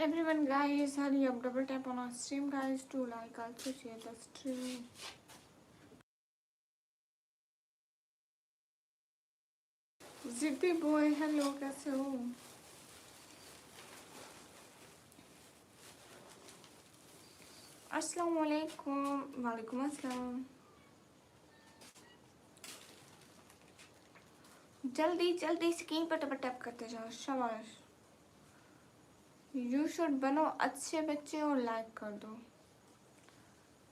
Everyone, guys, hurry up, double tap on our stream, guys, to like, also share the stream. Zippy boy, hello, कैसे हो? अस्सलाम वालेकुम, वालेकुम अस्सलाम। जल्दी जल्दी स्क्रीन पर टप टैप करते जाओ, शाबाश। यू शुड बनो अच्छे बच्चे और लाइक कर दो।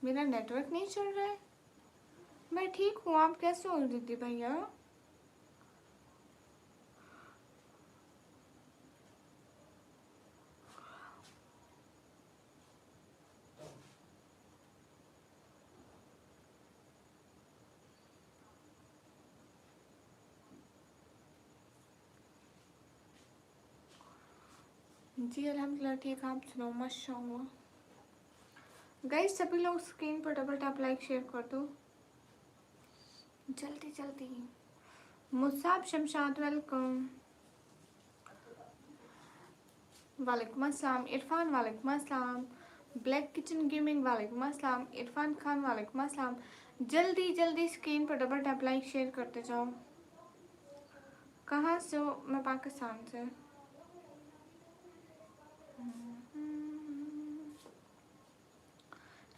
मेरा नेटवर्क नहीं चल रहा है। मैं ठीक हूँ, आप कैसे हो दीदी भैया? जी अल्हम्दुलिल्लाह ठीक, आप सुनाओ? माशाअल्लाह। गाइस सभी लोग स्क्रीन पर डबल टैप लाइक शेयर कर दो, जल्दी जल्दी। Musab Shamshad welcome. वालेकुम अस्सलाम इरफान, वालेकुम अस्सलाम। ब्लैक किचन गेमिंग, वालेकुम अस्सलाम। इरफान खान, वालेकुम अस्सलाम। जल्दी जल्दी स्क्रीन पर डबल टैप लाइक शेयर करते जाओ। कहाँ से हो? मैं पाकिस्तान से।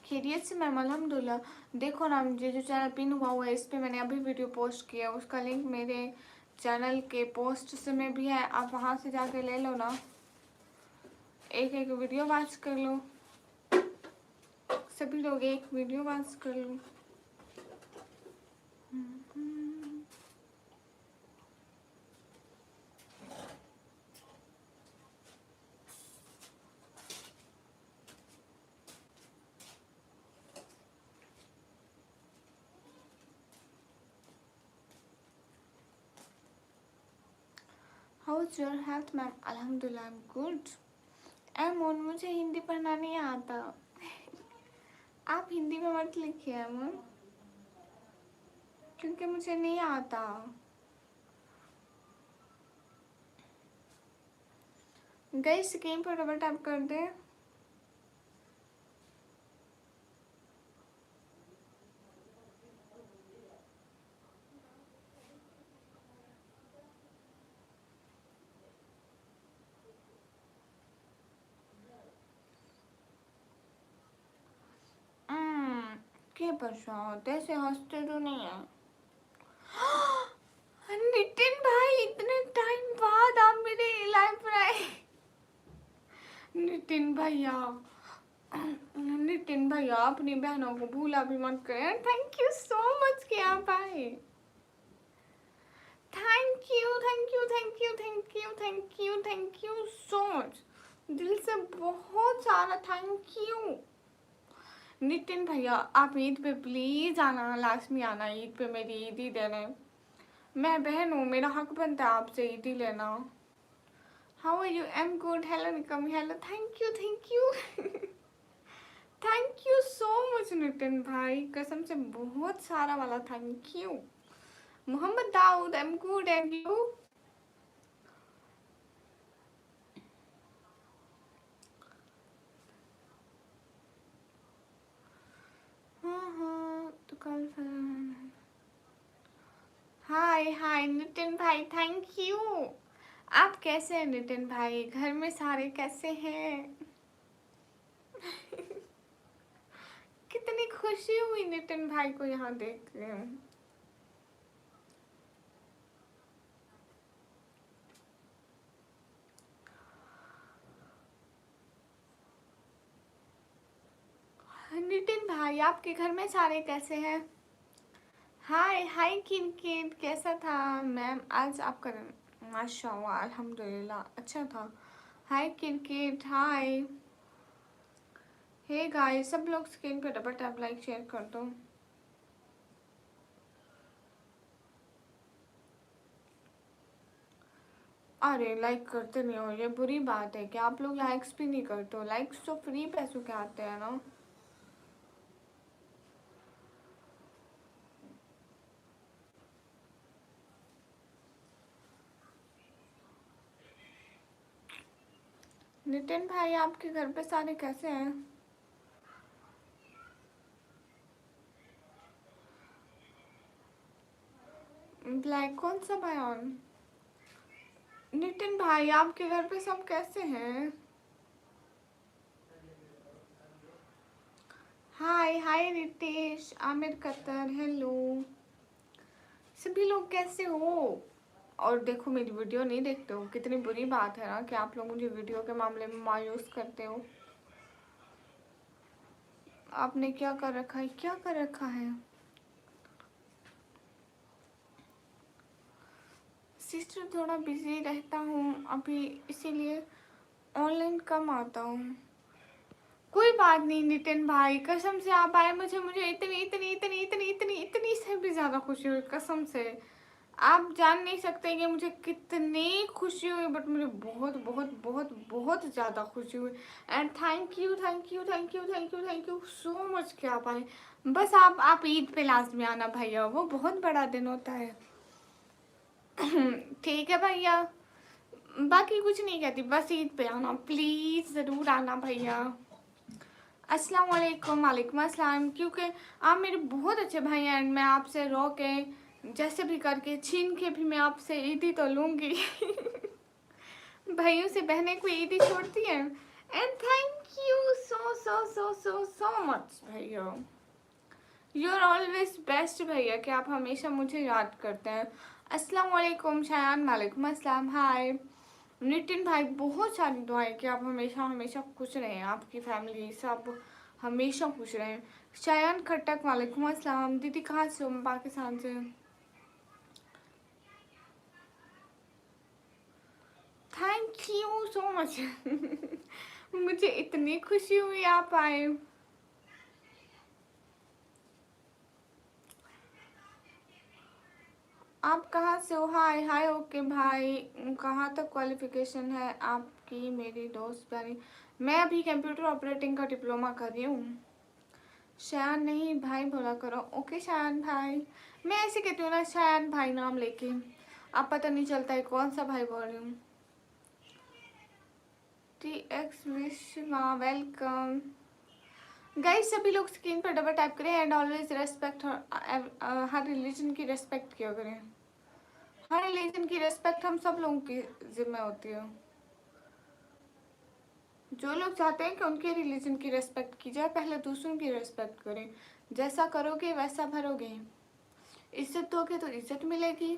खैरियत से मैम, अल्हम्दुलिल्लाह। देखो ना, मुझे जो चैनल पिन हुआ है इस पर मैंने अभी वीडियो पोस्ट किया है, उसका लिंक मेरे चैनल के पोस्ट से में भी है, आप वहाँ से जाके ले लो ना, एक एक वीडियो वॉच कर लो, सभी लोग एक वीडियो वॉच कर लो। How is your health ma'am? अल्हम्दुलिल्लाह, आई एम गुड। एमोन, मुझे हिंदी पढ़ना नहीं आता। आप हिंदी में मत लिखिए एमोन, क्योंकि मुझे नहीं आता। गई स्क्रीन पर डबल टैप कर दे। के प्रसाद ऐसे हंसते तो नहीं है। नितिन भाई, इतने टाइम बाद आप मेरे लाइव पर आए। नितिन भैया, नितिन भैया अपनी बहनों को भूला भी मत करें। थैंक यू सो मच कि आप आए। Thank you thank you thank you thank you thank you thank you so much, दिल से बहुत सारा थैंक यू। नितिन भैया, आप ईद पे प्लीज आना, लाजमी आना ईद पे, मेरी ईद ही देना। मैं बहन हूँ, मेरा हक बनता है आपसे ईद ही लेना। How are you? Am good. Hello Nikam, hello, thank you thank you. Thank you so much Nitin भाई, कसम से बहुत सारा वाला thank you. Mohammad Dawood, am good and you? हाँ तो कल हाय हाय नितिन भाई, थैंक यू। आप कैसे हैं नितिन भाई? घर में सारे कैसे हैं? कितनी खुशी हुई नितिन भाई को यहाँ देख के। नितिन भाई, आपके घर में सारे कैसे हैं? हाय हाय किनकिन, कैसा था मैम आज आपका दिन? माशाल्लाह, अल्हम्दुलिल्लाह, अच्छा था। हाय किनकिन, हाय। हे गाइस, सब लोग स्क्रीन पे डबल टैप लाइक शेयर कर दो। अरे लाइक करते नहीं हो, ये बुरी बात है कि आप लोग लाइक्स भी नहीं करते हो। लाइक्स तो फ्री पैसों के आते हैं ना। नितिन भाई आपके घर पे सारे कैसे हैं? ब्लैक कौन सा बयान? नितिन भाई आपके घर पे सब कैसे हैं? हाय हाय रितेश, आमिर कतर, हेलो। सभी लोग कैसे हो? और देखो मेरी वीडियो नहीं देखते हो, कितनी बुरी बात है ना कि आप लोग मुझे वीडियो के मामले में मायूस करते हो। आपने क्या कर रखा है, क्या कर रखा है? सिस्टर थोड़ा बिजी रहता हूँ अभी, इसीलिए ऑनलाइन कम आता हूँ। कोई बात नहीं नितिन भाई, कसम से आप आए, मुझे मुझे इतनी इतनी इतनी इतनी इतनी इतनी से भी ज़्यादा खुशी हुई, कसम से। आप जान नहीं सकते कि मुझे कितनी खुशी हुई, बट मुझे बहुत बहुत बहुत बहुत ज़्यादा खुशी हुई। And thank you thank you thank you thank you thank you so much कि आप आए। बस आप ईद पे लाजमी आना भैया, वो बहुत बड़ा दिन होता है। ठीक है भैया, बाकी कुछ नहीं कहती, बस ईद पे आना प्लीज़, ज़रूर आना भैया। अस्सलाम वालेकुम, वालेकुम अस्सलाम। क्योंकि आप मेरे बहुत अच्छे भाई हैं एंड मैं आपसे रो के जैसे भी करके छीन के भी मैं आपसे ईदी तो लूँगी। भाइयों से बहनें कोई ईदी छोड़ती हैं। And thank you so so so so so much भैया, यू आर ऑलवेज बेस्ट भैया, कि आप हमेशा मुझे याद करते हैं। अस्सलाम वालेकुम शायान, वालेकुम अस्सलाम, हाय। नितिन भाई बहुत सारी दुआएं कि आप हमेशा हमेशा खुश रहें, आपकी फैमिली सब हमेशा खुश रहें। शायान खट्टक, वालेकुम अस्सलाम। दीदी कहाँ से हो? मैं पाकिस्तान से। Thank you so much. मुझे इतनी खुशी हुई आप आए। आप कहाँ से हो? हाय हाय, ओके भाई। कहाँ तक क्वालिफिकेशन है आपकी मेरी दोस्त प्यारी? मैं अभी कंप्यूटर ऑपरेटिंग का डिप्लोमा कर रही हूँ। शायान नहीं भाई बोला करो। ओके शायान भाई, मैं ऐसे कहती हूँ ना शायान भाई नाम लेके, अब पता नहीं चलता है कौन सा भाई बोल रही हूँ। टी एक्स विश्वा, वेलकम। गाइस सभी लोग स्क्रीन पर डबल टाइप करें and always respect, her religion की रेस्पेक्ट किया करें। हर रिलीजन की रेस्पेक्ट हम सब लोगों की जिम्मे होती है। जो लोग चाहते हैं कि उनके रिलीजन की रेस्पेक्ट की जाए, पहले दूसरों की रेस्पेक्ट करें। जैसा करोगे वैसा भरोगे। इज्जत दोगे तो इज्जत मिलेगी,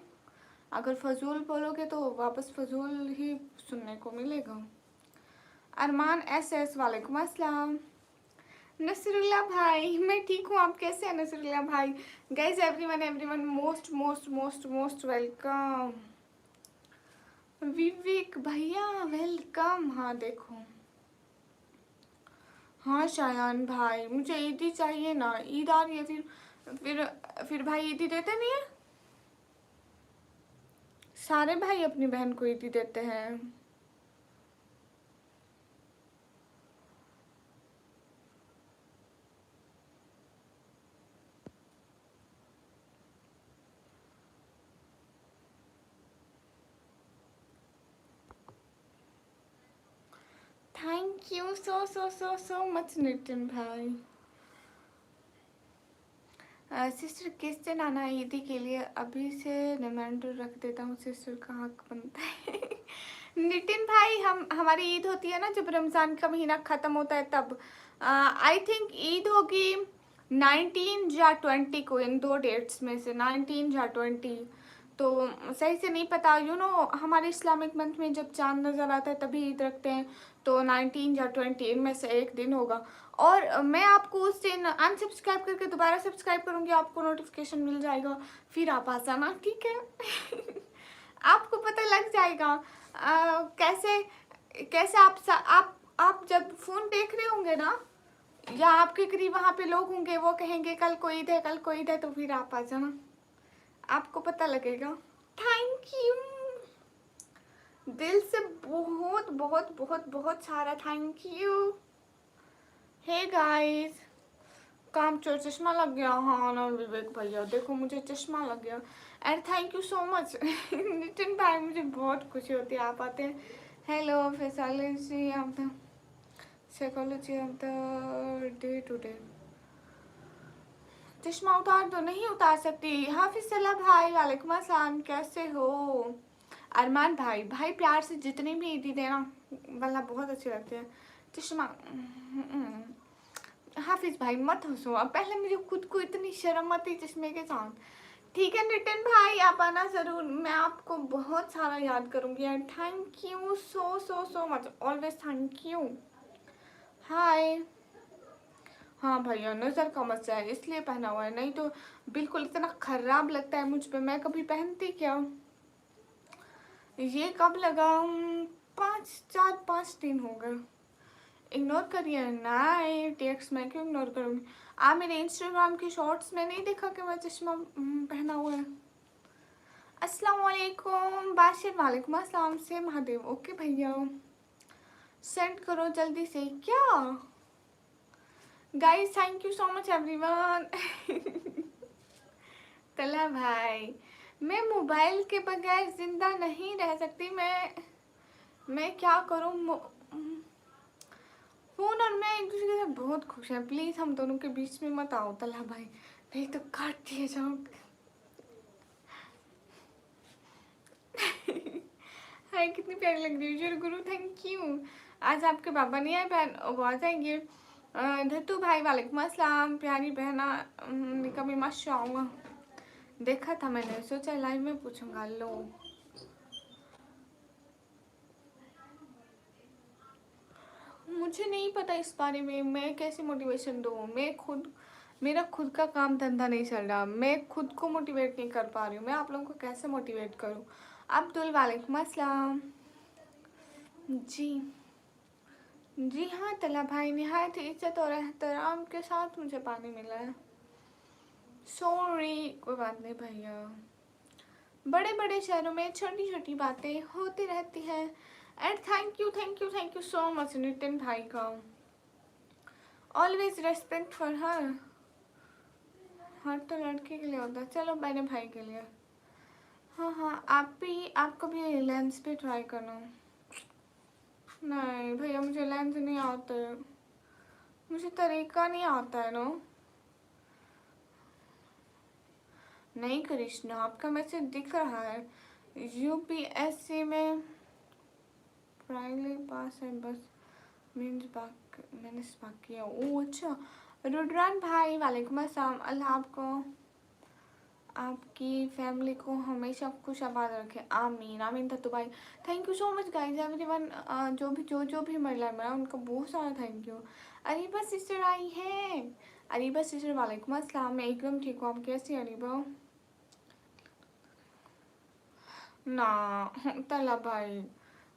अगर फजूल बोलोगे तो वापस फजूल ही सुनने को मिलेगा। अरमान एस एस, वालेकुम अस्सलाम। नसरुल्ला भाई, मैं ठीक हूँ, आप कैसे हैं नसरुल्ला भाई? Guys everyone most most most most welcome. Vivek भैया वेलकम। हाँ देखो, हाँ शायान भाई मुझे ईदी चाहिए ना, ईद आ रही है, फिर भाई ईदी देते नहीं है। सारे भाई अपनी बहन को ईदी देते हैं। Thank you so so so so much Nitin भाई। सिस्टर किस दिन आना है ईदी के लिए? अभी से रिमाइंडर रख देता हूँ, सिस्टर का हक बनता है। नितिन भाई, हमारी ईद होती है ना जब रमज़ान का महीना ख़त्म होता है तब। आई थिंक ईद होगी 19 या 20 को, इन दो डेट्स में से 19 या 20। तो सही से नहीं पता, हमारे इस्लामिक मंथ में जब चांद नज़र आता है तभी ईद रखते हैं। तो 19 या 20 इनमें से एक दिन होगा। और मैं आपको उस दिन अनसब्सक्राइब करके दोबारा सब्सक्राइब करूँगी, आपको नोटिफिकेशन मिल जाएगा, फिर आप आ जाना, ठीक है? आपको पता लग जाएगा। कैसे कैसे आप जब फ़ोन देख रहे होंगे ना, या आपके करीब वहाँ पे लोग होंगे, वो कहेंगे कल को ईद है, कल को ईद है, तो फिर आप आ जाना, आपको पता लगेगा। थैंक यू, दिल से बहुत बहुत बहुत बहुत सारा थैंक यू। हे गाइस, काम चोर चश्मा लग गया। हाँ ना विवेक भैया, देखो मुझे चश्मा लग गया। And thank you so much Nitin भाई, मुझे बहुत खुशी होती है आप आते हैं। Hello physiology of the psychology of the day to day. चश्मा उतार दो। नहीं उतार सकती। हाफिज सलाह भाई, वालेकुम अस्सलाम, कैसे हो? अरमान भाई, भाई प्यार से जितनी भी ईदी देना वाला बहुत अच्छे लगते हैं। चश्मा हाफिज भाई मत हंसो। अब पहले मुझे खुद को इतनी शर्म आती चश्मे के साथ। ठीक है नितिन भाई, आप आना ज़रूर। मैं आपको बहुत सारा याद करूँगी यार। Thank you so so so much, always thank you. Hi. हाँ भैया, नज़र का मसला है इसलिए पहना हुआ है, नहीं तो बिल्कुल इतना ख़राब लगता है मुझ पे। मैं कभी पहनती क्या। ये कब लगा? 5 दिन हो गए। इग्नोर करिए ना, ये टेक्स्ट मैं क्यों इग्नोर करूँगी। आप मेरे इंस्टाग्राम के शॉर्ट्स में नहीं देखा कि मैं चश्मा पहना हुआ है। अस्सलाम वालेकुम बाशिर, वालेकुम अस्सलाम से महादेव। ओके भैया, सेंड करो जल्दी से। क्या guys, thank you so much everyone. तला भाई, मैं मोबाइल के बगैर जिंदा नहीं रह सकती। मैं क्या करूँ। फोन और मैं एक दूसरे के साथ बहुत खुश हैं। प्लीज हम दोनों के बीच में मत आओ तला भाई, नहीं तो काट दिए जाओगे। हाय, कितनी प्यारी लग रही है गुरु, थैंक यू। आज आपके बाबा नहीं आए, बहन वो आ जाएंगे। धतू भाई, वालेकुम अस्सलाम। प्यारी बहना कभी माशाअल्लाह, देखा था मैंने, सोचा लाइव में पूछूंगा। लो मुझे नहीं पता इस बारे में, मैं कैसे मोटिवेशन दूँ। मेरा खुद का काम धंधा नहीं चल रहा, मैं खुद को मोटिवेट नहीं कर पा रही हूँ। मैं आप लोगों को कैसे मोटिवेट करूँ। अब्दुल, वालेकुम अस्सलाम। जी जी हाँ तला भाई, निहायत इज्जत और एहतराम के साथ मुझे पानी मिला है। सॉरी, कोई बात नहीं भैया। बड़े बड़े शहरों में छोटी छोटी बातें होती रहती हैं। And thank you thank you thank you so much Nitin भाई का। Always respect for her. हर तो लड़के के लिए होता है, चलो मैंने भाई के लिए। हाँ हाँ, आपको भी लेंस पे ट्राई करना। नहीं भैया, मुझे लेंस नहीं आता है, मुझे तरीका नहीं आता है ना। नहीं कृष्णा, आपका मैसेज दिख रहा है। यूपीएससी में प्राइमरी पास है बस, मैंने स्पार्क किया। ओह अच्छा। रुद्रान भाई, वालेकुम अस्सलाम। अल्लाह आपको, आपकी फैमिली को हमेशा खुश आबाद रखे, आमीन आमीन। तत्तू भाई, thank you so much guys everyone. जो भी महिला है उनका बहुत सारा थैंक यू। अरीबा सिस्टर आई है। अरीबा सिस्टर, वालेकुम अस्सलाम। मैं एकदम ठीक हूँ, आप कैसी अरीबा? ना तला भाई,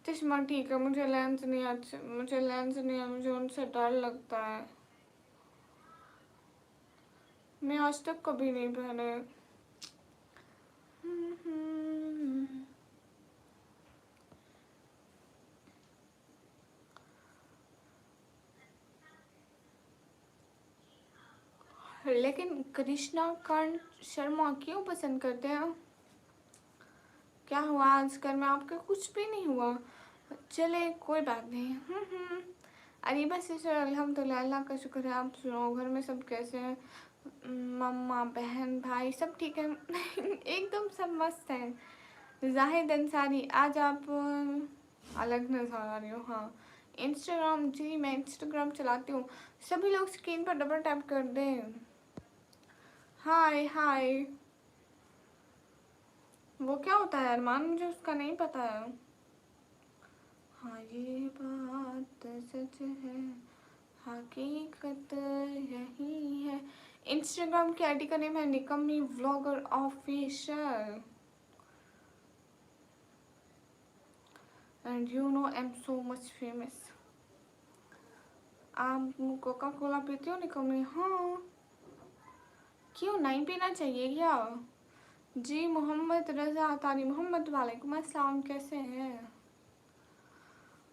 चश्मा ठीक है, मुझे लेंस नहीं अच्छे, मुझे लेंस नहीं है, मुझे उनसे डर लगता है। मैं आज तक कभी नहीं पहने। लेकिन कृष्णा कर्ण शर्मा क्यों पसंद करते हैं? क्या हुआ आज घर में आपके? कुछ भी नहीं हुआ, चले कोई बात नहीं। अरीबा सिस्टर, अल्हम्दुलिल्लाह, अल्लाह का शुक्र है। आप सुनाओ, घर में सब कैसे हैं? मम्मा, बहन, भाई सब ठीक है? एकदम सब मस्त है। जाहिद अंसारी, आज आप अलग नजर आ रही हो। हाँ, इंस्टाग्राम, जी मैं इंस्टाग्राम चलाती हूँ। सभी लोग स्क्रीन पर डबल टैप कर दें। हाय हाय, वो क्या होता है अरमान, मुझे उसका नहीं पता है। हाँ ये बात सच है, हकीकत यही है। इंस्टाग्राम की आईडी का नेम है निकम्मी vlogger official. And you know I am so much famous. आप कोका कोला पीते हो निकम्मी? हाँ, क्यों नहीं पीना चाहिए क्या? जी मोहम्मद रजा तारी मोहम्मद, वालेकुम अस्सलाम, कैसे हैं?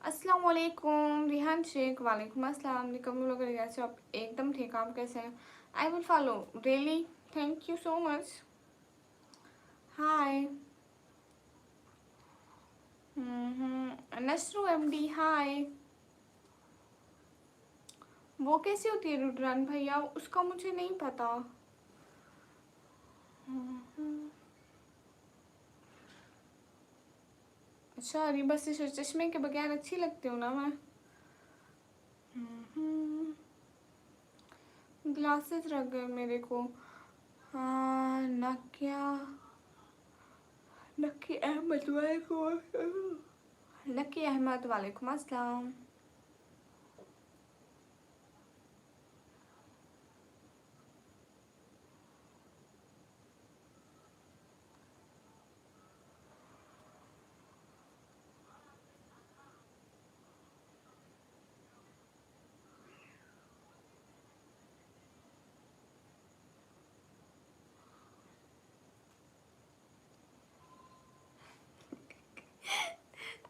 अस्सलाम वालेकुम रिहान शेख, वालेकुम अस्सलाम। निकम्मी लोग कैसे आप? एकदम ठीक, आप कैसे हैं? I will follow really, thank you so much. Hi. Nasru MD hi. वो कैसी होती है रुद्रान भैया, उसका मुझे नहीं पता। अच्छा अरे बस इस चश्मे के बगैर अच्छी लगती हूँ ना मैं। ग्लासेस रख गए मेरे को। हाँ नक्की अहमद वालेकुम, नक्की अहमद वालेकुम अस्सलाम।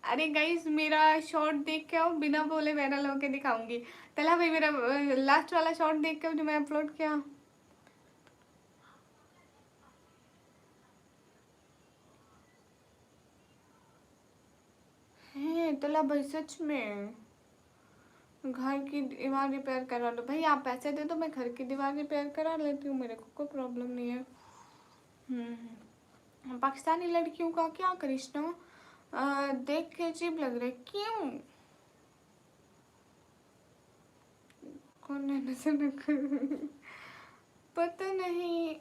अरे गाइस मेरा शॉर्ट देख के आओ, बिना बोले वायरल होके दिखाऊंगी। तला भाई मेरा लास्ट वाला शॉर्ट देख के जो मैं अपलोड किया है। तला भाई सच में घर की दीवार रिपेयर करा लो भाई, आप पैसे दे दो मैं घर की दीवार रिपेयर करा लेती हूँ, मेरे को कोई प्रॉब्लम नहीं है। पाकिस्तानी लड़कियों का क्या कृष्णा देख के अजीब लग रहा है, क्यों? कौन है नजर पता नहीं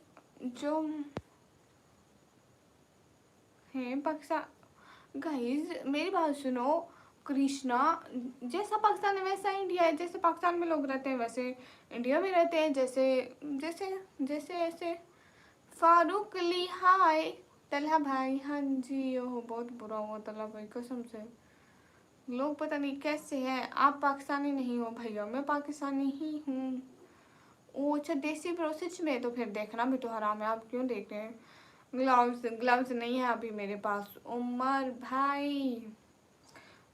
जो है पाकिस्तान। गाइस मेरी बात सुनो, कृष्णा जैसा पाकिस्तान है वैसा इंडिया है, जैसे पाकिस्तान में लोग रहते हैं वैसे इंडिया में रहते हैं, जैसे जैसे जैसे ऐसे। फारूक अली हाय। तलहा भाई हाँ जी, ओह बहुत बुरा हुआ तलहा भाई कसम से। लोग पता नहीं कैसे हैं, आप पाकिस्तानी नहीं हो भैया, मैं पाकिस्तानी ही हूँ। ओ अच्छा देसी प्रोसेस में, तो फिर देखना भी तो हराम है, आप क्यों देख रहे हैं? ग्लव्स ग्लव्स नहीं है अभी मेरे पास। उमर भाई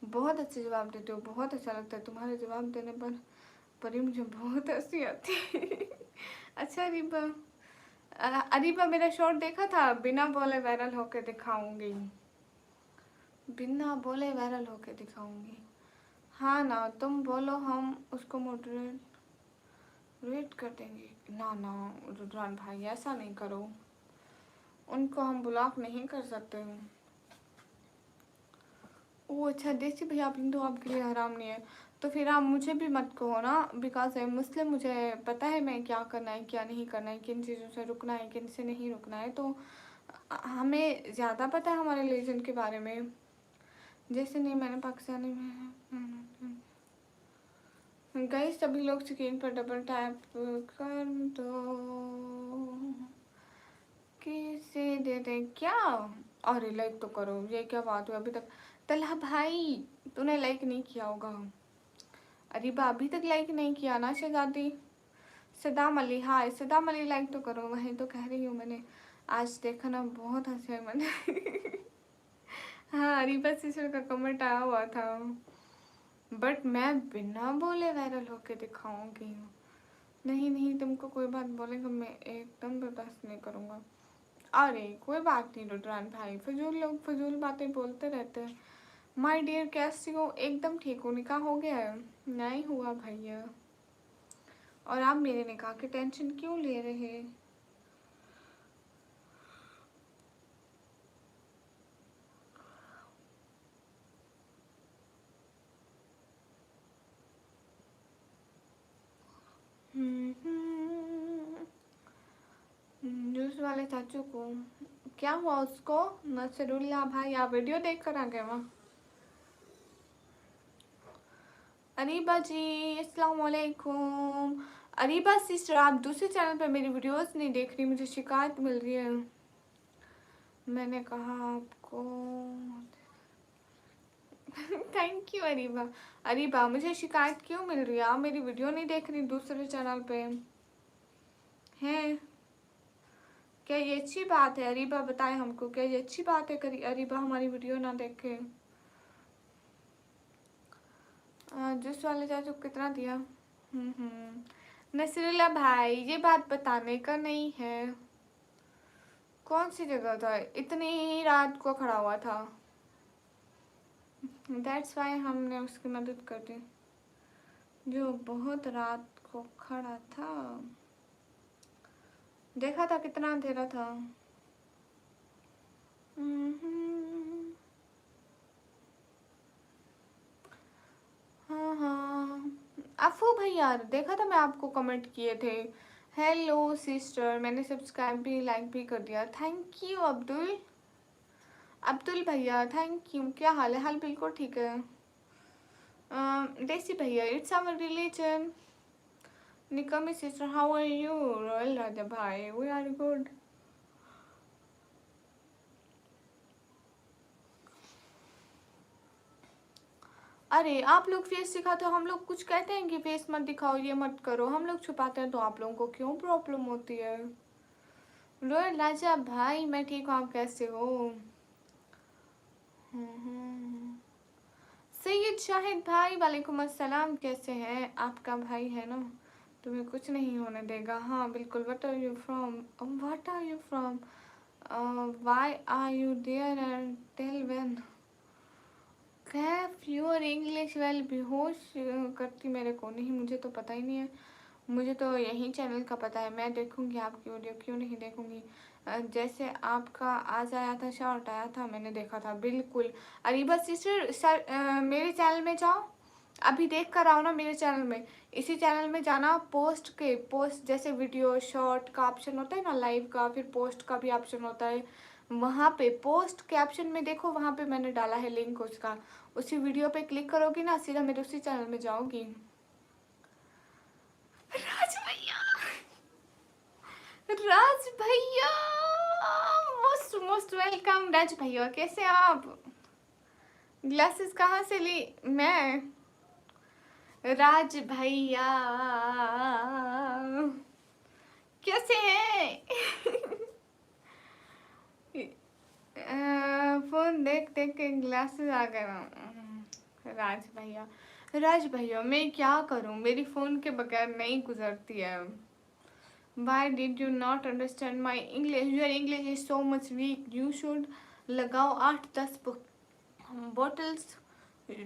बहुत अच्छे जवाब देते हो, बहुत अच्छा लगता है तुम्हारे जवाब देने पर ही मुझे बहुत हंसी आती है। अच्छा अरीबा, अरीबा मेरा शॉर्ट देखा था, बिना बोले वायरल होके दिखाऊंगी, बिना बोले वायरल होके दिखाऊंगी। हाँ ना तुम बोलो हम उसको मॉडरेट कर देंगे। ना ना रुद्रान भाई ऐसा नहीं करो, उनको हम ब्लॉक नहीं कर सकते हैं। ओ अच्छा देसी भैया अपनी तो आपके लिए हराम नहीं है, तो फिर आप मुझे भी मत कहो ना, बिकॉज आई मुस्लिम, मुझे पता है मैं क्या करना है क्या नहीं करना है, किन चीज़ों से रुकना है किन से नहीं रुकना है, तो हमें ज़्यादा पता है हमारे रिलीजन के बारे में। जैसे नहीं मैंने पाकिस्तानी में गई, सभी लोग स्क्रीन पर डबल टैप कर दो, किसे दे दे क्या? अरे लाइक तो करो, ये क्या बात हुई अभी तक? तलहा भाई तूने लाइक नहीं किया होगा। अरे बा अभी तक लाइक नहीं किया ना शहजादी? सदाम अली हाय, सदाम अली लाइक तो करो, वही तो कह रही हूँ मैंने, आज देखा ना बहुत हंसी आई मैंने। हाँ अरीबा सिस्टर का कमेंट आया हुआ था, बट मैं बिना बोले वायरल होके दिखाऊंगी। नहीं नहीं तुमको कोई बात बोलेगा मैं एकदम बर्दाश्त नहीं करूँगा। अरे कोई बात नहीं रुद्रान भाई, फजूल लोग फजूल बातें बोलते रहते हैं। माय डियर कैसी हो? एकदम ठीक हो, निकाह हो गया है? नहीं हुआ भैया। और आप मेरे निकाह की टेंशन क्यों ले रहे हैं? जूस वाले चाचू को क्या हुआ उसको? नसरुल्ला भाई आप वीडियो देख कर आ गए वहाँ। अरीबा जी अस्सलाम वालेकुम। अरीबा सिस्टर आप दूसरे चैनल पर मेरी वीडियोस नहीं देख रही, मुझे शिकायत मिल रही है। मैंने कहा आपको। Thank you Areeba. अरीबा मुझे शिकायत क्यों मिल रही है? आप मेरी वीडियो नहीं देख रही दूसरे चैनल पे हैं? क्या ये अच्छी बात है? अरीबा बताए हमको, क्या ये अच्छी बात है करी अरीबा हमारी वीडियो ना देखे? जूस वाले चाचू कितना दिया? नसरुल्ला भाई ये बात बताने का नहीं है। कौन सी जगह था? इतनी रात को खड़ा हुआ था। दैट्स वाई हमने उसकी मदद कर दी, जो बहुत रात को खड़ा था। देखा था कितना अंधेरा था। हाँ हाँ, अफू भैया देखा था, मैं आपको कमेंट किए थे। हेलो सिस्टर, मैंने सब्सक्राइब भी लाइक भी कर दिया। Thank you Abdul. अब्दुल भैया थैंक यू। क्या हाल है? हाल बिल्कुल ठीक है। देसी भैया इट्स आवर रिलीजन। निकमी sister how are you? Royal Raja भाई वी आर गुड। अरे आप लोग फेस दिखाते हो, हम लोग कुछ कहते हैं कि फेस मत दिखाओ, ये मत करो, हम लोग छुपाते हैं तो आप लोगों को क्यों प्रॉब्लम होती है? रॉयल राजा भाई मैं ठीक हूँ, आप कैसे हो? सैयद शाहिद भाई वालेकुम अस्सलाम, कैसे हैं? आपका भाई है ना, तुम्हें कुछ नहीं होने देगा। हाँ बिल्कुल। What are you from? What are you from? Why are you there and tell when? Kaif your English well. बेहोश करती मेरे को नहीं, मुझे तो पता ही नहीं है। मुझे तो यही चैनल का पता है। मैं देखूंगी आपकी वीडियो, क्यों नहीं देखूंगी। जैसे आपका आज आया था, शॉर्ट आया था, मैंने देखा था बिल्कुल। अरीबा सिस्टर सर, मेरे चैनल में जाओ, अभी देख कर आओ ना मेरे चैनल में। इसी चैनल में जाना, पोस्ट जैसे वीडियो शॉर्ट का ऑप्शन होता है ना, लाइव का, फिर पोस्ट का भी ऑप्शन होता है। वहाँ पे पोस्ट के ऑप्शन में देखो, वहाँ पे मैंने डाला है लिंक उसका। उसी वीडियो पे क्लिक करोगी ना, सीधा मेरे उसी चैनल में जाओगी। राज भैया, राज भैया मोस्ट मोस्ट वेलकम। राज भैया कैसे आप? ग्लासेस कहाँ से ली? मैं राज भैया कैसे हैं? फोन देख देख के ग्लासेस आ गए। राज भैया, राज भैया मैं क्या करूं, मेरी फ़ोन के बगैर नहीं गुजरती है। Why did you not understand my English? Your English is so much weak. You should लगाओ 8-10 bottles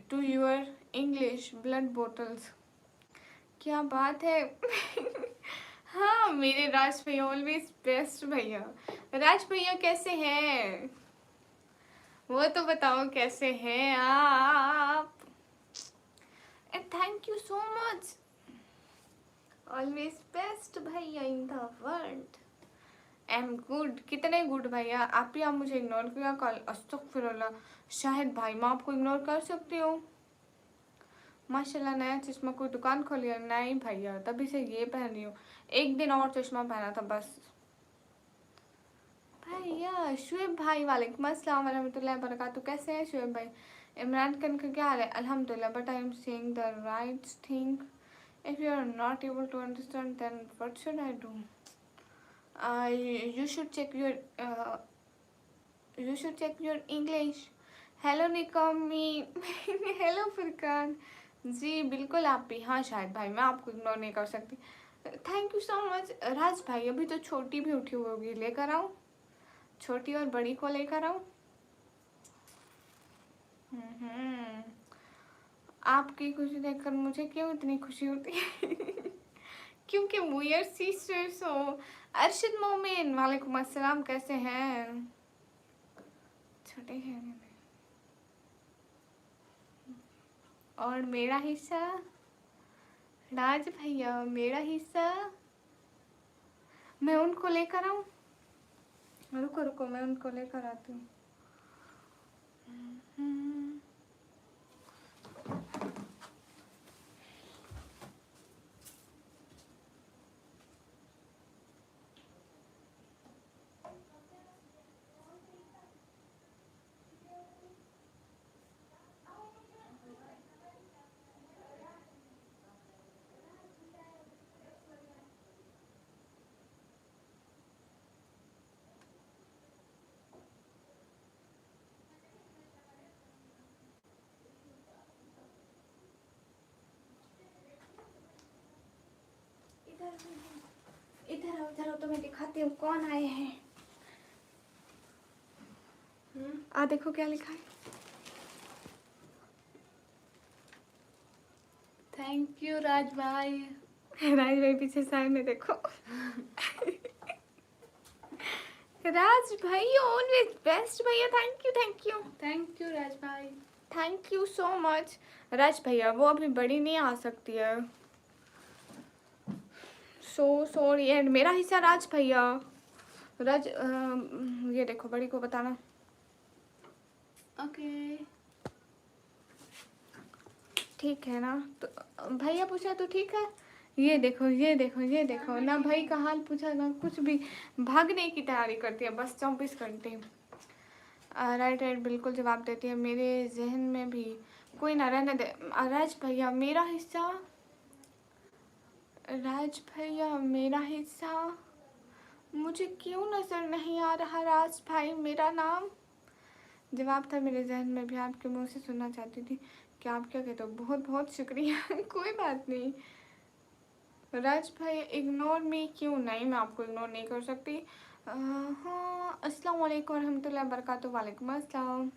to your English blood bottles. क्या बात है? हाँ मेरे राज भैया ऑलवेज बेस्ट भैया। राज भैया कैसे हैं? वो तो बताओ कैसे हैं आप? And thank you so much. Always best भैया in the world. I am good. कितने गुड भैया? आप ही आप मुझे इग्नोर किया कल, अस्तगफिरुल्लाह। शाहिद भाई मैं आपको इग्नोर कर सकती हूँ? माशाल्लाह नया चश्मा कोई दुकान खोली है? नहीं भैया, तभी से ये पहन रही हूँ। एक दिन और चश्मा पहना था बस। भैया शुएब भाई वालेकुम अस्सलाम वरहमतुल्लाहि वबरकातुहू। कैसे हैं शुएब भाई? इमरान खान का क्या हाल है? अल्हम्दुलिल्लाह, but I am saying the right thing. If you are not able to understand then what should I do? You should check your English. Hello निकमी। हेलो फुरकान जी, बिल्कुल आप भी। हाँ शायद भाई मैं आपको इग्नोर नहीं कर सकती। Thank you so much. Raj भाई अभी तो छोटी भी उठी हुई होगी, लेकर आऊँ? छोटी और बड़ी को लेकर आऊँ? आपकी खुशी देखकर मुझे क्यों इतनी खुशी होती है? क्योंकि वी आर सिस्टर्स हो। अरशद मोमिन वालेकुम अस्सलाम, कैसे हैं? छोटे हैं। और मेरा हिस्सा? राज भैया मेरा हिस्सा मैं उनको लेकर आऊँ? रुको रुको मैं उनको लेकर आती हूँ। इधर आओ तो मैं दिखाती हूँ कौन आए हैं। देखो क्या लिखा है। थैंक यू राज भाई। राज भाई पीछे साइड में देखो। राज भाई ऑलवेज बेस्ट भैया, thank you thank you thank you Raj भाई। Thank you so much. Raj भैया वो अभी बड़ी नहीं आ सकती है, सो सॉरी। एंड मेरा हिस्सा राज भैया, राज ये देखो बड़ी को बताना। ओके ठीक है ना, तो भैया पूछा तो ठीक है। ये देखो ये देखो ये देखो ना, भाई का हाल पूछा ना कुछ भी, भागने की तैयारी करती है बस 24 घंटे। राइट राइट बिल्कुल जवाब देती है। मेरे जहन में भी कोई ना रहने दे। राज भैया मेरा हिस्सा, राज भैया मेरा हिस्सा, मुझे क्यों नजर नहीं आ रहा राज भाई मेरा नाम। जवाब था मेरे जहन में भी, आपके मुंह से सुनना चाहती थी कि आप क्या कहते हो। बहुत बहुत शुक्रिया। कोई बात नहीं राज भाई, इग्नोर मी क्यों, नहीं मैं आपको इग्नोर नहीं कर सकती। हाँ अस्सलाम वालेकुम रहमतुल्लाहि वबरकातुहू। वालेकुम अस्सलाम।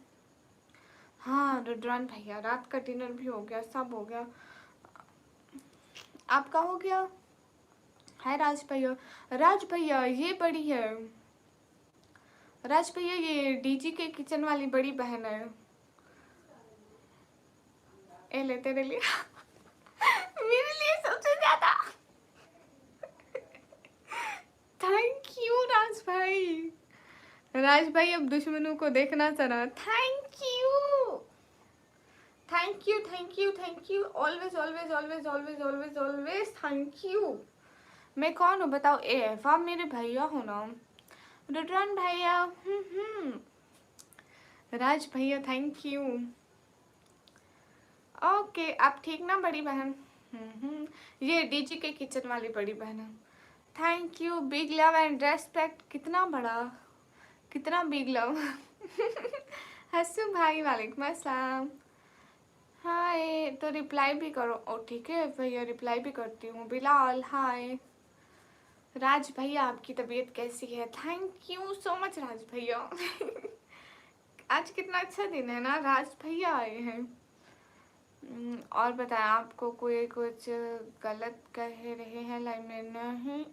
हाँ रुद्रान भैया रात का डिनर भी हो गया, सब हो गया। आपका हो गया है राज भैया। राज भैया ये बड़ी है, राज भैया ये डीजी के किचन वाली बड़ी बहन है। ए ले तेरे लिए। मेरे लिए सबसे ज्यादा। थैंक यू राज भाई। राज भाई अब दुश्मनों को देखना चला। Thank you thank you thank you thank you, always always always always always always thank you. मैं कौन हूँ बताओ। ए आप मेरे भैया हो ना, रुद्रान भैया। राज भैया थैंक यू। ओके आप ठीक ना बड़ी बहन। ये डीजी के किचन वाली बड़ी बहन है। Thank you, big love and respect. कितना बड़ा, कितना बिग लव। हंसू भाई वालेकुम अस्सलाम। हाय तो रिप्लाई भी करो। ओ ठीक है भैया रिप्लाई भी करती हूँ। बिलाल हाय। राज भैया आपकी तबीयत कैसी है। Thank you so much Raj भैया। आज कितना अच्छा दिन है ना, राज भैया आए हैं। और बताएं आपको कोई कुछ गलत कह रहे हैं लाइव में। नहीं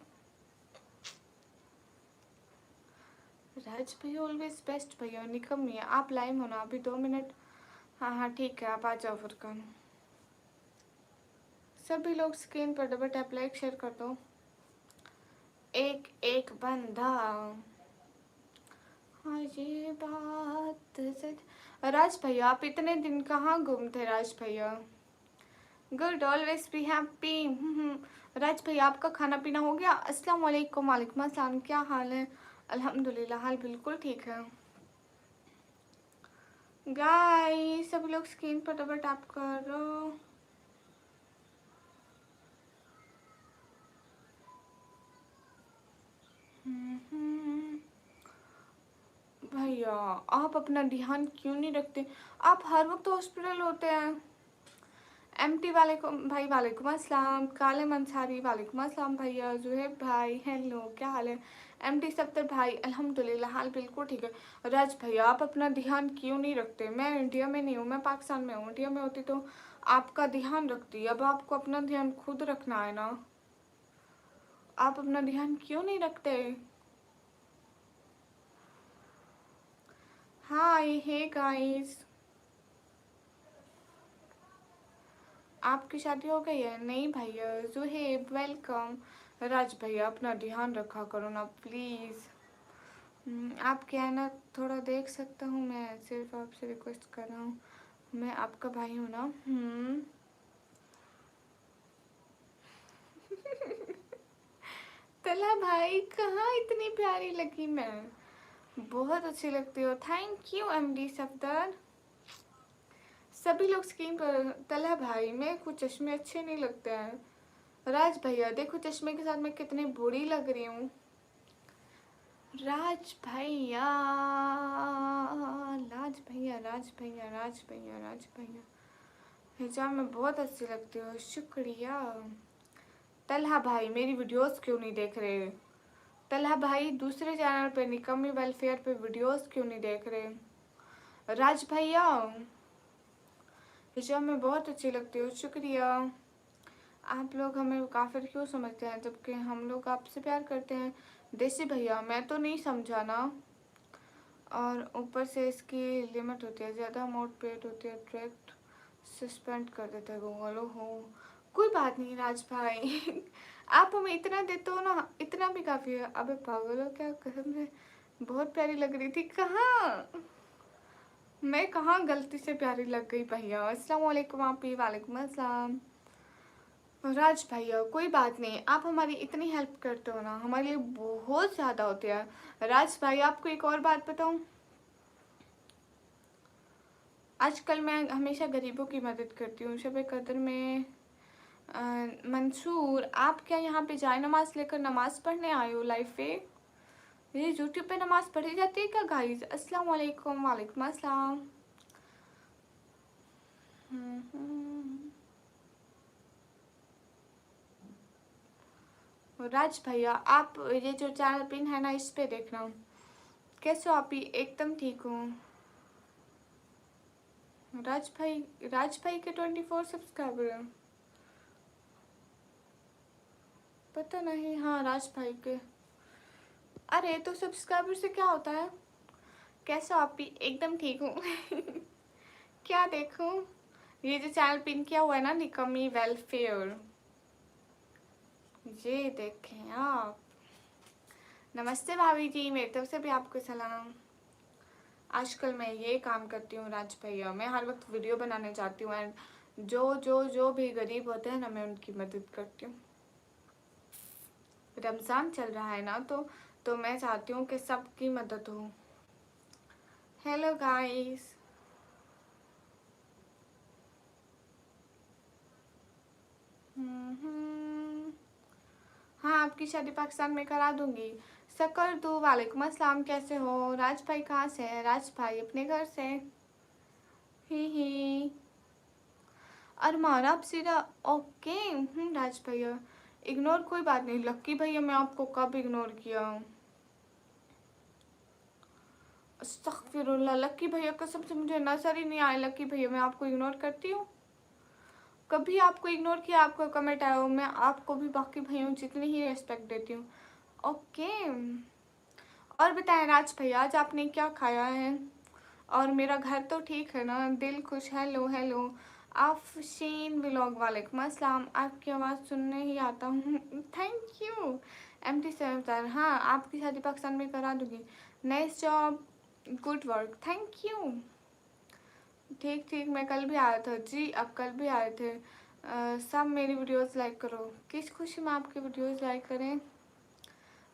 राज भैया ऑलवेज बेस्ट भैया, निकम्मी है आप। लाइव होना अभी 2 मिनट। हाँ हाँ ठीक है आप आ जाओ फुरकान। सभी लोग स्क्रीन पर डबल टैप लाइक शेयर कर दो। एक एक बंदा। हाँ ये बात सच। राज भैया आप इतने दिन कहाँ गुम थे राज भैया। Good always be happy. Raj भैया आपका खाना पीना हो गया। अस्सलाम वालेकुम। वालेकुम अस्सलाम। क्या हाल है। अल्हम्दुलिल्लाह हाल बिल्कुल ठीक है। गाइस सब लोग स्क्रीन पर डबल टैप करो। भैया आप अपना ध्यान क्यों नहीं रखते, आप हर वक्त हॉस्पिटल होते हैं। एमटी वालेकुम भाई वालेकुम अस्सलाम। काले मंसारी वालेकुम अस्सलाम भैया। जुहेब भाई हेलो क्या हाल है। एमटी सफ्तर भाई अल्हम्दुलिल्लाह हाल बिल्कुल ठीक है। राज भैया आप अपना ध्यान क्यों नहीं रखते। मैं इंडिया में नहीं हूँ, मैं पाकिस्तान में हूँ। इंडिया में होती तो आपका ध्यान रखती। अब आपको अपना ध्यान खुद रखना है ना, आप अपना ध्यान क्यों नहीं रखते। हाय हे गाइस, आपकी शादी हो गई है। नहीं भैया। जुहेब वेलकम। राज भैया अपना ध्यान रखा करो ना प्लीज़। आप क्या है ना थोड़ा देख सकता हूँ, मैं सिर्फ आपसे रिक्वेस्ट कर रहा हूँ, मैं आपका भाई हूँ ना। तला भाई कहाँ इतनी प्यारी लगी मैं, बहुत अच्छी लगती हो। Thank you MD Safdar. सभी लोग स्क्रीन पर। तला भाई मेरे को चश्मे अच्छे नहीं लगते हैं। राज भैया देखो चश्मे के साथ मैं कितनी बुरी लग रही हूँ। राज भैया राज भैया राज भैया राज भैया राज भैया हिजाब में बहुत अच्छी लगती हो। शुक्रिया। तलहा भाई मेरी वीडियोस क्यों नहीं देख रहे। तलहा भाई दूसरे चैनल पे निकम्मी वेलफेयर पे वीडियोस क्यों नहीं देख रहे। राज भैया हिजाब में बहुत अच्छी लगती हो। शुक्रिया। आप लोग हमें काफिर क्यों समझते हैं जबकि हम लोग आपसे प्यार करते हैं। देसी भैया मैं तो नहीं समझा ना। और ऊपर से इसकी लिमिट होती है, ज़्यादा अमाउंट पेड होती है डायरेक्ट सस्पेंड कर देते हैं गूगल। हो कोई बात नहीं राज भाई आप हमें इतना देते हो ना, इतना भी काफ़ी है। अबे पागल हो क्या, कसम से बहुत प्यारी लग रही थी। कहाँ मैं कहाँ गलती से प्यारी लग गई भैया। अस्सलाम वालेकुम आप ही। वालेकुम अस्सलाम राज भैया। कोई बात नहीं, आप हमारी इतनी हेल्प करते हो ना, हमारे लिए बहुत ज़्यादा होती है। राज भाई आपको एक और बात बताऊँ, आजकल मैं हमेशा गरीबों की मदद करती हूँ। शब कदर में मंसूर आप क्या यहाँ पे जाए नमाज लेकर नमाज पढ़ने आए हो लाइव पे? ये यूट्यूब पे नमाज पढ़ी जाती है क्या गाइस? अस्सलाम वालेकुम। वालेकुम अस्सलाम। राज भैया आप ये जो चैनल पिन है ना इस पे देखना। कैसे हो आप ही? एकदम ठीक हूँ राज भाई। राज भाई के 24 सब्सक्राइबर हैं? पता नहीं। हाँ राज भाई के। अरे तो सब्सक्राइबर से क्या होता है? कैसे हो आप ही? एकदम ठीक हूँ क्या देखूं? ये जो चैनल पिन किया हुआ है ना, निकमी वेलफेयर, ये देखें आप। नमस्ते भाभी जी, मेरी तरफ से भी आपको सलाम। आजकल मैं ये काम करती हूँ राज भैया, मैं हर वक्त वीडियो बनाने चाहती हूँ एंड जो भी गरीब होते हैं ना, मैं उनकी मदद करती हूँ। रमज़ान चल रहा है ना, तो मैं चाहती हूँ कि सबकी मदद हो। Hello guys. हाँ आपकी शादी पाकिस्तान में करा दूंगी। शक्कर दो। वालेकुम अस्सलाम। कैसे हो राज भाई? कहाँ से है राज भाई? अपने घर से। ही अरमान आप सीधा ओके। राज भैया इग्नोर कोई बात नहीं। लक्की भैया मैं आपको कब इग्नोर किया? अस्तगफिरुल्लाह। लक्की भैया कसम से मुझे नजर ही नहीं आया। लक्की भैया मैं आपको इग्नोर करती हूँ? कभी आपको इग्नोर किया? आपको कमेंट आया हो? मैं आपको भी बाकी भैया जितनी ही रिस्पेक्ट देती हूँ। ओके। और बताएं राज भैया आज आपने क्या खाया है? और मेरा घर तो ठीक है ना? दिल खुश। Hello hello Afsheen vlog. वालेकुम अस्सलाम। आपकी आवाज़ सुनने ही आता हूँ थैंक यू। MT 7 हाँ आपकी शादी पाकिस्तान में करा दूँगी। Nice job, good work, thank you. ठीक ठीक मैं कल भी आया था जी, अब कल भी आए थे। सब मेरी वीडियोस लाइक करो। किस खुशी में आपकी वीडियोस लाइक करें?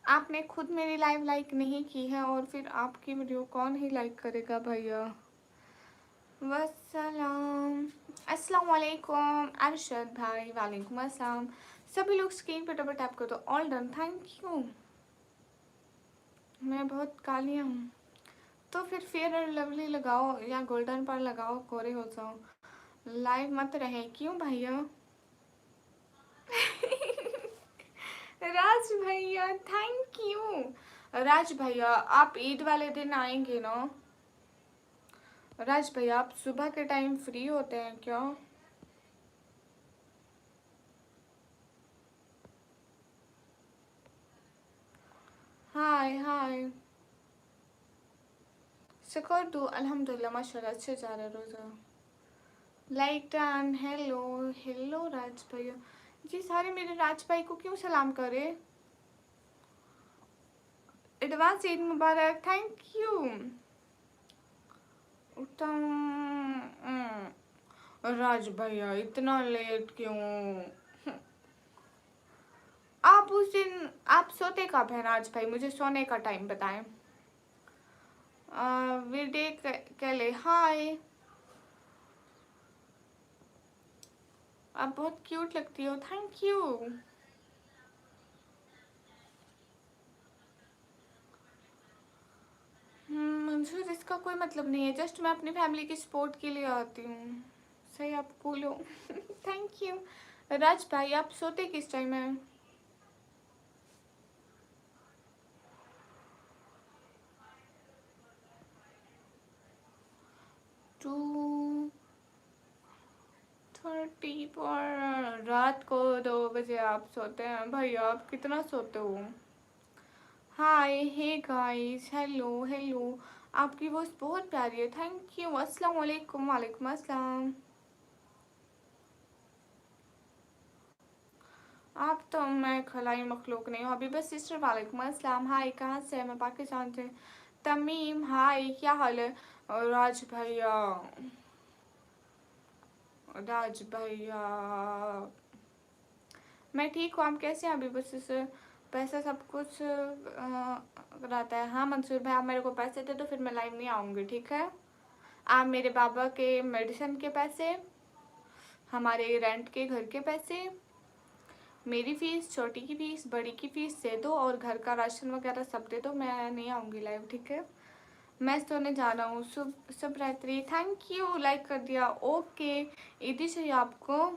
आपने खुद मेरी लाइव लाइक नहीं की है और फिर आपकी वीडियो कौन ही लाइक करेगा भैया? वसलाम। अस्सलाम वालेकुम अरशद भाई। वालेकुम अस्सलाम। सभी लोग स्क्रीन पर डबल टैप कर दो। All done, thank you. मैं बहुत कालिया हूँ तो फिर फेयर और लवली लगाओ या गोल्डन पर लगाओ, कोरे हो जाओ। लाइव मत रहे क्यों भैया? राज भैया थैंक यू। राज भैया आप ईद वाले दिन आएंगे ना? राज भैया आप सुबह के टाइम फ्री होते हैं क्या? हाय हाय। शुक्र दो अल्हम्दुलिल्लाह माशाल्लाह अच्छे जा रहा है रोज़ा। Like done. हेलो हेलो राज भैया जी। सारे मेरे राज भाई को क्यों सलाम करे? Advance Eid Mubarak, thank you. उत्तम। राज भैया इतना लेट क्यों? आप उस दिन आप सोते कब हैं राज भाई? मुझे सोने का टाइम बताएं। विडे केले हाय। आप बहुत क्यूट लगती हो, थैंक यू। मंजूर इसका कोई मतलब नहीं है, जस्ट मैं अपनी फैमिली की सपोर्ट के लिए आती हूँ। सही आप कूल हो थैंक यू। राज भाई आप सोते किस टाइम है? 2:30 पर रात को 2 बजे आप सोते हैं भाई, आप कितना सोते हो? हाय, हे गाइस, हेलो हेलो। आपकी वॉइस बहुत प्यारी है, थैंक यू। अस्सलाम वालेकुम। वालेकुम अस्सलाम। आप तो मैं खलाई मखलूक नहीं हूँ अभी बस सिस्टर। वालेकुम अस्सलाम। हाय, कहाँ से है? मैं पाकिस्तान से। तमीम, हाय, क्या हाल है? और राज भैया, राज भैया, मैं ठीक हूँ, आप कैसे हैं? अभी बस इस पैसा सब कुछ रहता है। हाँ मंसूर भाई, आप मेरे को पैसे दे दो, फिर मैं लाइव नहीं आऊँगी, ठीक है? आप मेरे बाबा के मेडिसिन के पैसे, हमारे रेंट के घर के पैसे, मेरी फीस, छोटी की फीस, बड़ी की फीस दे दो, और घर का राशन वगैरह सब दे दो, मैं नहीं आऊँगी लाइव, ठीक है? मैं सोने जा रहा हूँ। शुभ रात्रि। थैंक यू, लाइक कर दिया। ओके, ईदी चाहिए आपको?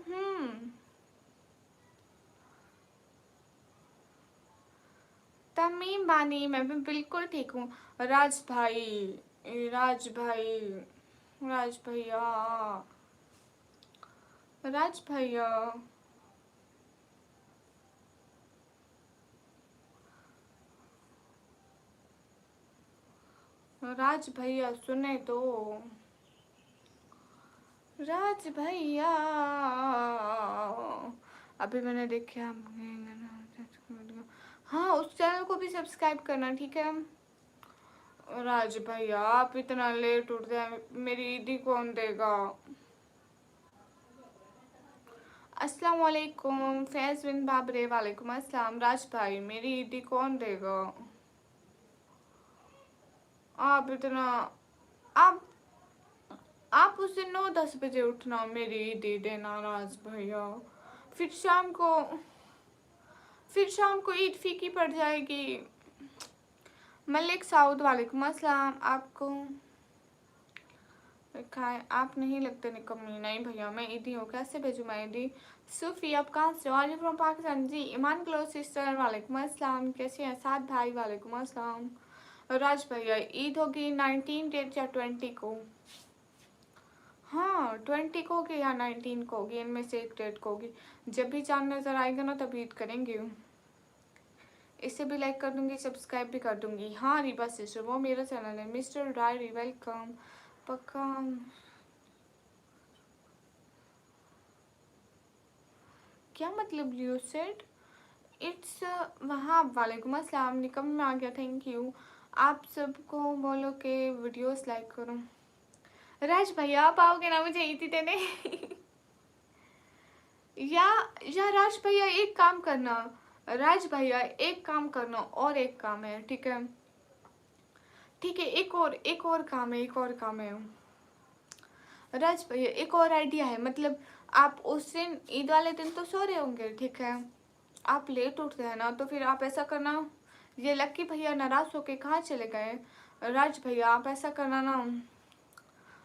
तमीम बानी, मैं भी बिल्कुल ठीक हूँ। राज भाई, राज भाई, राज भैया, राज भैया, राज भैया सुने तो, राज भैया। अभी मैंने देखा, हाँ उस चैनल को भी सब्सक्राइब करना, ठीक है? राज भैया, आप इतना लेट उठते हैं, मेरी ईदी कौन देगा? अस्सलाम वालेकुम फैज बिन बाबरे। वालेकुम अस्सलाम। राज भाई, मेरी ईदी कौन देगा? आप इतना, आप आप उस दिन 9-10 बजे उठना, मेरी ईदी देना राज भैया। फिर शाम को, फिर शाम को ईद फीकी पड़ जाएगी। मलिक साउद, वालेकुम अस्सलाम। आपको खाए, आप नहीं लगते निकम्मी। नहीं भैया, मैं ईदी हूँ, कैसे भेजूँ मैं ईदी? सूफी, आप कहाँ से? Are you from Pakistan? जी। ईमान क्लोज सिस्टर, वालेकुम अस्सलाम। कैसे हैं साथ भाई? वालेकुम अस्सलाम। राज भैया, ईद होगी 19 डेट या 20 को? हाँ 20 को होगी या 19 को होगी, इनमें से एक डेट को होगी। जब भी चांद नजर आएगा ना, तभी ईद करेंगे। इसे भी लाइक कर दूंगी, सब्सक्राइब भी कर दूंगी। हाँ रीबा सिस्टर, वो मेरा चैनल है। Mister diary, welcome. पक्का। क्या मतलब यू सेड? इट्स वहाँ। वालेकुम अस्सलाम। निकम में आ गया, थैंक यू। आप सबको बोलो कि वीडियोस लाइक करो। राज भैया, आप आओगे ना मुझे ईदी देने? या या राज भैया एक काम करना, राज भैया एक काम करना, और एक काम है, ठीक है? ठीक है, एक और काम है, एक और काम है। राज भैया एक और आइडिया है, मतलब आप उस दिन ईद वाले दिन तो सो रहे होंगे, ठीक है? आप लेट उठते हैं ना, तो फिर आप ऐसा करना, ये लक्की भैया नाराज होके कहाँ चले गए? राज भैया आप ऐसा करना ना,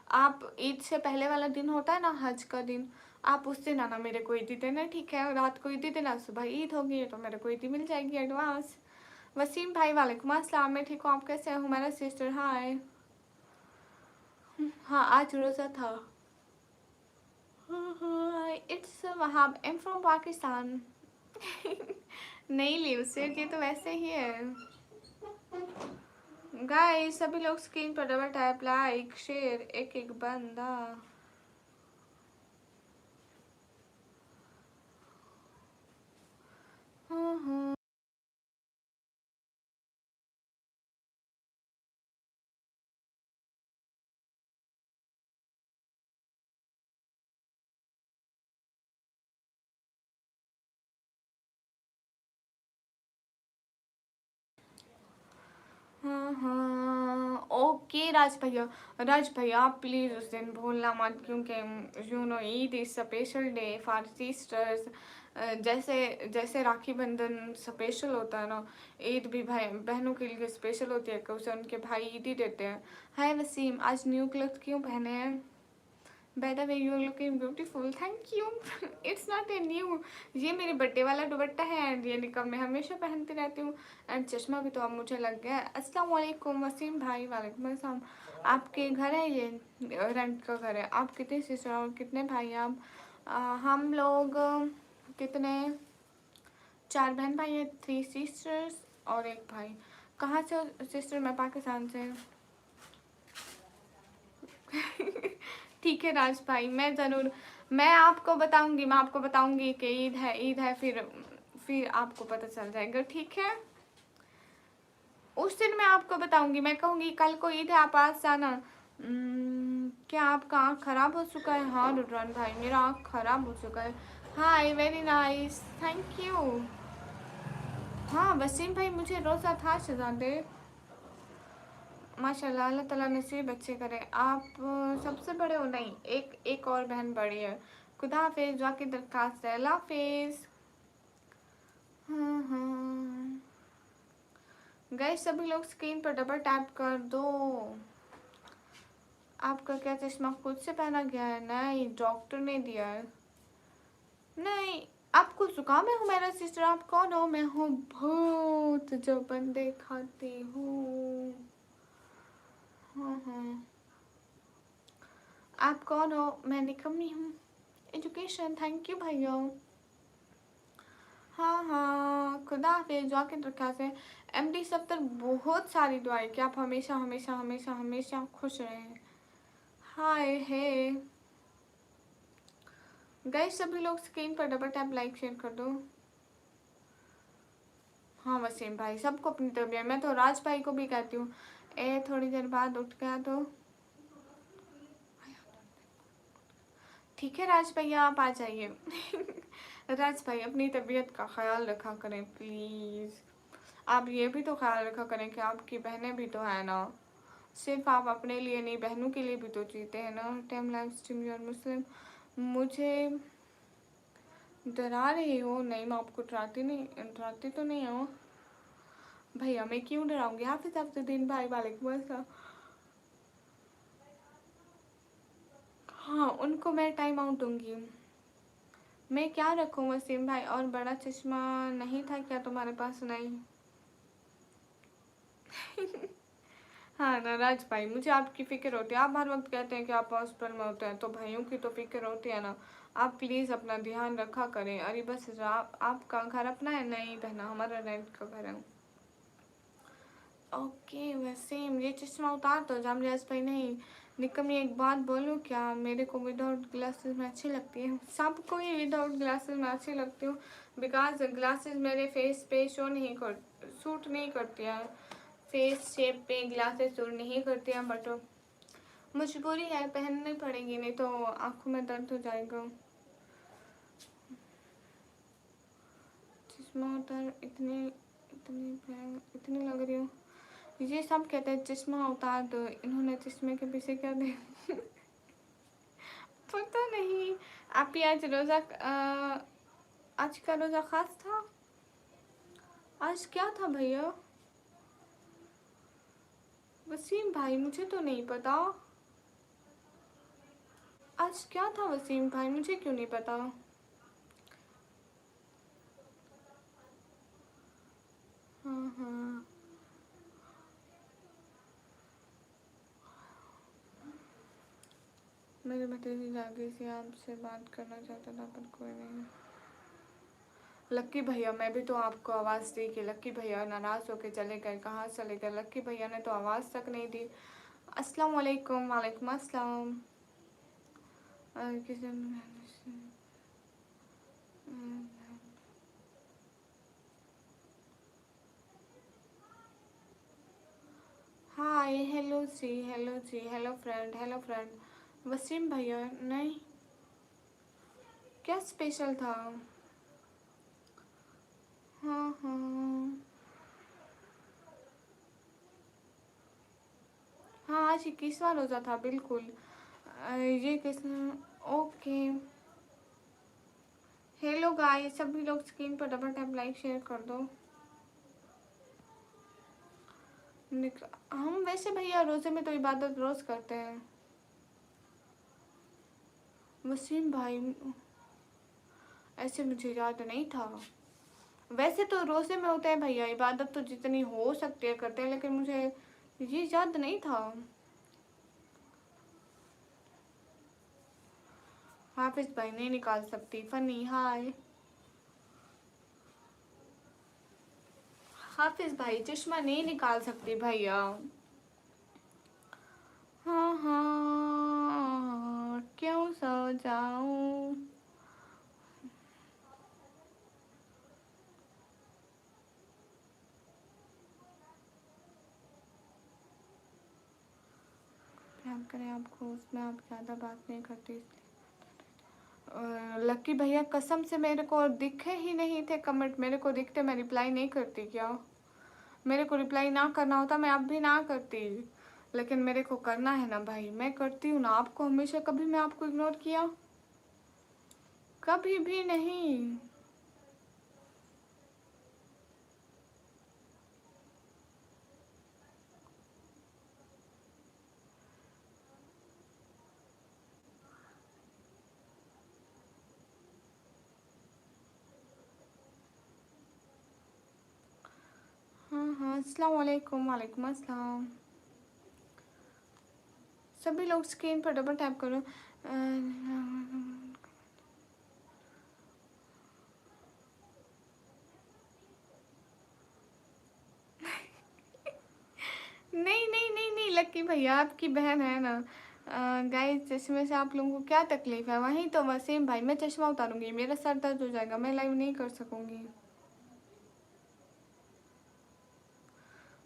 आप ईद से पहले वाला दिन होता है ना, हज का दिन, आप उस दिन आना मेरे को ईदी देना, ठीक है? रात को ईदी देना, सुबह ईद होगी तो मेरे को ईदी मिल जाएगी एडवांस। वसीम भाई, वालेकुम अस्सलाम। मैं ठीक हूँ, आप कैसे हैं? मेरा सिस्टर, हाय। हाँ आज रोज़ा था। It's Wahab, I am from Pakistan. नहीं ली उससे, ये तो वैसे ही है। गाइस सभी लोग स्क्रीन पर डबल टैप, लाइक शेयर, एक एक बंदा। हाँ। हाँ ओके राज भैया, राज भैया आप प्लीज़ उस दिन भूलना मत, क्योंकि you know Eid is special day for sisters. जैसे जैसे राखी बंधन स्पेशल होता है ना, ईद भी भाई बहनों के लिए स्पेशल होती है, कि उसे उनके भाई ईद ही देते हैं। हाय वसीम, आज न्यू क्लॉथ क्यों पहने हैं? By the way you are looking beautiful, thank you. It's not a new, ये मेरे बर्थडे वाला दुपट्टा है, एंड ये निकब मैं हमेशा पहनती रहती हूँ, एंड चश्मा भी तो अब मुझे लग गया है। अस्सलाम वालेकुम वसीम भाई, वालेकुम अस्सलाम। आपके घर है ये? रेंट का घर है? आप कितने सिस्टर और कितने भाई हैं आप? हम लोग कितने 4 बहन भाई हैं, 3 सिस्टर्स और 1 भाई। कहाँ से हो सिस्टर? मैं पाकिस्तान से। ठीक है राज भाई, मैं आपको बताऊंगी कि ईद है, फिर आपको पता चल जाएगा, ठीक है? उस दिन मैं आपको बताऊंगी, मैं कहूँगी कल को ईद है, आप आज जाना। क्या आपका आँख खराब हो चुका है? हाँ रुद्रान भाई, मेरा आँख खराब हो चुका है। हाय, वेरी नाइस, थैंक यू। हाँ वसीम भाई, मुझे रोज़ा था शहजादे। माशाल्लाह, अल्लाह ताला नसीब अच्छे करे। आप सबसे बड़े हो? नहीं, एक और बहन बड़ी है। खुदा हाफिज, दुआ की दरख्वास्त है, अल्लाह हाफिज। हाँ, गाइस सभी लोग स्क्रीन पर डबल टैप कर दो। आपका क्या चश्मा खुद से पहना गया है? नहीं, डॉक्टर ने दिया है। नहीं, आपको जुकाम है हुमैरा सिस्टर? आप कौन हो? मैं हूँ भूत जो बंदे खाती हूँ। हाँ, आप कौन हो? मैं निकम्मी हूँ। एजुकेशन, थैंक यू भैया। हाँ, खुदा हाफिज, दुआ की दरख्वास्त है। MD सफ्तर, बहुत सारी दुआएं कि आप हमेशा हमेशा हमेशा हमेशा खुश रहें। हाय हे गाइस, सभी लोग स्क्रीन पर डबल टैप लाइक शेयर कर दो। हाँ वसीम भाई, सबको अपनी तबीयत, मैं तो राज भाई को भी कहती हूँ थोड़ी देर बाद उठ गया तो ठीक है। राज भैया आप आ जाइए। राज भाई, अपनी तबीयत का ख्याल रखा करें प्लीज़। आप ये भी तो ख्याल रखा करें कि आपकी बहनें भी तो है ना, सिर्फ आप अपने लिए नहीं, बहनों के लिए भी तो जीते हैं ना। टाइम लाइव स्ट्रीम योर मुस्लिम, मुझे डरा रही हो? नहीं, मैं आपको डराती तो नहीं हूँ भैया, मैं क्यों डराऊंगी? हाफिज अफजुद्दीन भाई, वालेकुम अस्सलाम। हाँ, उनको मैं टाइम आउट दूंगी। मैं क्या रखूँ वसीम भाई? और बड़ा चश्मा नहीं था क्या तुम्हारे पास? नहीं। हाँ नाराज भाई, मुझे आपकी फ़िक्र होती है। आप हर वक्त कहते हैं कि आप हॉस्पिटल में होते हैं, तो भाइयों की तो फ़िक्र होती है ना। आप प्लीज़ अपना ध्यान रखा करें। अरे बस आपका घर अपना है? नहीं बहना, हमारा रेंट का घर है। ओके वसीम, ये चश्मा उतार दो। जामरियाज भाई, नहीं निकम, ये एक बात बोलूँ क्या? मेरे को विदाउट ग्लासेस में अच्छी लगती है। सबको ही विदाउट ग्लासेस में अच्छी लगती हूँ, बिकॉज ग्लासेस मेरे फेस पे सूट नहीं करती है। फेस शेप पे ग्लासेस सूट नहीं करती हैं, बट मजबूरी है, पहननी पड़ेगी, नहीं तो आँखों में दर्द हो जाएगा। चश्मा उतार, इतनी लग रही हूँ। ये सब कहते हैं चश्मा उतार दो, इन्होंने चश्मे के पीछे क्या दे। पता नहीं। आप ही आज आज का रोज़ा खास था? आज क्या था भैया? वसीम भाई, मुझे तो नहीं पता आज क्या था। वसीम भाई, मुझे क्यों नहीं पता? हाँ, मेरे भतीजे जागी से आपसे बात करना चाहता था, पर कोई नहीं। लक्की भैया, मैं भी तो आपको आवाज़ दी कि लक्की भैया नाराज़ होके चले गए। कहाँ चले गए? लक्की भैया ने तो आवाज़ तक नहीं दी। अस्सलाम वालेकुम। वालेकुम अस्सलाम। हाय, हेलो जी, हेलो फ्रेंड। वसीम भैया, नहीं क्या स्पेशल था? हाँ, हाँ आज 21वां रोज़ा था, बिल्कुल। ये किसने? ओके, हेलो गाइस, सभी लोग स्क्रीन पर डबल टैप लाइक शेयर कर दो। हम वैसे भैया रोज़े में तो इबादत रोज़ करते हैं। वसीम भाई, ऐसे मुझे याद नहीं था। वैसे तो रोज़े में होते हैं भैया, इबादत तो जितनी हो सकती है करते हैं, लेकिन मुझे ये याद नहीं था। हाफिज भाई नहीं निकाल सकती। फनी हाय हाफिज भाई, चश्मा नहीं निकाल सकती भैया। हाँ हाँ क्यों सो जाऊं। प्यार करें आपको, उसमें आप ज़्यादा बात नहीं करती इसलिए। लक्की भैया कसम से मेरे को दिखे ही नहीं थे कमेंट। मेरे को दिखते मैं रिप्लाई नहीं करती क्या? मेरे को रिप्लाई ना करना होता मैं अब भी ना करती, लेकिन मेरे को करना है ना भाई, मैं करती हूँ ना आपको हमेशा। कभी मैं आपको इग्नोर किया? कभी भी नहीं। हाँ हाँ अस्सलाम वालेकुम। वालेकुम अस्सलाम। सभी लोग स्क्रीन पर डबल टैप करो। नहीं नहीं नहीं नहीं लक्की भैया आपकी बहन है ना। गाइस चश्मे से आप लोगों को क्या तकलीफ है? वहीं तो वसीम भाई, मैं चश्मा उतारूंगी, मेरा सर दर्द हो जाएगा, मैं लाइव नहीं कर सकूंगी।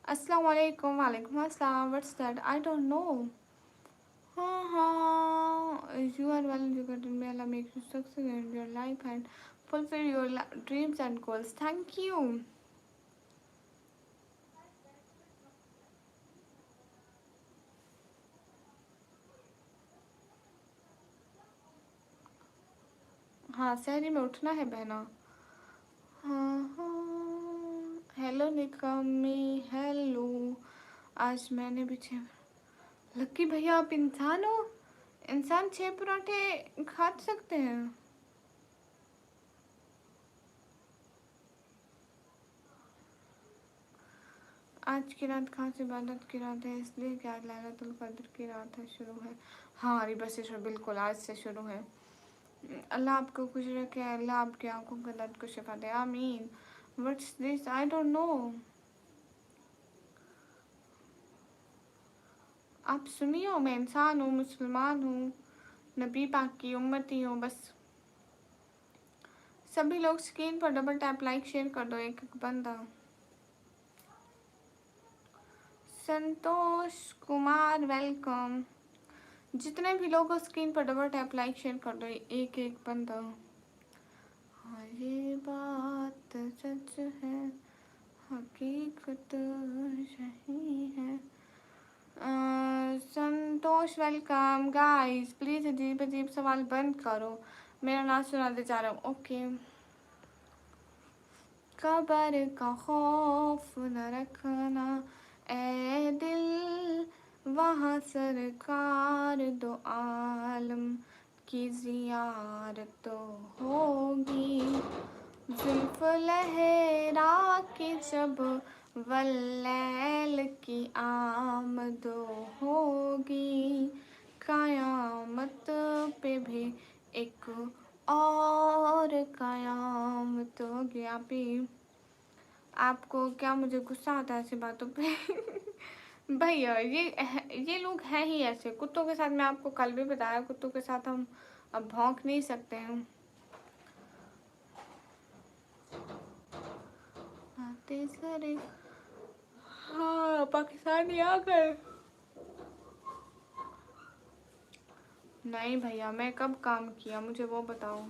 अस्सलाम वालेकुम। वालेकुम अस्सलाम। What's that? I don't know. हाँ हाँ you are well educated, may Allah make you success in your life and fulfil your dreams and goals. Thank you. हाँ सहरी में उठना है बहना। हाँ हाँ हेलो निकम्मी हेलो। आज मैंने भी लक्की भैया आप इंसान हो? इंसान 6 पराठे खा सकते हैं? आज की रात खास इबादत की रात है, इसलिए कि आज लैलतुल कद्र की रात है, शुरू है। हाँ रिबा से शुरू, बिल्कुल आज से शुरू है। अल्लाह आपको खुश रखे, अल्लाह आपकी आंखों के दर्द को शिफा दे, आमीन। What's this? I don't no. आप सुनियो, मैं इंसान हूँ, मुसलमान हूँ, नबी पाक की उम्मती हूँ बस। सभी लोग स्क्रीन पर डबल टैप लाइक शेयर कर दो, एक एक बंदा। संतोष कुमार वेलकम। जितने भी लोग हो स्क्रीन पर डबल टैप लाइक शेयर कर दो, एक एक बंदा। हाँ ये बात सच है, हकीकत यही है। संतोष वेलकम। गाइस प्लीज अजीब अजीब सवाल बंद करो, मेरा नाम सुनाते जा रहा हूँ। ओके। कबर का खौफ न रखना ए दिल, वहाँ सरकार दो आलम की ज़ियारत तो होगी। जुल्फ लहरा के जब वल्लैल की आमद होगी, क़यामत पे भी एक और क़यामत होगी। आपको क्या मुझे गुस्सा आता है ऐसी बातों पे? भैया ये लोग हैं ही ऐसे। कुत्तों के साथ मैं आपको कल भी बताया, कुत्तों के साथ हम अब भौंक नहीं सकते हैं। आते सरे हाँ पाकिस्तानी आ गए। नहीं भैया मैं कब काम किया मुझे वो बताओ।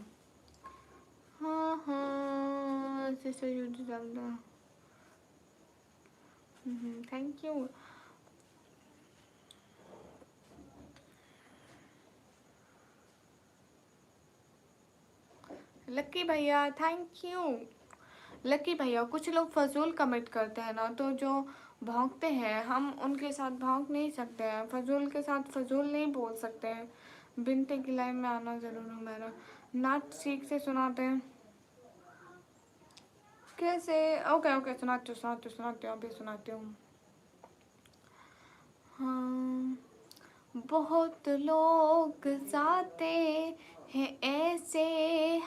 हाँ हाँ sister you deserve the thank you. Lucky भैया थैंक यू। लकी भैया कुछ लोग फजूल कमेंट करते हैं ना, तो जो भौंकते हैं हम उनके साथ भौंक नहीं सकते हैं, फजूल के साथ फजूल नहीं बोल सकते हैं। बिनते की लाइन में आना ज़रूर हो मेरा। नाच सीख से सुनाते हैं कैसे? ओके ओके सुनाती हूँ अभी सुनाती हूँ। हाँ बहुत लोग जाते है ऐसे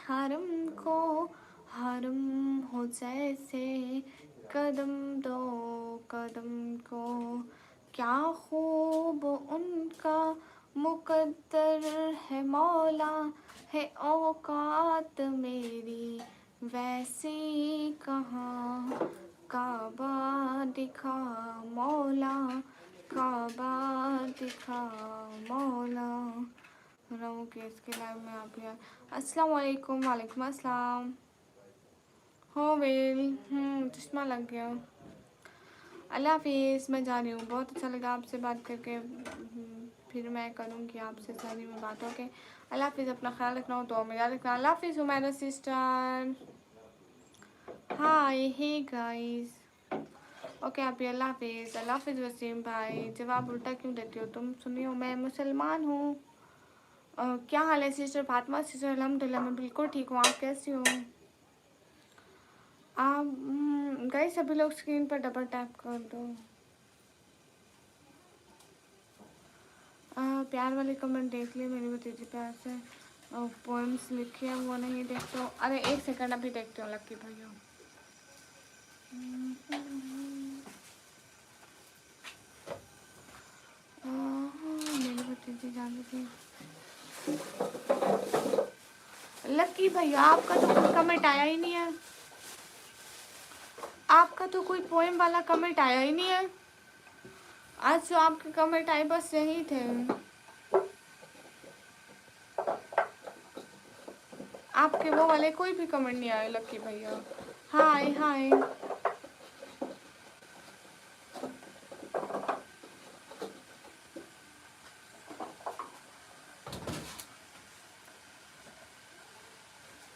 हरम को, हरम हो जैसे कदम दो कदम को। क्या खूब उनका मुकद्दर है मौला, है औकात मेरी वैसी कहाँ। काबा दिखा मौला, काबा दिखा मौला। रहो कि इसके लाइव में आप यार। अस्सलाम वालेकुम। वालेकुम अस्सलाम। हो वेल चश्मा लग गया। अल्लाह हाफिज़। मैं जा रही हूँ, बहुत अच्छा लगा आपसे बात करके। फिर मैं करूँगी आपसे सारी में बात। ओके अल्लाह हाफिज़। अपना ख्याल रखना हो तो मेरा रखना। अल्लाह हाफिज़ हुमैरा सिस्टर। हाय हे गाइस। ओके आप ही अल्लाह हाफिज़। अल्लाह हाफिज़ वसीम भाई। जवाब उल्टा क्यों देती हो तुम? सुनियो मैं मुसलमान हूँ। क्या हाल है सिस्टर फातिमा सिस्टर? अल्हम्दुलिल्लाह मैं बिल्कुल ठीक हूँ। आप कैसी हो? आप गए सभी लोग स्क्रीन पर डबल टैप कर दो। प्यार वाले कमेंट देख लिए मेरी भतीजी प्यार से। पोएम्स लिखी है वो नहीं देखते हो? अरे एक सेकंड अभी देखते हो लक्की भैया। मेरी भतीजी जान थी। लक्की भैया आपका तो कोई कमेंट आया ही नहीं है। आपका तो कोई पोएम वाला कमेंट आया ही नहीं है। आज जो आपके कमेंट आए बस यही थे। आपके वो वाले कोई भी कमेंट नहीं आए लक्की भैया। हाय हाय।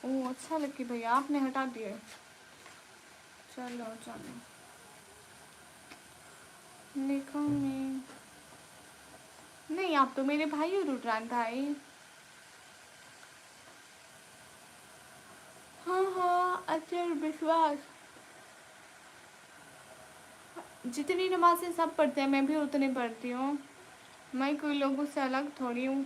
ओह अच्छा लक्की भैया आपने हटा दिए। चलो चलो देखो मैं नहीं, आप तो मेरे भाई हो रुद्रान भाई। हाँ हाँ अचर विश्वास। जितनी नमाज़ें सब पढ़ते हैं मैं भी उतनी पढ़ती हूँ। मैं कोई लोगों से अलग थोड़ी हूँ।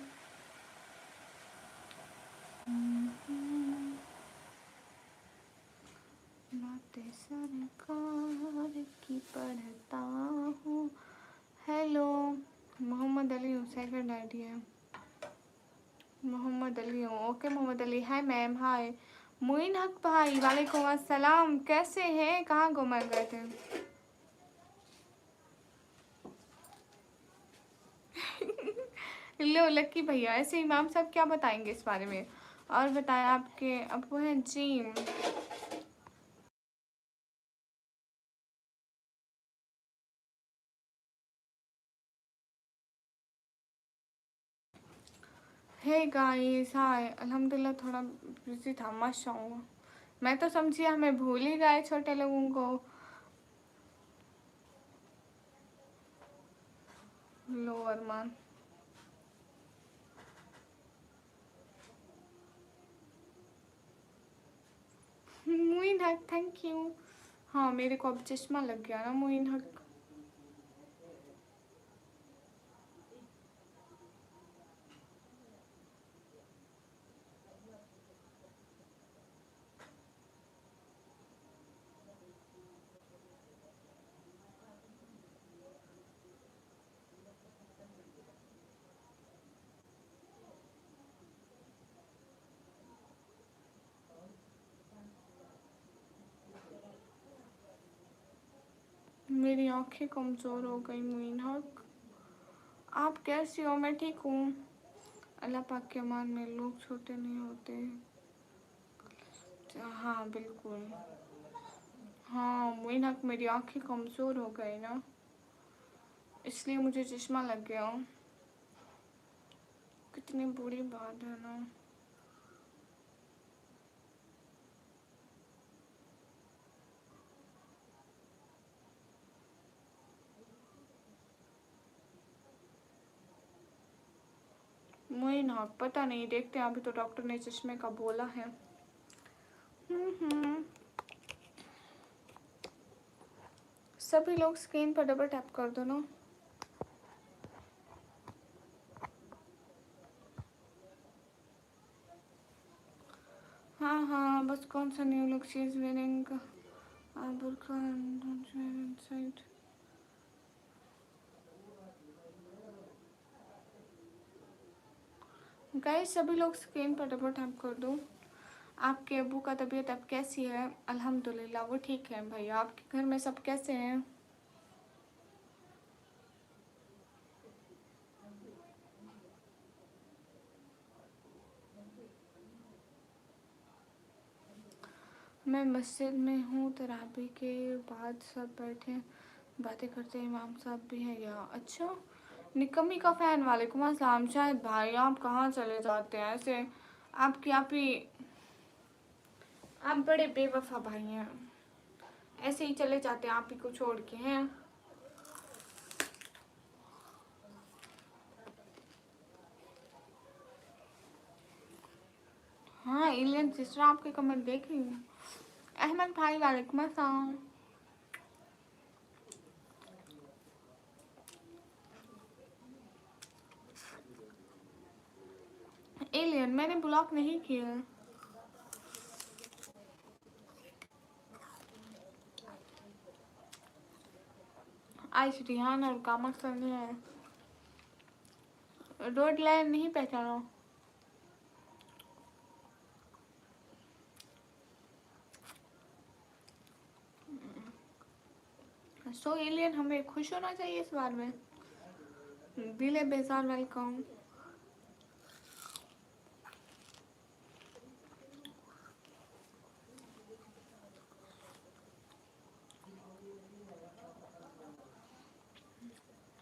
बातें सरकार की पढ़ता हूँ। हेलो मोहम्मद अली हूँ, सेकंड आईडी है मोहम्मद अली हूँ। Okay Mohammad Ali. Hi ma'am. Hi Moin Haq भाई। वालेकुम अस्सलाम। कैसे हैं? कहाँ घुमा गए थे? लो लक्की भैया ऐसे इमाम साहब क्या बताएंगे इस बारे में? और बताएं आपके अब वो हैं जी। Hey guys hi. अल्हम्दुलिल्लाह थोड़ा बिजी था माशाअल्लाह। मैं तो समझी हमें भूल ही गए छोटे लोगों को। लो अरमान मोइन हक थैंक यू। हाँ मेरे को अब चश्मा लग गया ना मोइन हक। मेरी आंखें कमज़ोर हो गई मोइन हक। आप कैसी हो? मैं ठीक हूँ अल्लाह पाक के अमान में। लोग छोटे नहीं होते। हाँ बिल्कुल। हाँ मोइन हक मेरी आंखें कमज़ोर हो गई ना, इसलिए मुझे चश्मा लग गया। कितनी बुरी बात है ना। मोइन हक पता नहीं, देखते हैं। अभी तो डॉक्टर ने चश्मे का बोला है। हम्म। सभी लोग स्क्रीन पर डबल टैप कर दो ना। हाँ बस कौन सा new look she is wearing बुर्का इनसाइड। गाइस सभी लोग स्क्रीन पर डबल टैप कर दो। आपके अब्बू का तबीयत अब कैसी है? अल्हम्दुलिल्लाह वो ठीक है भैया। आपके घर में सब कैसे हैं? मैं मस्जिद में हूँ, तराबी के बाद सब बैठे बातें करते, इमाम साहब भी है यहाँ। अच्छा, निकम्मी का फ़ैन, वालेकुम अस्सलाम। शायद भाई आप कहाँ चले जाते हैं ऐसे? आपकी आप ही, आप बड़े बेवफा भाई हैं, ऐसे ही चले जाते हैं आप ही को छोड़ के हैं। हाँ एलियन सिस्टर आपके कमेंट देख रही हूँ। अहमद भाई वालेकुम अस्सलाम। एलियन मैंने ब्लॉक नहीं किया। आज रिहान और कामा करने हैं। रोड लाइन नहीं पहचाना। सो एलियन हमें खुश होना चाहिए इस बार में। दिले बेजार वेलकम।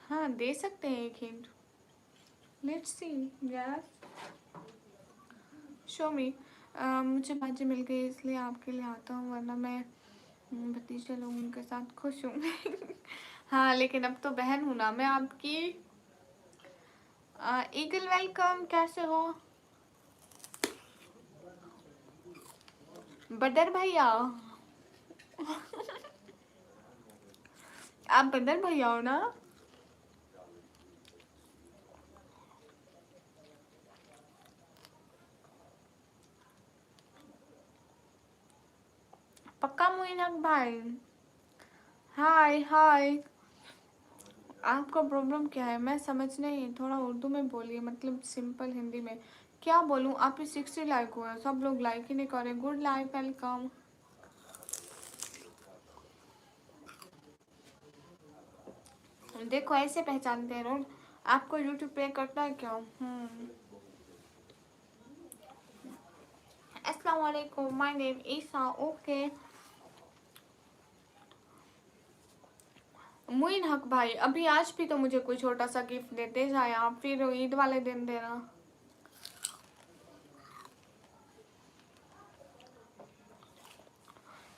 हाँ दे सकते हैं एक hint. Let's see. Yes show मी। मुझे भाजी मिल गई इसलिए आपके लिए आता हूँ, वरना मैं भतीजे लोगों के साथ खुश हूँ। हाँ लेकिन अब तो बहन हूँ ना मैं आपकी। ईगल वेलकम, कैसे हो? बदर भैया। आप बदर भैया हो ना? पक्का मोइन हक भाई। हाय हाय। आपका प्रॉब्लम क्या है? मैं समझ नहीं, थोड़ा उर्दू में बोलिए, मतलब सिंपल हिंदी में। क्या बोलूँ? आप ही 60 लाइक हुआ, सब लोग लाइक ही नहीं कर रहे। Good like welcome. देखो ऐसे पहचानते हैं लोग। आपको यूट्यूब पे करना है क्या? अस्सलाम वालेकुम, my name Isa. Okay Muin हक भाई, अभी आज भी तो मुझे कोई छोटा सा गिफ्ट देते जाए आप, फिर ईद वाले दिन देना।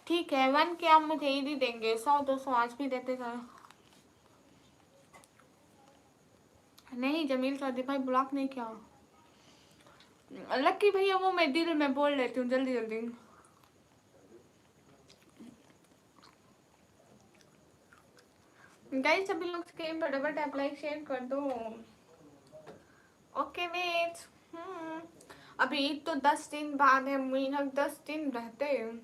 ठीक है 1 के आप मुझे ईद ही देंगे, 100-200 आज भी देते जाए। नहीं जमील सऊदी भाई ब्लॉक नहीं किया। लक्की भैया वो मैं दिल में बोल लेती हूँ जल्दी जल्दी। गाइस सभी लोग स्क्रीन पर डबल टैप लाइक शेयर कर दो। Okay wait. अभी ईद तो 10 दिन बाद है, महीना 10 दिन रहते हैं।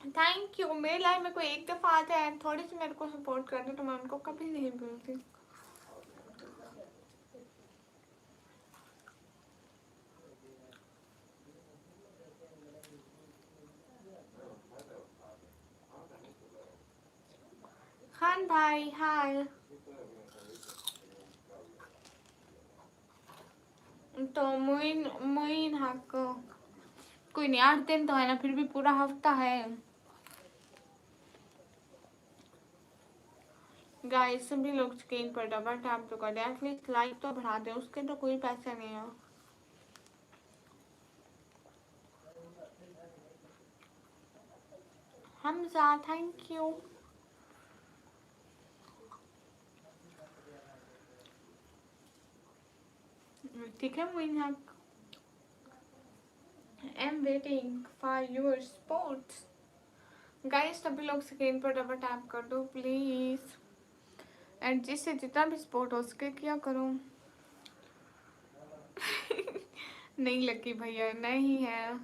Thank you. मेरे लाइफ में कोई एक दफ़ा आता है थोड़ी सी मेरे को सपोर्ट करते तो मैं उनको कभी नहीं भूलती। खान भाई हाय। तो मोइन मोइन हक कोई नहीं, 8 दिन तो है ना, फिर भी पूरा हफ्ता है। गाइस सभी लोग स्क्रीन पर डबल टैप तो कर दे, एटलीस्ट लाइक तो बढ़ा दे, उसके तो कोई पैसे नहीं है। Hamza thank you. ठीक है मोइन हक। I am waiting for your sports. Guys सभी लोग स्क्रीन पर डबल टैप कर दो प्लीज। एंड जिससे जितना भी सपोर्ट हो सके किया करो। नहीं लकी भैया नहीं है।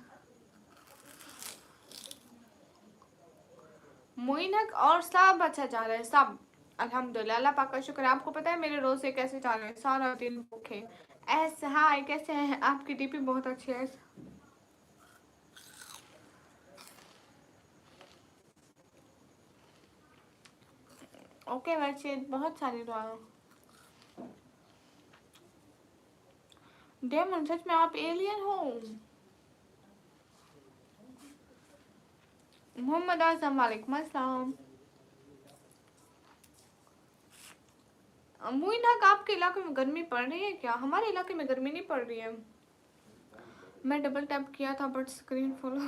मोइनक और सब अच्छा जा रहा है सब, अल्हम्दुलिल्लाह, अल्लाह पाक का शुक्र है। आपको पता है मेरे रोजे कैसे जा रहे हैं, सारा दिन भूखे। ऐसे हाय कैसे हैं, आपकी डीपी बहुत अच्छी है। ओके बच्चे, बहुत सारी दुआ। डेमन सच में आप एलियन हो? मोहम्मद आजम वालेकुम अस्सलाम। मोइनक आपके इलाके में गर्मी पड़ रही है क्या? हमारे इलाके में गर्मी नहीं पड़ रही है। मैं डबल टैप किया था बट स्क्रीन फुल।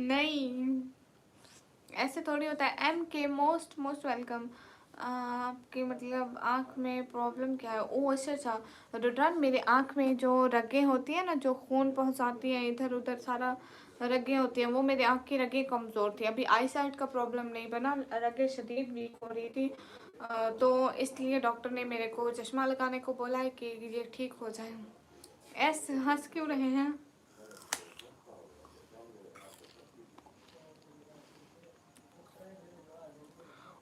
नहीं ऐसे थोड़ी होता है। एम के मोस्ट मोस्ट वेलकम। आपके मतलब आँख में प्रॉब्लम क्या है? ओ अच्छा अच्छा रुद्रान, मेरे आँख में जो रगें होती है ना, जो खून पहुँचाती हैं इधर उधर, सारा रगें होती हैं, वो मेरे आँख की रगें कमज़ोर थी। अभी आई साइट का प्रॉब्लम नहीं बना, रगें शदीद वीक हो रही थी। तो इसलिए डॉक्टर ने मेरे को चश्मा लगाने को बोला है कि ये ठीक हो जाए। ऐसे हंस क्यों रहे हैं?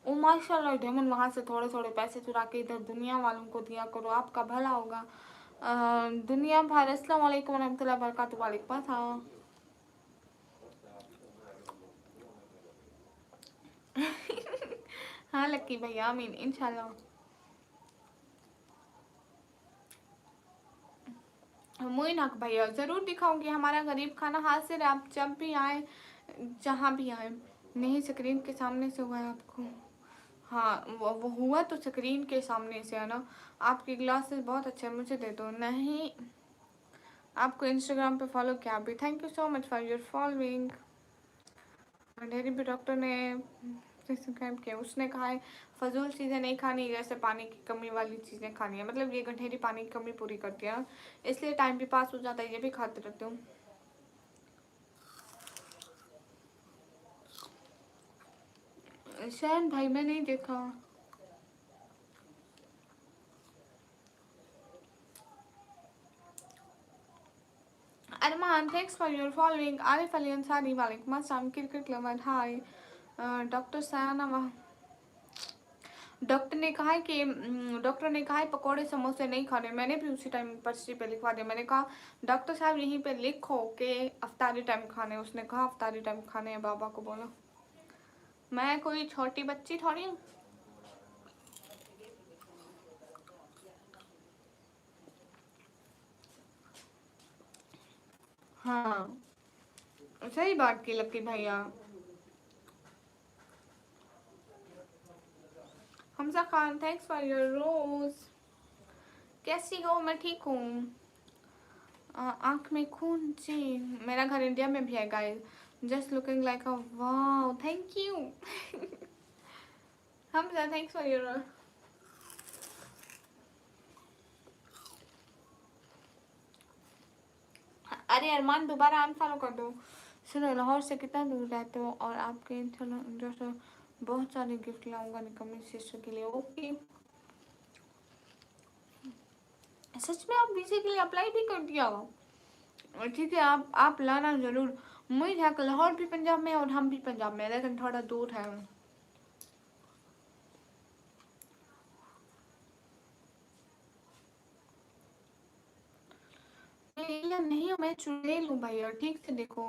ओ माशाल्लाह डेमन, वहाँ से थोड़े थोड़े पैसे चुरा के इधर दुनिया वालों को दिया करो, आपका भला होगा। दुनिया भर। अस्सलाम वालेकुम रहमतुल्लाहि व बरकातहू। वालेकुम अस्सलाम। हाँ लक्की भैया, आमीन इंशाल्लाह। मोइन हक भैया ज़रूर दिखाऊंगी हमारा गरीब खाना हाजिर है, आप जब भी आए, जहाँ भी आए। नहीं स्क्रीन के सामने से हुआ है आपको? हाँ वो हुआ तो स्क्रीन के सामने से है ना। आपकी ग्लासेस बहुत अच्छे हैं, मुझे दे दो। नहीं आपको इंस्टाग्राम पे फॉलो किया भी, thank you so much for your following. Dairy भी डॉक्टर ने सब्सक्राइब किया, उसने कहा है फजूल चीज़ें नहीं खानी, जैसे पानी की कमी वाली चीज़ें खानी है। मतलब ये गंढेरी पानी की कमी पूरी करती है, इसलिए टाइम भी पास हो जाता है, ये भी खाते रहते हूँ। शहन भाई मैं नहीं देखा। Arman thanks for your following. Arif Ali Ansari वालेकुम अस्सलाम। Cricket lover hi. Doctor Sayana doctor ने कहा है पकोड़े समोसे नहीं खाने। मैंने भी उसी टाइम पर्ची पे लिखवा दिया। मैंने कहा डॉक्टर साहब यहीं पे लिखो कि अफ्तारी टाइम खाने। उसने कहा अफ्तारी टाइम खाने हैं, बाबा को बोला। मैं कोई छोटी बच्ची थोड़ी हूँ। हाँ सही बात की लक्की भैया। Hamza Khan thanks for your rose. कैसी हो? मैं ठीक हूँ। आँख में खून जी, मेरा घर इंडिया में भी है guys. Just looking like a wow, thank you. Hamza thanks for your. अरे अरमान दोबारा अनफॉलो कर दो। सुनो लाहौर से कितना दूर रहते हो? और आपके जो सो बहुत सारे गिफ्ट लाऊंगा निकम्मी सिस्टर के लिए। ओके सच में आप वीज़े के लिए अप्लाई भी कर दिया हो? ठीक है, आप लाना ज़रूर। मुझे यहाँ लाहौर भी पंजाब में और हम भी पंजाब में, लेकिन थोड़ा दूर है। नहीं मैं चुड़ैल हूँ भैया, ठीक से देखो।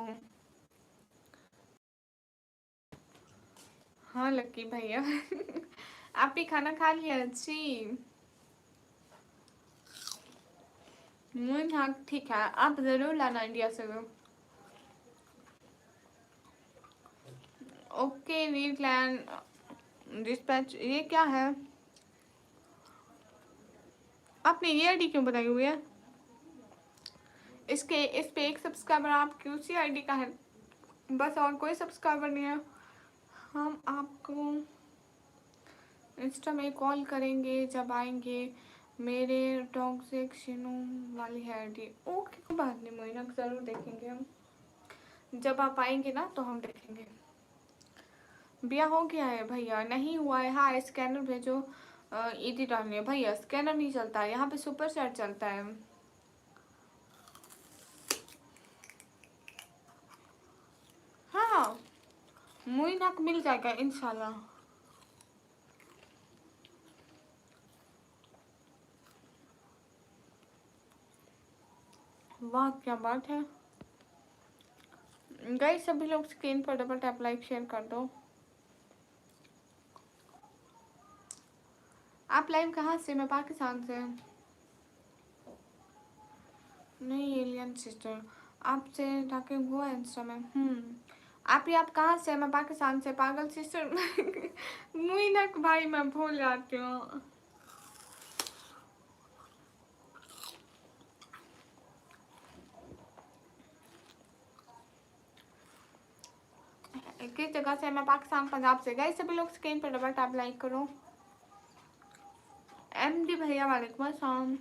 हाँ लक्की भैया। आप भी खाना खा लिया? जी हाँ ठीक है, आप ज़रूर लाना इंडिया से। ओके वीर क्लैन डिस्पैच, ये क्या है? आपने ये आईडी क्यों बताई हुई है? इस पे एक सब्सक्राइबर आपकी उसी आईडी का है, बस और कोई सब्सक्राइबर नहीं है। हम आपको इंस्टा में कॉल करेंगे जब आएंगे। मेरे टॉक्सिक शिनू वाली है आईडी। ओके कोई बात नहीं मोइना, ज़रूर देखेंगे हम। जब आप आएंगे ना तो हम देखेंगे। ब्याह हो गया है भैया? नहीं हुआ है। हाँ स्कैनर भेजो, ईदी डालनी है भैया। स्कैनर नहीं चलता है यहाँ पे, सुपर चैट चलता है। हाँ मुई नाक मिल जाएगा इंशाल्लाह। वाह क्या बात है गाइस, सभी लोग स्क्रीन पर डबल टैप लाइक शेयर कर दो। आप लाइव कहाँ से? मैं पाकिस्तान से। नहीं एलियन सिस्टर, आपसे टॉकिंग हुआ इंस्टा में। आप कहाँ से? मैं पाकिस्तान से। पागल सिस्टर मुइनक भाई मैं भूल जाती हूँ। किस जगह से? मैं पाकिस्तान पंजाब से। गाइस सभी लोग स्क्रीन पर डबल टैप लाइक करो। एमडी भैया वालेकुम अस्सलाम।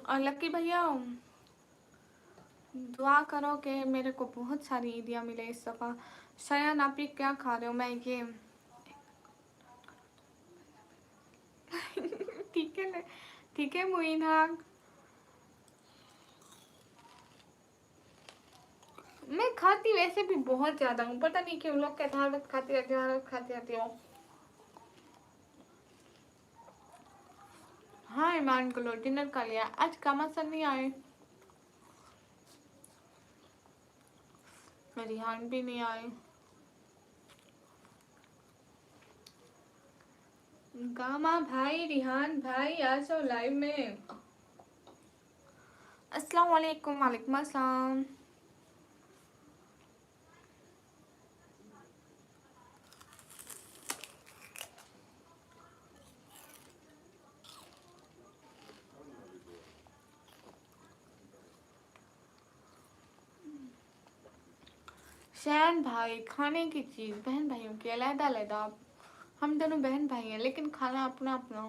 और लक्की भैया दुआ करो कि मेरे को बहुत सारी ईदियाँ मिले इस दफ़ा। शयन आप ये क्या खा रहे हो? मैं ये ठीक है ना, ठीक है मुइन। हाँ मैं खाती वैसे भी बहुत ज़्यादा हूँ, पता नहीं क्यों लोग कहते हैं हर वक्त खाती रहती हूँ, हर वक्त खाती रहती हूँ। हाँ ईमान को लो, डिनर कर लिया। आज कमा सर नहीं आए, रिहान भी नहीं आए। गामा भाई, रिहान भाई आ जाओ लाइव में। अस्सलाम वालेकुम। वालेकुम अस्सलाम। शैन भाई खाने की चीज़ बहन भाइयों की अलग अलग। आप हम दोनों बहन भाई हैं लेकिन खाना अपना अपना।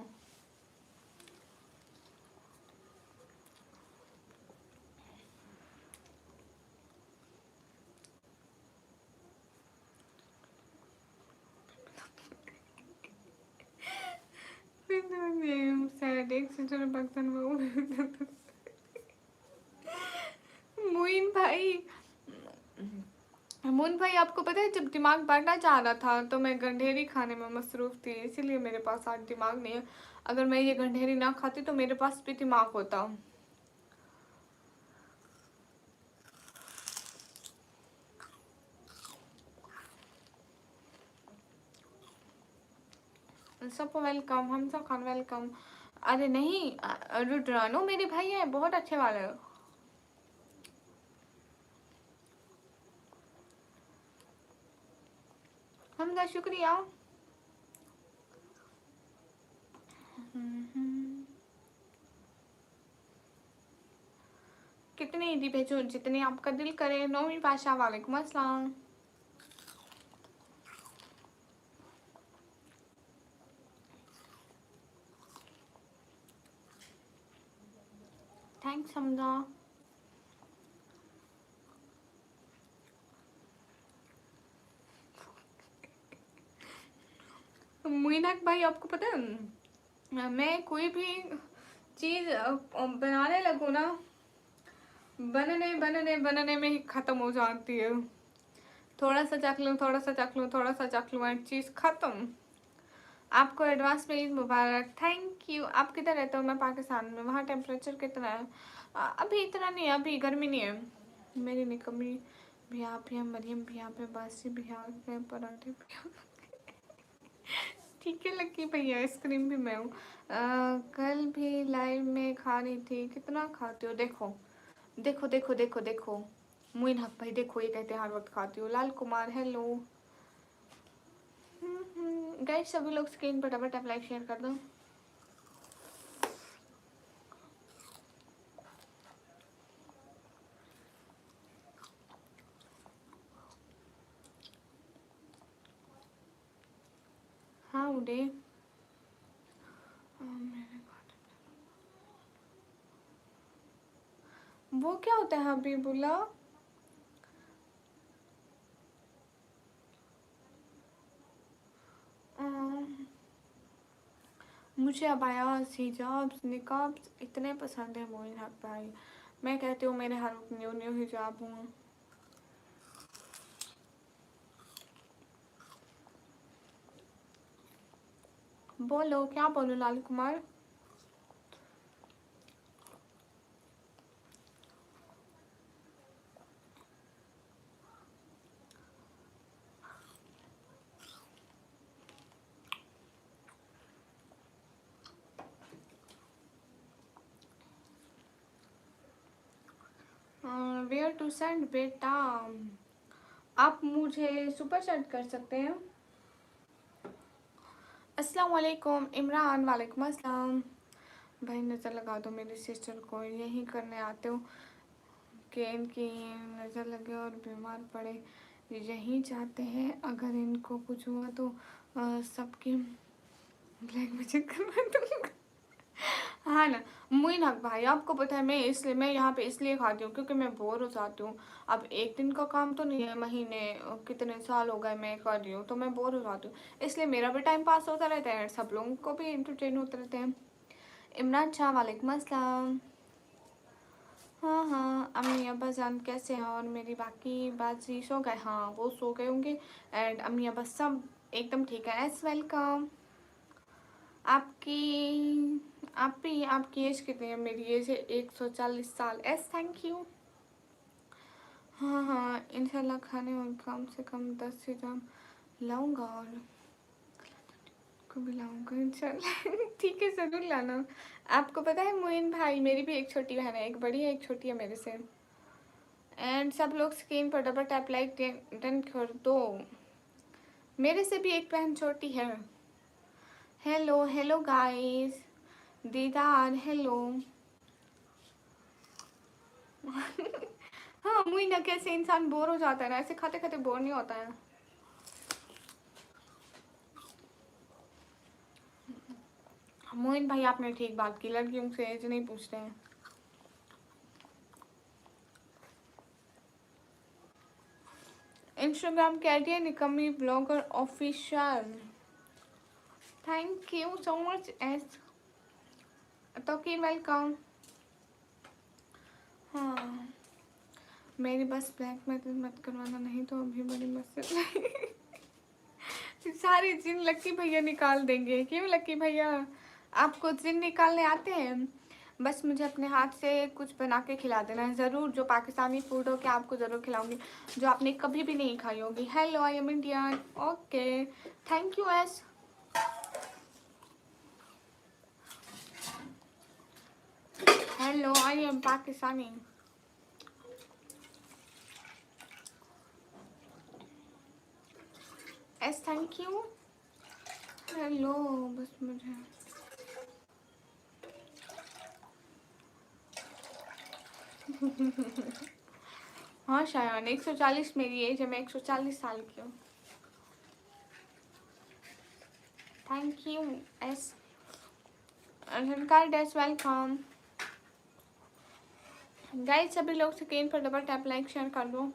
मोइन भाई, मोइन भाई आपको पता है जब दिमाग बढ़ना चाह रहा था तो मैं गंढेरी खाने में मसरूफ थी, इसीलिए मेरे पास आज दिमाग नहीं है। अगर मैं ये गंढेरी ना खाती तो मेरे पास भी दिमाग होता। सबको वेलकम, हम सब खान वेलकम। अरे नहीं रुद्रानो मेरे भाई है, बहुत अच्छे वाले। हमजा शुक्रिया। कितनी ईदी भेजो? जितनी आपका दिल करे। नौवीं पाशा वालेकुम अस्सलाम। थैंक्स हमजा। मुइनक भाई आपको पता है मैं कोई भी चीज़ बनाने लगूँ ना, बनने बनने बनने में ही ख़त्म हो जाती है। थोड़ा सा चख लूँ, थोड़ा सा चख लूँ, थोड़ा सा चख लूँ एंड चीज़ ख़त्म। आपको एडवांस में ईद मुबारक। Thank you. आप किधर रहते हो? मैं पाकिस्तान में। वहाँ टेम्परेचर कितना है? अभी इतना नहीं है, अभी गर्मी नहीं है। मेरी निकम्मी भी यहाँ पे है, मरियम भी यहाँ पे, बासी भी यहाँ पे, पराठे भी यहाँ पे। ठीक है लकी भैया, आइसक्रीम भी मैं हूँ। कल भी लाइव में खा रही थी। कितना खाती हो? देखो देखो देखो देखो देखो मुइन हक भाई देखो, ये कहते हैं हर वक्त खाती हो। लाल कुमार हेलो। गाइस सभी लोग स्क्रीन पर डबल टैप लाइक शेयर कर दो। हाँ उड़े वो क्या होता है हबीबुल्ला? मुझे अबायास, हिजाब्स, निकाब्स इतने पसंद है मोइन हक भाई। मैं कहती हूँ मेरे हर वक्त न्यू न्यू हिजाब हूँ। बोलो, क्या बोलो लाल कुमार? वेयर टू सेंड बेटा? आप मुझे सुपर चैट कर सकते हैं। अस्सलाम वालेकुम इमरान। वालेकुम अस्सलाम। भाई नज़र लगा दो मेरी सिस्टर को, यही करने आते हो कि इनकी नज़र लगे और बीमार पड़े, यही चाहते हैं। अगर इनको कुछ हुआ तो सबकी ब्लैक मैजिक करवा दूँगा। हाँ ना मोइन हक भाई, आपको पता है मैं यहाँ पे इसलिए खाती हूँ क्योंकि मैं बोर हो जाती हूँ। अब एक दिन का काम तो नहीं है, महीने कितने साल हो गए मैं कर रही हूँ, तो मैं बोर हो जाती हूँ। इसलिए मेरा भी टाइम पास होता रहता है, सब लोगों को भी इंटरटेन होते रहते हैं। इमरान शाह वालेकुम अस्सलाम। हाँ हाँ, अम्मी अब्बा जान कैसे हैं? और मेरी बाकी बाजी सो गए? हाँ वो सो गए होंगे। एंड अम्मी अब्बा सब एकदम ठीक है। S welcome. आपकी एज कितनी है? मेरी एज है 140 साल। S thank you. हाँ हाँ इंशाल्लाह खाने में कम से कम 10 ग्राम लाऊंगा और को भी लाऊंगा इंशाल्लाह। ठीक है ज़रूर लाना। आपको पता है मोइन भाई, मेरी भी एक छोटी बहन है, एक बड़ी है एक छोटी है मेरे से। एंड सब लोग स्क्रीन पर डबल टैप लाइक डन कर दो। मेरे से भी एक बहन छोटी है। हेलो हेलो गाइस, दीदार हेलो। हाँ मुई ना, कैसे इंसान बोर हो जाता है ना, ऐसे खाते खाते बोर नहीं होता है। मोइन भाई आपने ठीक बात की, लड़कियों से एज नहीं पूछते हैं। इंस्टाग्राम के आईडी है निकम्मी blogger official. Thank you so much S Toqeer, welcome. हाँ मेरी बस ब्लैक मैजिक मत करवाना, नहीं तो अभी बड़ी मस्जिद सारे जिन लक्की भैया निकाल देंगे। क्यों लक्की भैया, आपको जिन निकालने आते हैं? बस मुझे अपने हाथ से कुछ बना के खिला देना है ज़रूर, जो पाकिस्तानी फूड हो के आपको ज़रूर खिलाऊंगी, जो आपने कभी भी नहीं खाई होगी। Hello I am Indian. Okay thank U S. Hello I am Pakistani. S thank you. Hello बस मुझे हाँ शायद 140 मेरी एज है, मैं 140 साल की हूँ। Thank U S S welcome. Guys सभी लोग स्क्रीन पर डबल टैप लाइक शेयर कर दो।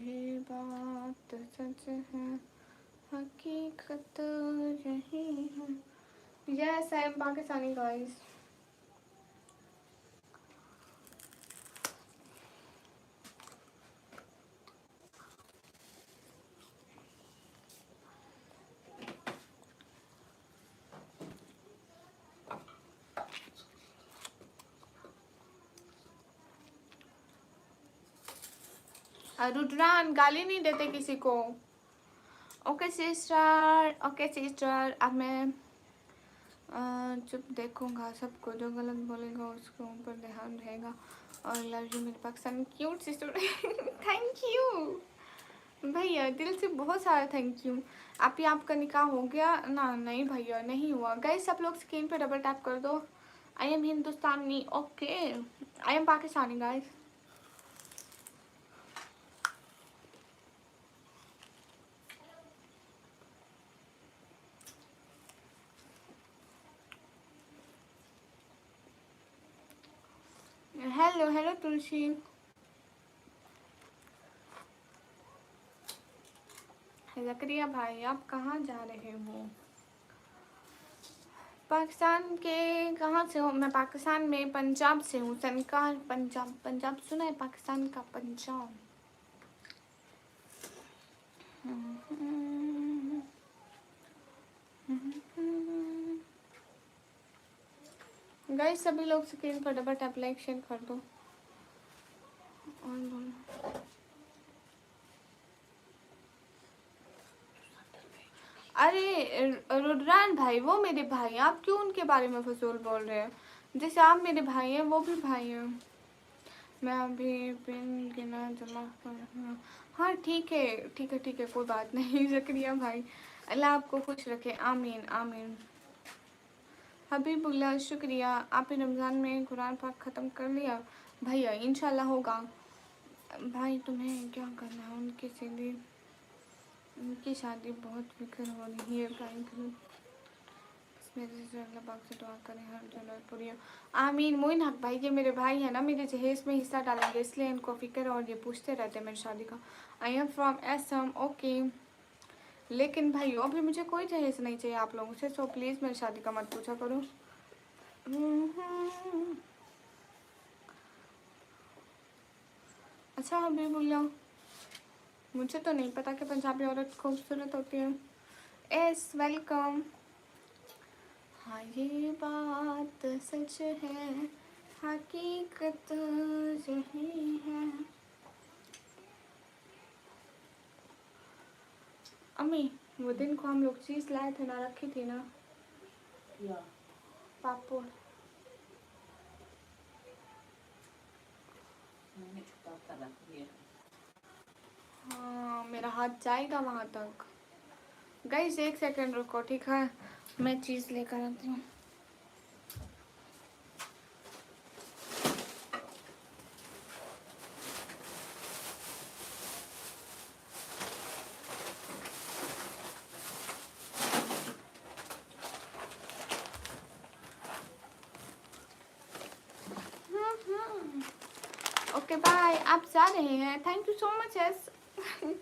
ये बात सच है, हकीकत यही है। Yes I am Pakistani guys. Rudran गाली नहीं देते किसी को। ओके सिस्टर, अब मैं चुप देखूंगा, सबको जो गलत बोलेगा उसके ऊपर ध्यान रहेगा। और लव यू मेरे Pakistan cute sister. Thank you भैया, दिल से बहुत सारा थैंक यू। आप ही आपका निकाह हो गया ना? नहीं भैया नहीं हुआ। गाइस सब लोग स्क्रीन पे डबल टैप कर दो। I am Hindustani. Okay I am Pakistani guys. Hello hello Tulsi. Zakaria भाई आप कहाँ जा रहे हो? पाकिस्तान के कहाँ से हो? मैं पाकिस्तान में पंजाब से हूँ। सनकार पंजाब, पंजाब सुना है? पाकिस्तान का पंजाब। गाइस सभी लोग स्क्रीन पर डबल टैप लाइक शेयर कर दो और बोलो। अरे रुद्रान भाई वो मेरे भाई, आप क्यों उनके बारे में फजूल बोल रहे हैं? जैसे आप मेरे भाई हैं वो भी भाई हैं। मैं अभी पिन गिना जमा कर। हाँ ठीक है ठीक है ठीक है, कोई बात नहीं। जकरिया भाई अल्लाह आपको खुश रखे, आमीन आमीन। हबीबुल्लाह शुक्रिया। आप रमज़ान में कुरान पाक ख़त्म कर लिया? भैया इंशाल्लाह होगा। भाई तुम्हें क्या करना है? उनकी शादी बहुत फिक्र हो रही है भाई। मेरे से अल्लाह पाक से दुआ करें हर जरूरत पूरी हो। आमीन। मोइन हक भाई ये मेरे भाई है ना, मेरे जहेज में हिस्सा डालेंगे इसलिए इनको फिक्र, और ये पूछते रहते हैं मेरी शादी का। आई एम फ्रॉम असम। ओके लेकिन भाई अभी मुझे कोई जहेज नहीं चाहिए आप लोगों से, सो प्लीज़ मेरी शादी का मत पूछा करो। अच्छा हबीबुल्लाह, मुझे तो नहीं पता कि पंजाबी औरत खूबसूरत होती है। S welcome. हाँ ये बात सच है, हकीकत यही है। अम्मी वो दिन को हम लोग चीज़ लाए थे ना, रखी थी ना या पापड़। मैंने छुपा कर रख दिया। हाँ मेरा हाथ जाएगा वहाँ तक। गाइस एक सेकंड रुको ठीक है, मैं चीज़ लेकर आती हूँ। Okay bye. आप जा रहे हैं? Thank you so much S.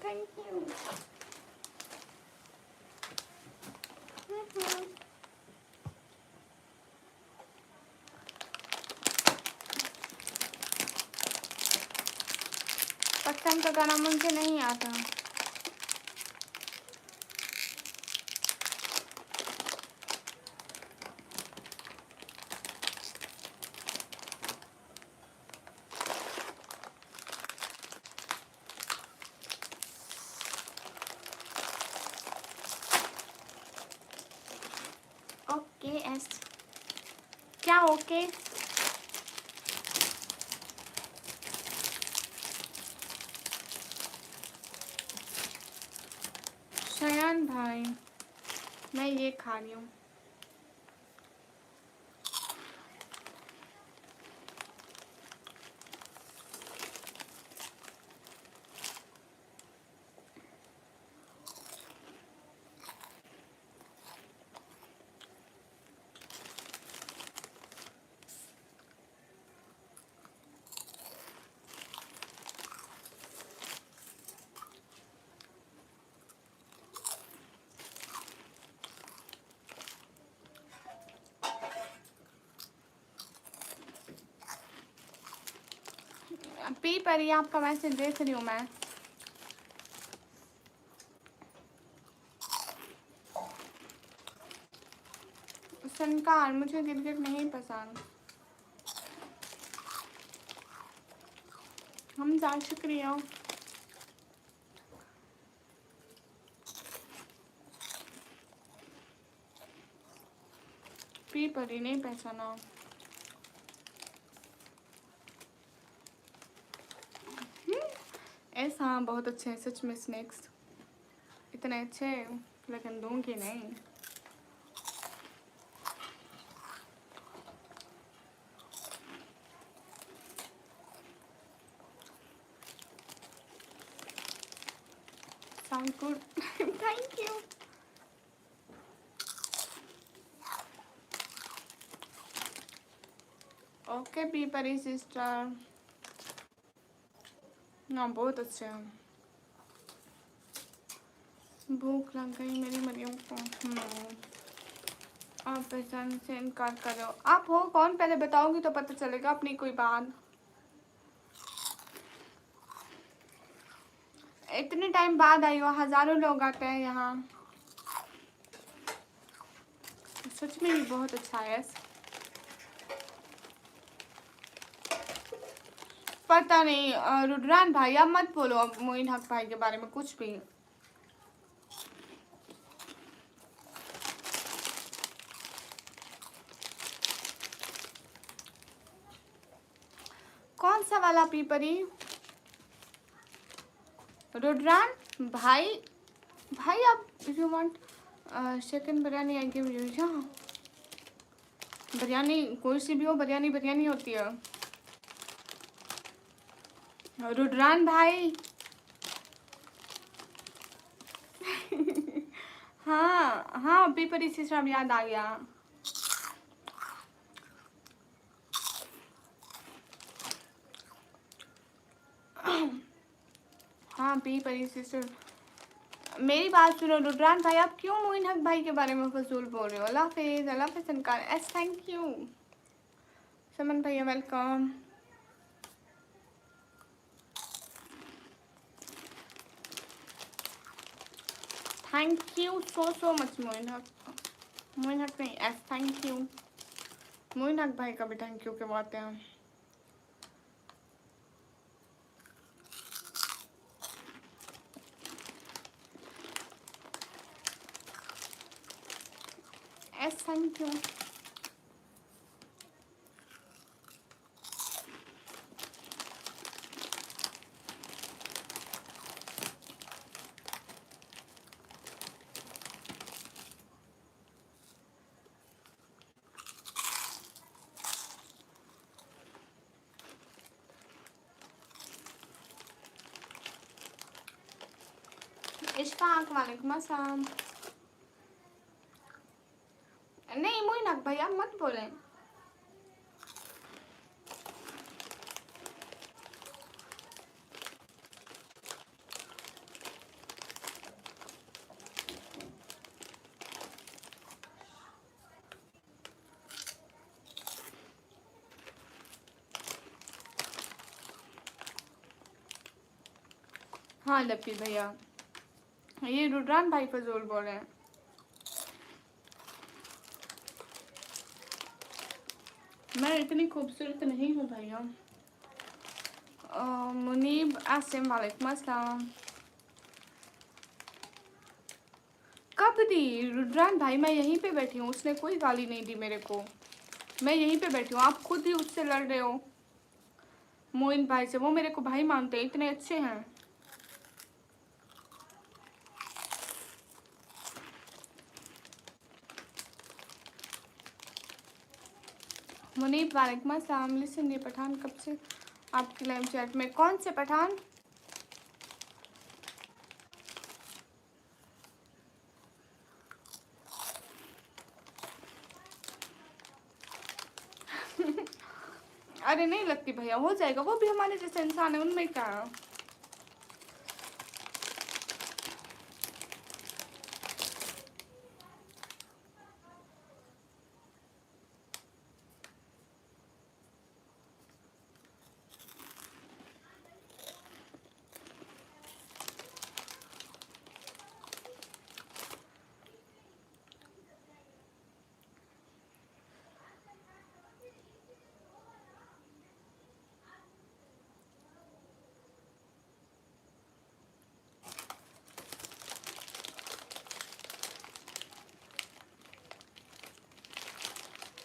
Thank you. पसंद का गाना मुझे नहीं आता। ओके एस क्या ओके? शयान भाई मैं ये खा रही हूँ। पी परी आपका मैसेज देख रही हूँ मैं। संकार मुझे क्रिकेट नहीं पसंद। हम जा शुक्रिया। पी परी नहीं पहचाना। ऐसा हाँ बहुत अच्छे हैं सच में स्नैक्स, इतने अच्छे लेकिन दूंगी नहीं। Sound good. Thank you. Okay Pipri sister, ना बहुत अच्छे हैं। भूख लग गई मेरी मरियम को। आप पहचान से इनकार कर रहे हो। आप हो कौन पहले बताओगी तो पता चलेगा अपनी कोई बात। इतने टाइम बाद आई हो, हजारों लोग आते हैं यहाँ। सच में भी बहुत अच्छा है। पता नहीं रुद्रान भाई, आप मत बोलो अब मोइन हक भाई के बारे में कुछ भी। कौन सा वाला पीपरी? रुद्रान भाई, भाई आप you want chicken biryani I give you. हाँ, बिरयानी कोई सी भी हो, बिरयानी बिरयानी होती है। रुद्रान भाई हाँ हाँ, पीपरी से सब याद आ गया। हाँ पीपरी सिस्टर, मेरी बात सुनो रुद्रान भाई, आप क्यों मोइन हक भाई के बारे में फजूल बोल रहे हो? अल्लाह हाफिज़, अल्लाह हाफिज़ इनकार। एस थैंक यू समन भैया, welcome. Thank you so much Moin Haq. Moin हक नहीं, S thank you. Moin Haq भाई का भी थैंक यू कहवाते हैं। S thank you. इशफाक वालेकुम अस्सलाम। नहीं मोइन हक भाई आप मत बोलें। हाँ लपी भैया, ये रुद्रान भाई फजूल बोल रहे हैं। मैं इतनी खूबसूरत नहीं हूँ भैया। मुनीब आसिम वालेकुम अस्सलाम। कब दी रुद्रान भाई? मैं यहीं पे बैठी हूँ, उसने कोई गाली नहीं दी मेरे को। मैं यहीं पे बैठी हूँ, आप खुद ही उससे लड़ रहे हो मोइन भाई से। वो मेरे को भाई मानते हैं, इतने अच्छे हैं। मुनीब वालेकुम अस्सलाम। लिसन, ये पठान कब से आपकी लाइव चैट में? कौन से पठान? अरे नहीं लगती भैया, हो जाएगा, वो भी हमारे जैसे इंसान है, उनमें क्या।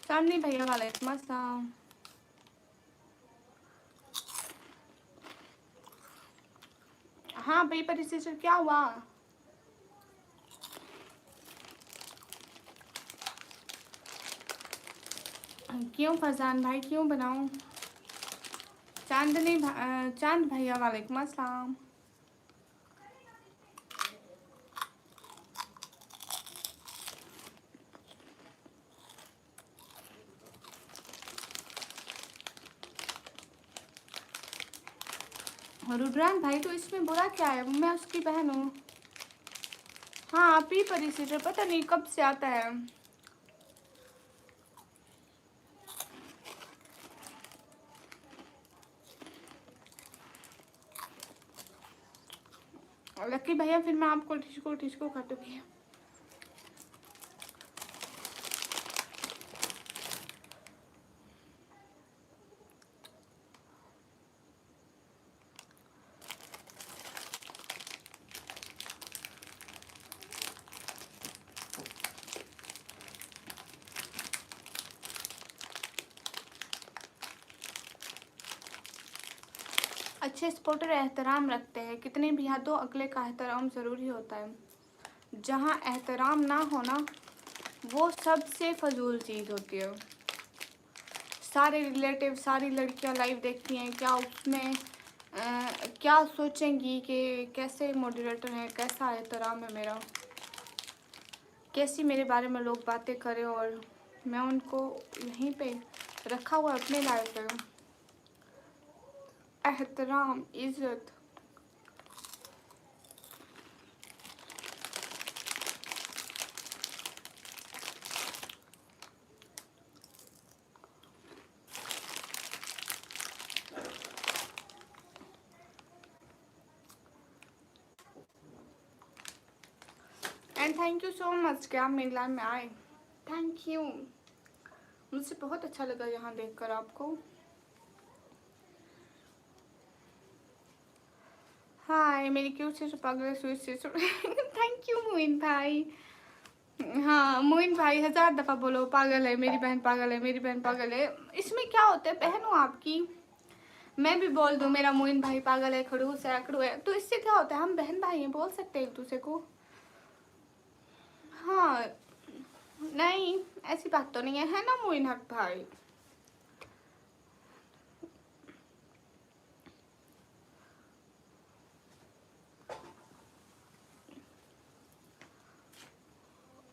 चांदनी भैया वालेकुम अस्सलाम। हाँ पेपर सिस्टर, क्या हुआ? क्यों फरजान भाई, क्यों बनाऊं? चांद भैया वालेकुम अस्सलाम। रुद्रान भाई, तो इसमें बुरा क्या है? मैं उसकी बहन हूँ। हाँ, पी परिसीटर पता नहीं कब से आता है। लकी भैया, फिर मैं आपको ठिसको ठिसको काटूंगी। अच्छे सपोर्टर एहतराम रखते हैं, कितने भी हदों अगले का एहतराम ज़रूरी होता है। जहाँ एहतराम ना होना, वो सबसे फजूल चीज़ होती है। सारे रिलेटिव, सारी लड़कियां लाइव देखती हैं, क्या उसमें क्या सोचेंगी कि कैसे मॉडरेटर हैं, कैसा एहतराम है मेरा, कैसी मेरे बारे में लोग बातें करें, और मैं उनको यहीं पे रखा हुआ अपने लाइफ पे। एहतराम, इज़्ज़त। And thank you so much कि आप मेरी लाइफ में आए। थैंक यू, मुझे बहुत अच्छा लगा यहाँ देखकर आपको। हाय मेरी क्यूट से पागल स्वीट से। थैंक यू मोइन भाई। हाँ मोइन भाई, 1000 दफ़ा बोलो पागल है मेरी बहन, पागल है मेरी बहन, पागल है। इसमें क्या होता है, बहन हूँ आपकी, मैं भी बोल दूँ मेरा मोइन भाई पागल है, खड़ूस है, अकड़ू है, तो इससे क्या होता है, हम बहन भाई हैं, बोल सकते हैं एक दूसरे को। हाँ, नहीं ऐसी बात तो नहीं है ना मोइन हक भाई।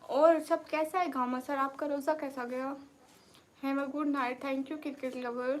और सब कैसा है गामा सर, आपका रोज़ा कैसा गया? Have a good night, thank you cricket lover.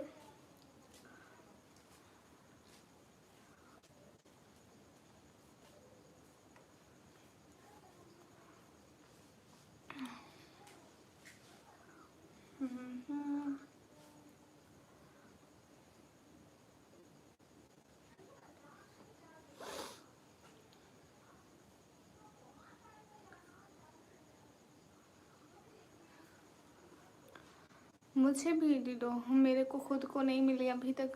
मुझे भी दे दो, मेरे को खुद को नहीं मिली अभी तक।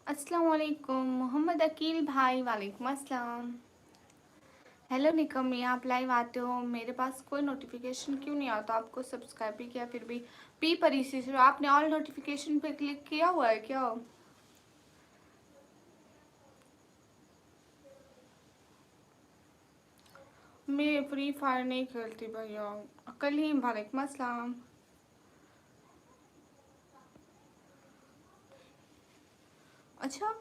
अस्सलाम वालेकुम मोहम्मद अकील भाई, वालेकुम अस्सलाम। हेलो निकम्मी, आप लाइव आते हो, मेरे पास कोई नोटिफिकेशन क्यों नहीं आता? आपको सब्सक्राइब भी किया फिर भी पी परी से आपने ऑल नोटिफिकेशन पे क्लिक किया हुआ है क्या? मैं फ्री फायर नहीं खेलती भैया। कल ही, वालेकुम अस्सलाम। अच्छा,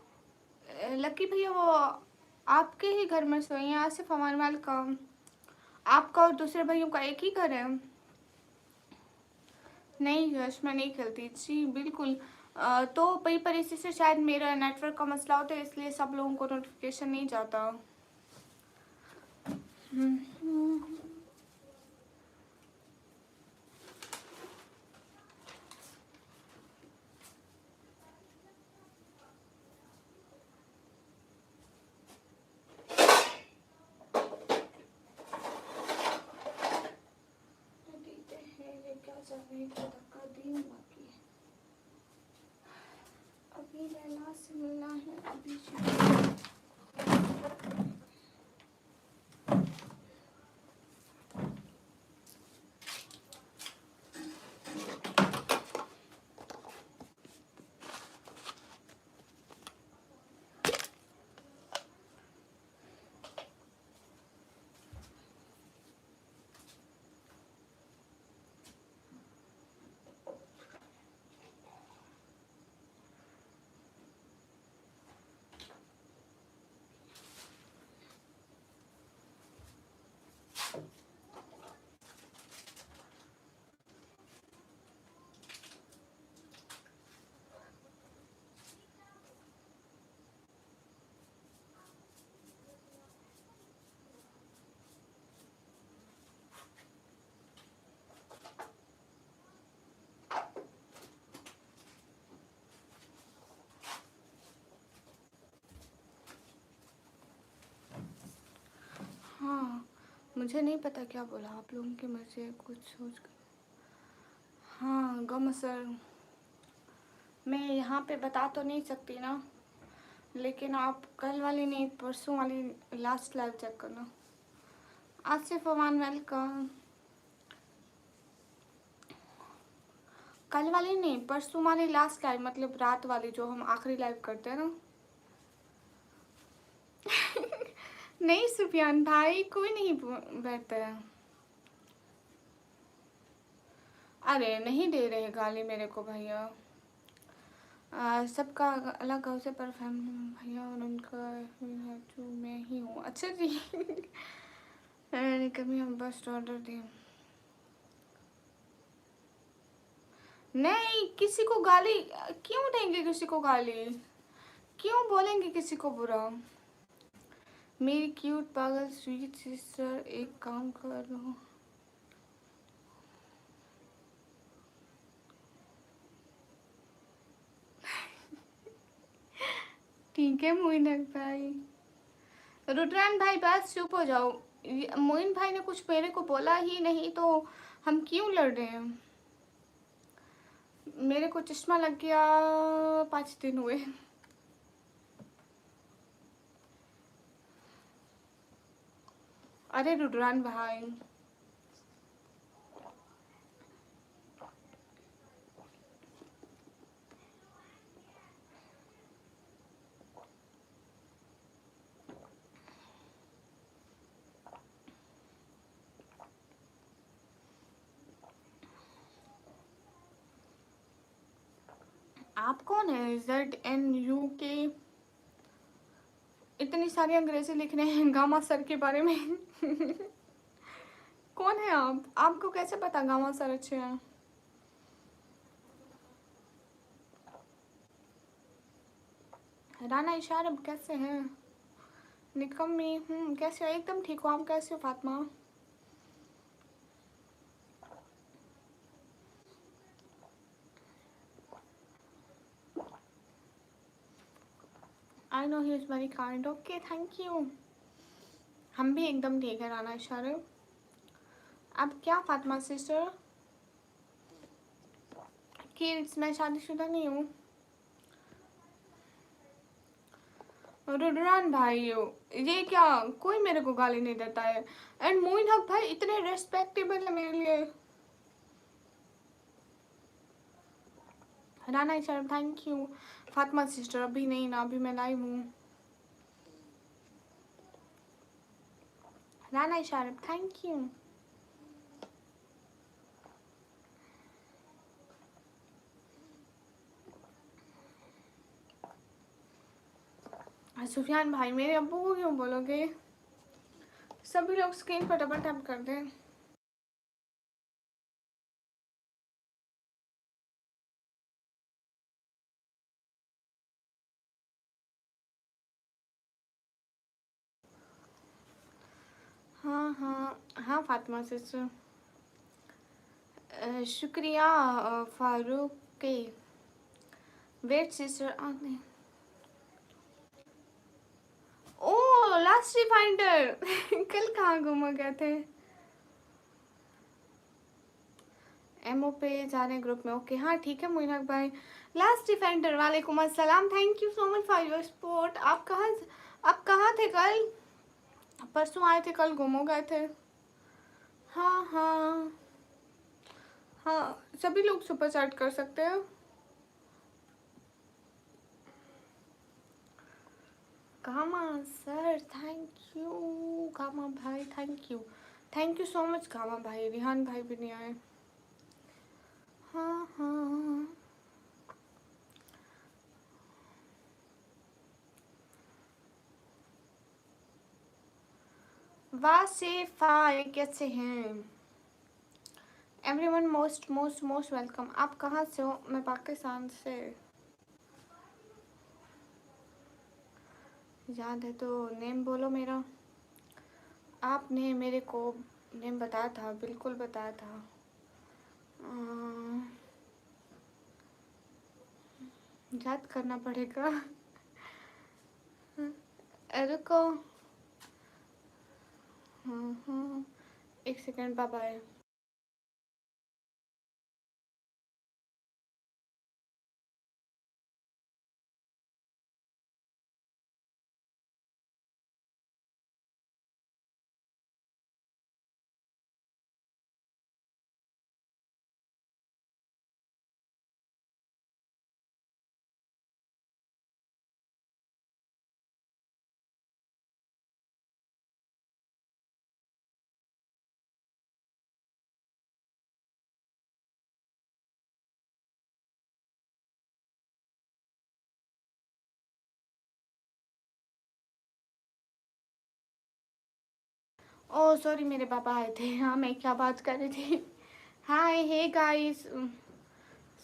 लकी भैया वो आपके ही घर में सोए हैं? आसिफ अमान का, आपका और दूसरे भाइयों का एक ही घर है? नहीं यश, मैं नहीं खेलती जी, बिल्कुल। तो पई पर इसी से शायद मेरा नेटवर्क का मसला होता है, इसलिए सब लोगों को नोटिफिकेशन नहीं जाता। अभी लैला से मिलना है, अभी हाँ, मुझे नहीं पता क्या बोला, आप लोगों की मर्जी है, कुछ सोच कर। हाँ गम सर, मैं यहाँ पे बता तो नहीं सकती ना, लेकिन आप कल वाली नहीं, परसों वाली लास्ट लाइव चेक करना। आसिफ अमान वेलकम। कल वाली नहीं, परसों वाली लास्ट लाइव, मतलब रात वाली जो हम आखिरी लाइव करते हैं ना। नहीं सुफियान भाई, कोई नहीं बैठता है। अरे नहीं दे रहे गाली मेरे को भैया। सबका अलग अवसर पर फैमिली भैया और उनका जो मैं ही हूँ। अच्छा जी। कभी हम बस ऑर्डर दें। नहीं, किसी को गाली क्यों देंगे, किसी को गाली क्यों बोलेंगे, किसी को बुरा। मेरी क्यूट पागल स्वीट सिस्टर, एक काम करो। ठीक है मोइन भाई। रुद्रान भाई बस चुप हो जाओ। मोइन भाई ने कुछ मेरे को बोला ही नहीं तो हम क्यों लड़ रहे हैं। मेरे को चश्मा लग गया 5 दिन हुए। अरे रुद्रान भाई, आप कौन है ZNU के, इतनी सारी अंग्रेजी लिख रहे हैं गामा सर के बारे में। कौन है आप, आपको कैसे पता गामा सर अच्छे हैं। राना इशारम कैसे हैं। निकम्मी कैसे हो, एकदम ठीक हो, आप कैसे हो Fatima. I know he is very kind, okay thank you. हम भी एकदम ठीक है राना इशारम। अब क्या फातिमा सिस्टर, किड्स, मैं शादीशुदा नहीं हूँ। रुद्रान भाई ये क्या, कोई मेरे को गाली नहीं देता है। एंड मोइन हक भाई इतने रेस्पेक्टेबल है मेरे लिए। Rana Isharam thank you. Fatima sister अभी नहीं ना, अभी मैं लाइव हूँ। Rana Isharam thank you. सुफियान भाई मेरे अब्बू को क्यों बोलोगे, सभी लोग स्क्रीन पर डबल टैप कर दें। हाँ हाँ हाँ फातिमा सिस्टर, शुक्रिया फारूक के। वेट सिस्टर आने। ओ लास्ट रिमाइंडर। कल कहाँ घूम गए थे। एमओ पे जा रहे हैं ग्रुप में, ओके हाँ ठीक है मोइनक भाई। लास्ट डिफेंडर वालेकुम अस्सलाम, thank you so much for your support. आप कहाँ थे कल, परसों आए थे, कल गुम हो गए थे। हाँ हाँ हाँ, सभी लोग सुपर चैट कर सकते हैं। Gamma sir thank you, Gamma भाई thank you so much Gamma भाई। रिहान भाई भी नहीं आए। हाँ हाँ वासिफाई कैसे हैं everyone, most most most welcome. आप कहाँ से हो। मैं पाकिस्तान से। याद है तो नेम बोलो मेरा। आपने मेरे को नेम बताया था, बिल्कुल बताया था। याद करना पड़ेगा। रुको, हाँ, एक second, bye bye. Oh sorry, मेरे पापा आए थे। हाँ, मैं क्या बात कर रही थी? हाय, हे गाइस,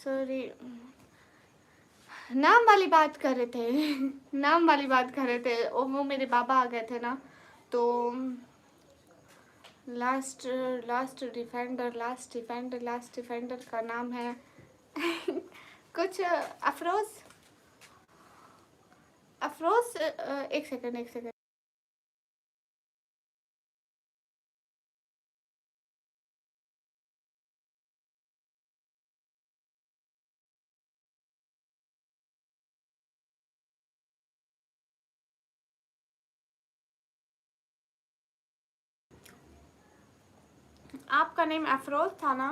सॉरी, नाम वाली बात कर रहे थे। नाम वाली बात कर रहे थे। वो मेरे पापा आ गए थे ना, तो लास्ट लास्ट डिफेंडर का नाम है कुछ अफरोज। अफरोज, एक सेकेंड। आपका नेम अफरोज था ना?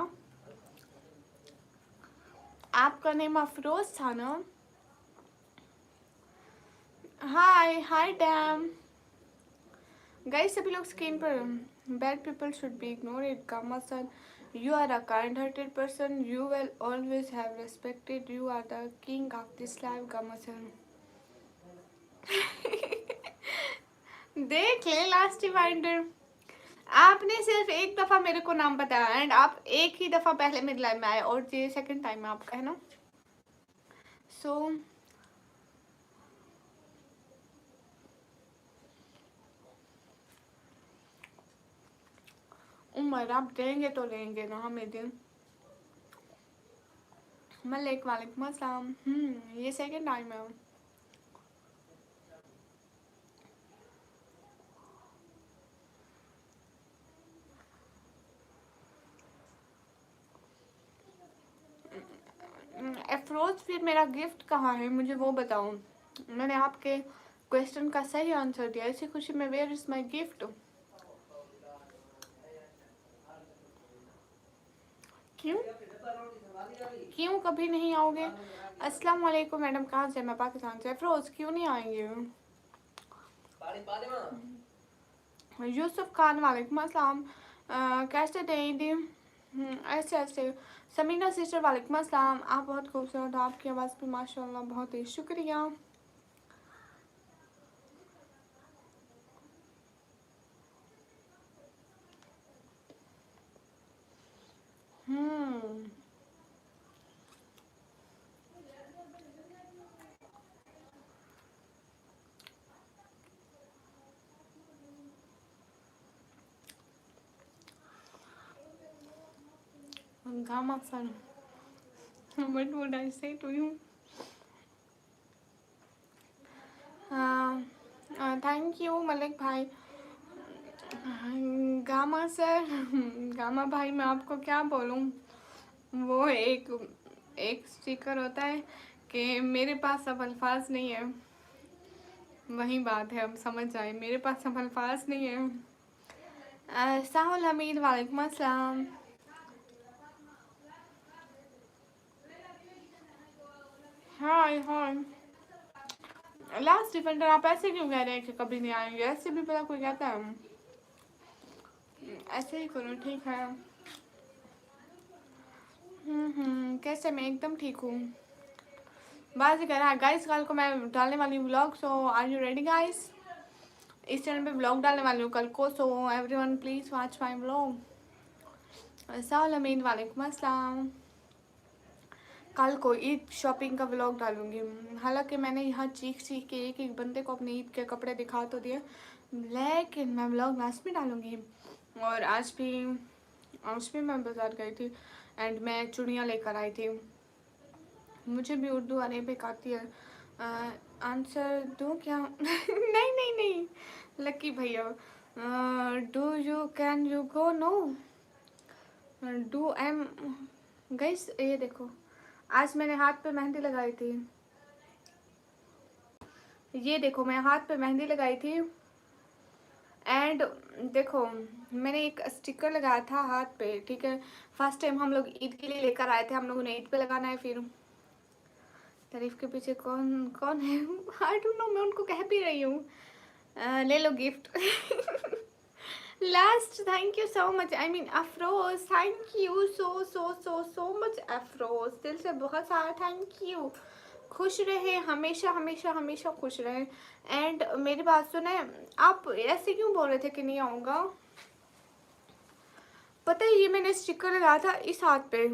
आपका नेम अफरोज था ना? हाय हाय डैम गाइस, सभी लोग स्क्रीन पर। Bad people should be ignored, Gamma son, you are a kind hearted person, you will always have respected, you are the king of this life, Gamma son. देख ले last reminder. आपने सिर्फ एक दफा मेरे को नाम बताया एंड आप एक ही दफा पहले मेरी लाइफ में आए, और ये सेकंड टाइम है आपका, है ना? सो उमर, आप देंगे तो लेंगे ना हमें दिन। मलिक, वालेकुम अस्सलाम। ये सेकंड टाइम है। अफरोज, फिर मेरा गिफ्ट कहाँ है, मुझे वो बताओ। मैंने आपके क्वेश्चन का सही आंसर दिया, इसी खुशी में वेयर इज माय गिफ्ट? क्यों क्यों कभी नहीं आओगे? अस्सलाम वालेकुम मैडम, कहाँ से? मैं पाकिस्तान से। अफरोज क्यों नहीं आएंगे? यूसुफ खान, वालेकुम अस्सलाम। कैसे दीदी? ऐसे ऐसे। समीना सिस्टर, वालेकुम अस्सलाम। आप बहुत खूबसूरत हो, आपकी आवाज़ भी माशाल्लाह, बहुत ही शुक्रिया। Hmm Gamma son. What would I say to you? Thank you Malik भाई। गामा सर, गामा भाई, मैं आपको क्या बोलूँ? वो एक स्टिकर होता है कि मेरे पास अब अल्फाज नहीं है, वही बात है, अब समझ जाए, मेरे पास अब अल्फाज नहीं है। साहुल हमीद, वालेकुम अस्सलाम। हाय हाय। लास्ट डिफेंडर, आप ऐसे क्यों कह रहे हैं कि कभी नहीं आएंगे? ऐसे भी पता कोई कहता है? ऐसे ही करो, ठीक है। कैसे? मैं एकदम ठीक हूँ। बात कर रहा है गाइस, कल को मैं डालने वाली हूँ vlog, so are you ready guys? इस चैनल पे व्लॉग डालने वाली हूँ कल को, so everyone please watch my vlog. अस्सलाम वालेकुम अस्सलाम। कल को ईद शॉपिंग का व्लॉग डालूंगी। हालांकि मैंने यहाँ चीख चीख के एक एक बंदे को अपने ईद के कपड़े दिखा तो दिए, लेकिन मैं व्लॉग लास्ट में डालूंगी। और आज भी मैं बाजार गई थी एंड मैं चूड़ियाँ लेकर आई थी। मुझे भी उर्दू अरेबिक आती है। आंसर दूँ क्या? नहीं नहीं नहीं लकी भैया, do you can you go no do am guys ये देखो आज मैंने हाथ पे मेहंदी लगाई थी। ये देखो मैं हाथ पे मेहंदी लगाई थी एंड देखो मैंने एक स्टिकर लगाया था हाथ पे, ठीक है। फर्स्ट टाइम हम लोग ईद के लिए लेकर आए थे, हम लोगों ने ईद पे लगाना है। फिर तारीफ के पीछे कौन कौन है आई डोंट नो, मैं उनको कह भी रही हूँ। ले लो gift last thank you so much, I mean Afroz, thank you so so so so much Afroz, दिल से बहुत सारा थैंक यू। खुश रहे हमेशा हमेशा हमेशा खुश रहे। एंड मेरी बात सुने, आप ऐसे क्यों बोल रहे थे कि नहीं आऊँगा? पता है ये मैंने स्टिकर लगाया था इस हाथ पे,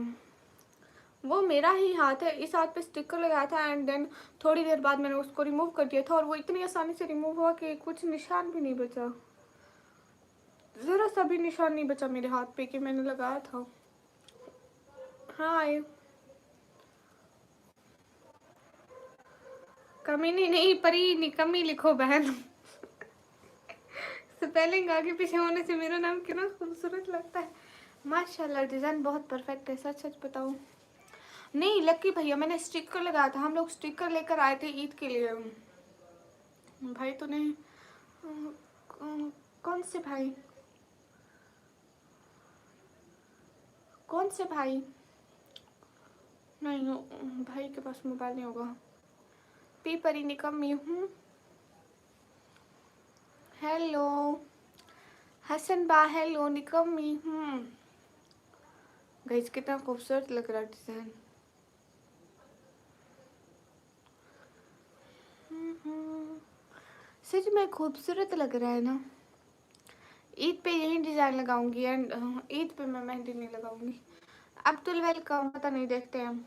वो मेरा ही हाथ है, इस हाथ पे स्टिकर लगाया था एंड देन थोड़ी देर बाद मैंने उसको रिमूव कर दिया था और वो इतनी आसानी से रिमूव हुआ कि कुछ निशान भी नहीं बचा, ज़रा सा भी निशान नहीं बचा मेरे हाथ पे कि मैंने लगाया था। हाय कमीनी नहीं परी निकम्मी लिखो बहन स्पेलिंग आगे पीछे होने से मेरा नाम कितना खूबसूरत लगता है। माशाल्लाह डिज़ाइन बहुत परफेक्ट है, सच सच बताऊँ। नहीं लक्की भैया मैंने स्टिकर लगाया था, हम लोग स्टिकर लेकर आए थे ईद के लिए। भाई तो नहीं, कौन से भाई, कौन से भाई? नहीं भाई के पास मोबाइल नहीं होगा। पी परी निकम्मी हूँ। हेलो हसन बा, हेलो निकम्मी हूँ। गाइस कितना खूबसूरत लग रहा है डिज़ाइन। सच में खूबसूरत लग रहा है ना। ईद पे यही डिज़ाइन लगाऊंगी एंड ईद पे मैं मेहंदी नहीं लगाऊंगी। अब्दुल वेलकम, पता नहीं देखते हैं हम।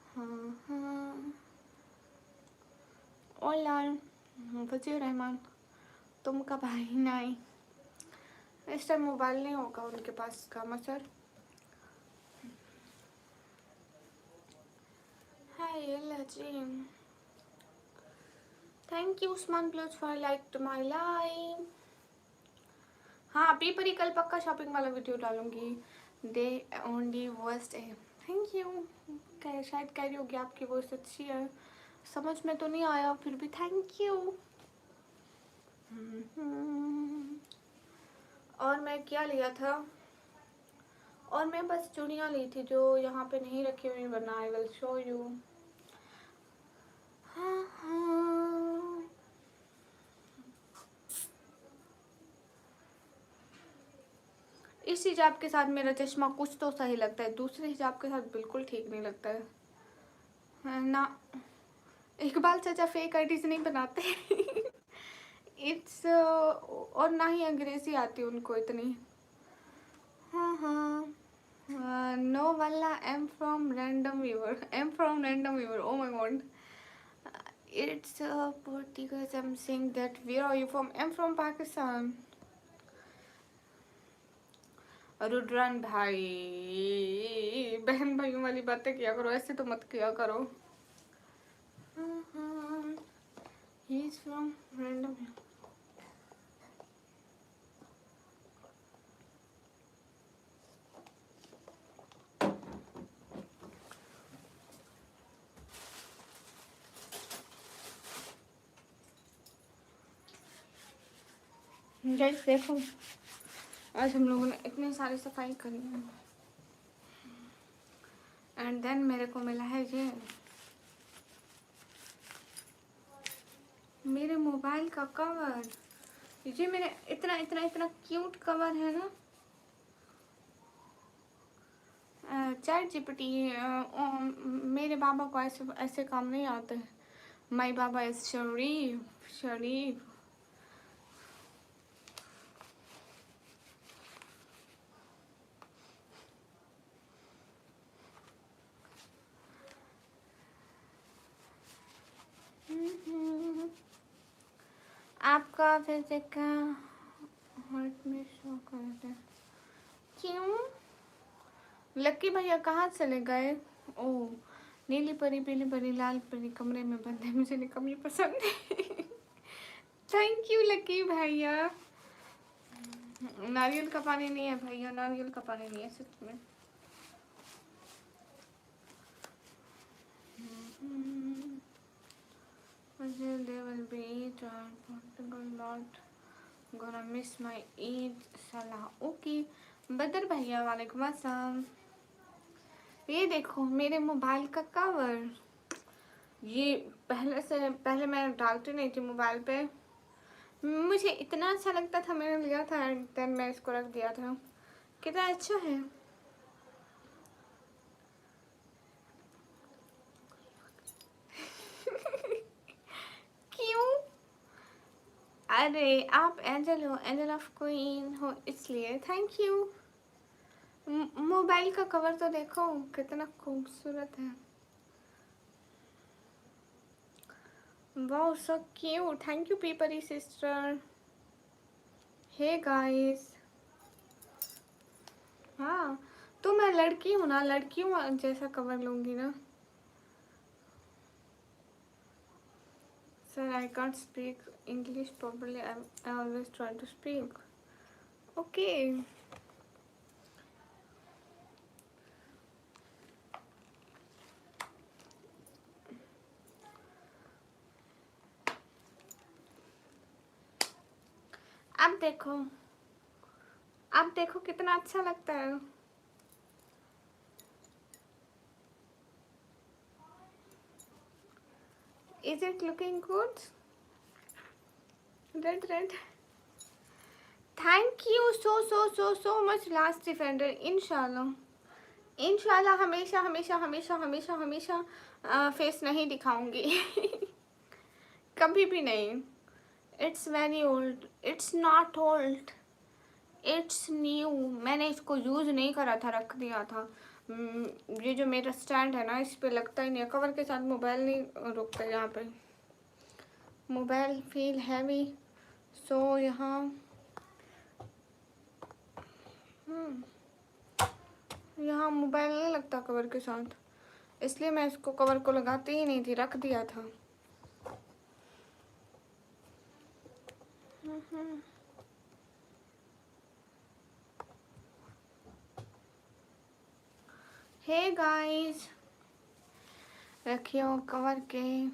हाँ हाँ ओला वजीर रहमान, तुम का भाई नहीं, इस टाइम मोबाइल नहीं होगा उनके पास का मसर। Hi Lazim, thank you Usman plus for like to my live. हाँ अभी पर ही कल पक्का शॉपिंग वाला वीडियो डालूंगी। दे ओनली वर्स्ट है, थैंक यू। शायद कह रही होगी आपकी वॉइस अच्छी है, समझ में तो नहीं आया फिर भी थैंक यू। और मैं क्या लिया था, और मैं बस चूड़ियाँ ली थी जो यहाँ पे नहीं रखी हुई, वरना आई विल शो यू। हाँ हाँ इस हिजाब के साथ मेरा चश्मा कुछ तो सही लगता है, दूसरे हिजाब के साथ बिल्कुल ठीक नहीं लगता है ना। इकबाल चाचा फेक आईडीज नहीं बनाते इट्स और ना ही अंग्रेजी आती उनको इतनी। हाँ हाँ नो वाला am from random viewer, am from random viewer, oh my God. It's Portuguese, I'm saying that where are you from? I'm from Pakistan. Rudran भाई, बहन भाइयों वाली बातें किया करो, ऐसे तो मत किया करो। He is from random. Guys देखो आज हम लोगों ने इतनी सारी सफाई करी है एंड देन मेरे को मिला है ये मेरे मोबाइल का कवर। ये मेरे इतना इतना इतना क्यूट कवर है ना। चैट जीपीटी मेरे बाबा को ऐसे ऐसे काम नहीं आते। माई बाबा इज शरीफ शरीफ। आपका फिजिक हार्ट में शो करता है क्यों? लक्की भैया कहाँ चले गए? ओह नीली परी पीली परी लाल परी कमरे में बंद है, मुझे निकम्मी पसंद है थैंक यू लकी भैया। नारियल का पानी नहीं है भैया, नारियल का पानी नहीं है सच में। They will be Eid or Portugal not gonna miss my Eid Salah. Okay. बदर भैया वालेकुम अस्सलाम। ये देखो मेरे मोबाइल का कवर, ये पहले मैं डालती नहीं थी मोबाइल पे, मुझे इतना अच्छा लगता था, मैंने लिया था एंड देन मैं इसको रख दिया था। कितना अच्छा है। क्यों? अरे आप एंजल हो, एंजल ऑफ क्वीन हो इसलिए थैंक यू। मोबाइल का कवर तो देखो कितना खूबसूरत है। Wow so cute, thank you Pipri sister. Hey guys, हाँ तो मैं लड़की हूँ ना, लड़कियों जैसा कवर लूंगी ना। Sir I can't speak English properly, I always try to speak. Okay अब देखो कितना अच्छा लगता है। Is it looking good? Red. Thank you so much last defender। इंशाल्लाह हमेशा फेस नहीं दिखाऊंगी। कभी भी नहीं। It's very old। It's not old। It's new। मैंने इसको यूज नहीं करा था, रख दिया था। ये जो मेरा स्टैंड है ना, इस पे लगता ही नहीं है, कवर के साथ मोबाइल नहीं रुकता यहाँ पे, मोबाइल फील हैवी। सो यहाँ मोबाइल नहीं लगता कवर के साथ, इसलिए मैं इसको कवर को लगाती ही नहीं थी, रख दिया था। हे गाइस, रखियो कवर के।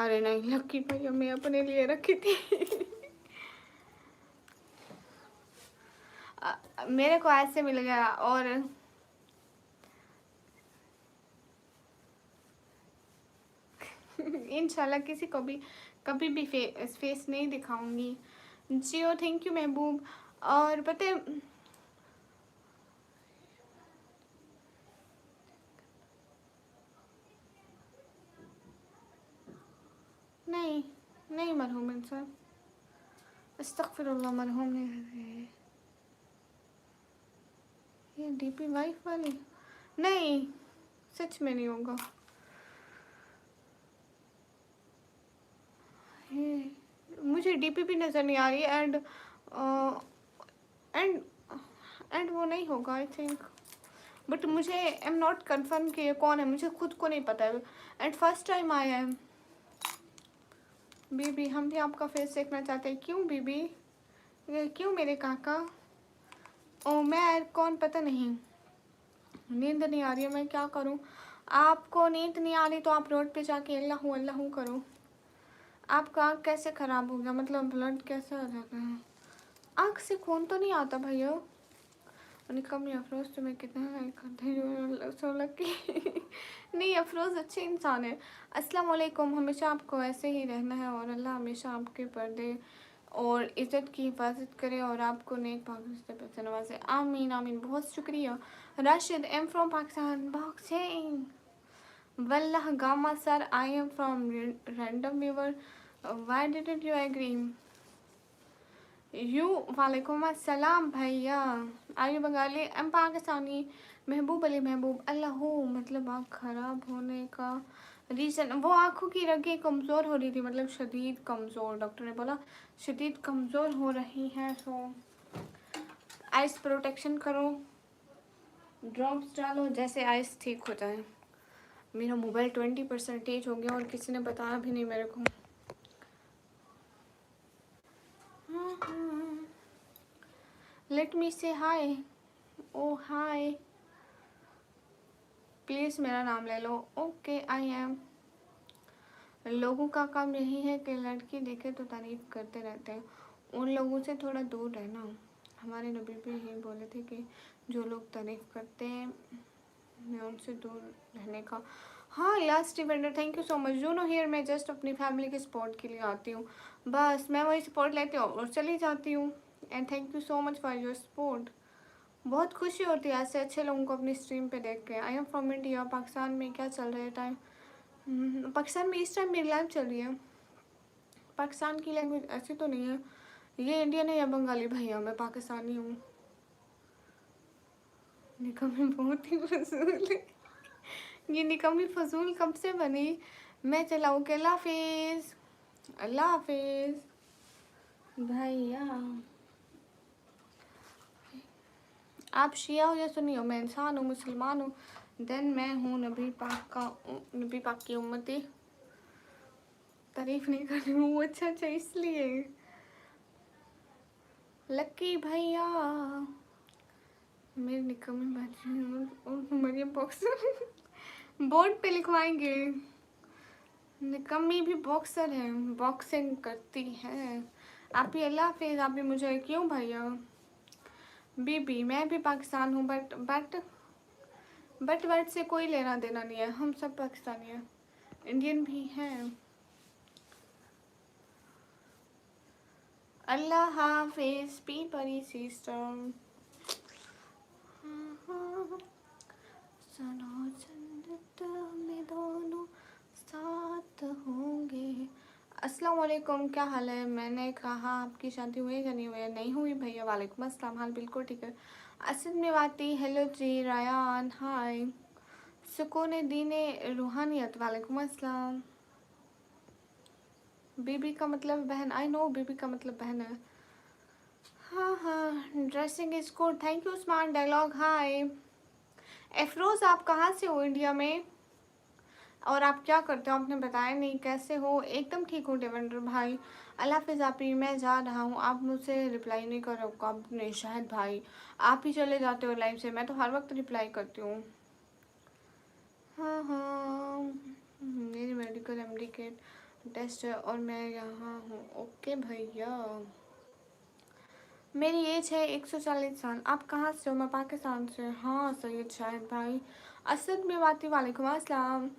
अरे नहीं लकी भैया, मैं अपने लिए रखी थी। मेरे को ऐसे मिल गया और इंशाल्लाह किसी को भी कभी भी फेस नहीं दिखाऊंगी। जियो थैंक यू महबूब। और पता है नहीं मरहूम इंसान, अस्तगफिरुल्लाह, मरहूम नहीं है। ये डीपी वाइफ वाली नहीं, सच में नहीं होगा। मुझे डीपी भी नज़र नहीं आ रही एंड वो नहीं होगा आई थिंक, बट मुझे एम नॉट कन्फर्म कि ये कौन है, मुझे खुद को नहीं पता है एंड फर्स्ट टाइम आया है। बीबी हम भी आपका फेस देखना चाहते हैं। क्यों बीबी, क्यों मेरे काका? ओ मैं कौन पता नहीं, नींद नहीं आ रही है, मैं क्या करूं? आपको नींद नहीं आ रही तो आप रोड पे जाके अल्लाह अल्लाह करो। आपका आँख कैसे ख़राब हो गया, मतलब ब्लड कैसे आ जाता है? आँख से खून तो नहीं आता भैया। कम अफरोज़ तुम्हें कितना करते नहीं, अफरोज़ अच्छे इंसान है। अस्सलाम वालेकुम। हमेशा आपको ऐसे ही रहना है और अल्लाह हमेशा आपके पर्दे और इज़्ज़त की हिफाजत करे और आपको नेक पाक रिश्ते पे नवाजे। आमीन आमीन। बहुत शुक्रिया। Rashid M from Pakistan boxing. Wallah Gama sir, I am from random viewer. Why didn't you agree? You वालेकुम अस्सलाम भैया। Are you Bengali? I'm Pakistani. महबूब अली महबूब। अल्लाह मतलब आँख ख़राब होने का रीज़न वो आँखों की रगें कमज़ोर हो रही थी, मतलब शदीद कमज़ोर, डॉक्टर ने बोला शदीद कमज़ोर हो रही हैं। सो आइस प्रोटेक्शन करो, ड्रॉप्स डालो, जैसे आइस ठीक हो जाए। मेरा मोबाइल 20% हो गया और किसी ने बताया भी नहीं मेरे को। लेट मी से हाय। ओ हाय, प्लीज़ मेरा नाम ले लो। Okay I M. लोगों का काम यही है कि लड़की देखे तो तारीफ करते रहते हैं, उन लोगों से थोड़ा दूर रहना। हमारे नबी भी यही बोले थे कि जो लोग तारीफ करते हैं मैं उनसे दूर रहने का। हाँ last Evander, thank you so much. You know here मैं जस्ट अपनी फैमिली के सपोर्ट के लिए आती हूँ, बस मैं वही सपोर्ट लेती हूँ और चली जाती हूँ। And thank you so much for your support. बहुत खुशी होती है ऐसे अच्छे लोगों को अपनी स्ट्रीम पे देख के। आई एम फ्रॉम इंडिया। पाकिस्तान में क्या चल रहा है टाइम? पाकिस्तान में इस टाइम मेरी लाइफ चल रही है। पाकिस्तान की लैंग्वेज ऐसी तो नहीं है, ये इंडियन है या बंगाली भैया, मैं पाकिस्तानी हूँ। निकम्मी बहुत ही फजूल है। ये निकम्मी फजूल कब से बनी? मैं चलाऊँ के? अल्लाह हाफिज़, अल्लाह हाफिज़ भैया। आप शिया हो या सुन्नी हो? मैं इंसान हूँ, मुसलमान हूँ, देन मैं हूँ नबी पाक की उम्मती। तारीफ नहीं कर रही हूँ, अच्छा अच्छा इसलिए। लक्की भैया मेरे निकम्मी बच्चे मरियम बॉक्सर बोर्ड पे लिखवाएंगे। निकम्मी भी बॉक्सर है, बॉक्सिंग करती है। आप भी अल्लाह हाफिज़। आप भी मुझे क्यों भैया? बीबी मैं भी पाकिस्तान हूँ, बट वर्ड से कोई लेना देना नहीं है, हम सब पाकिस्तानी हैं, इंडियन भी हैं। अल्लाह हाफिज़ पी परी सिस्टम। सुनो जन्नत में दोनों साथ होंगे। अस्सलाम वालेकुम, क्या हाल है? मैंने कहा आपकी शादी हुई या नहीं हुई है? नहीं हुई भैया। वालेकुम अस्सलाम, हाल बिल्कुल ठीक है। असद मेवाती हेलो जी। रायान हाय। सुकून दीने रूहानियत वालेकुम अस्सलाम। बीबी का मतलब बहन, आई नो बीबी का मतलब बहन है। हाँ हाँ dressing is good, thank you smart dialogue. Hi Afroz, आप कहाँ से हो इंडिया में और आप क्या करते हो? आपने बताया नहीं, कैसे हो? एकदम ठीक हूँ देवेंद्र भाई, अल्लाह हाफिज़। आप ही, मैं जा रहा हूँ, आप मुझसे रिप्लाई नहीं कर रहे हो कब? नहीं शायद भाई आप ही चले जाते हो लाइव से, मैं तो हर वक्त रिप्लाई करती हूँ। हाँ हाँ मेरी मेडिकल एमडी के टेस्ट है और मैं यहाँ हूँ। ओके भैया, मेरी एज है 140 साल। आप कहाँ से हो? मैं पाकिस्तान से। हाँ सैयद शाहिद भाई। असद में बाती वालेकुम अस्सलाम।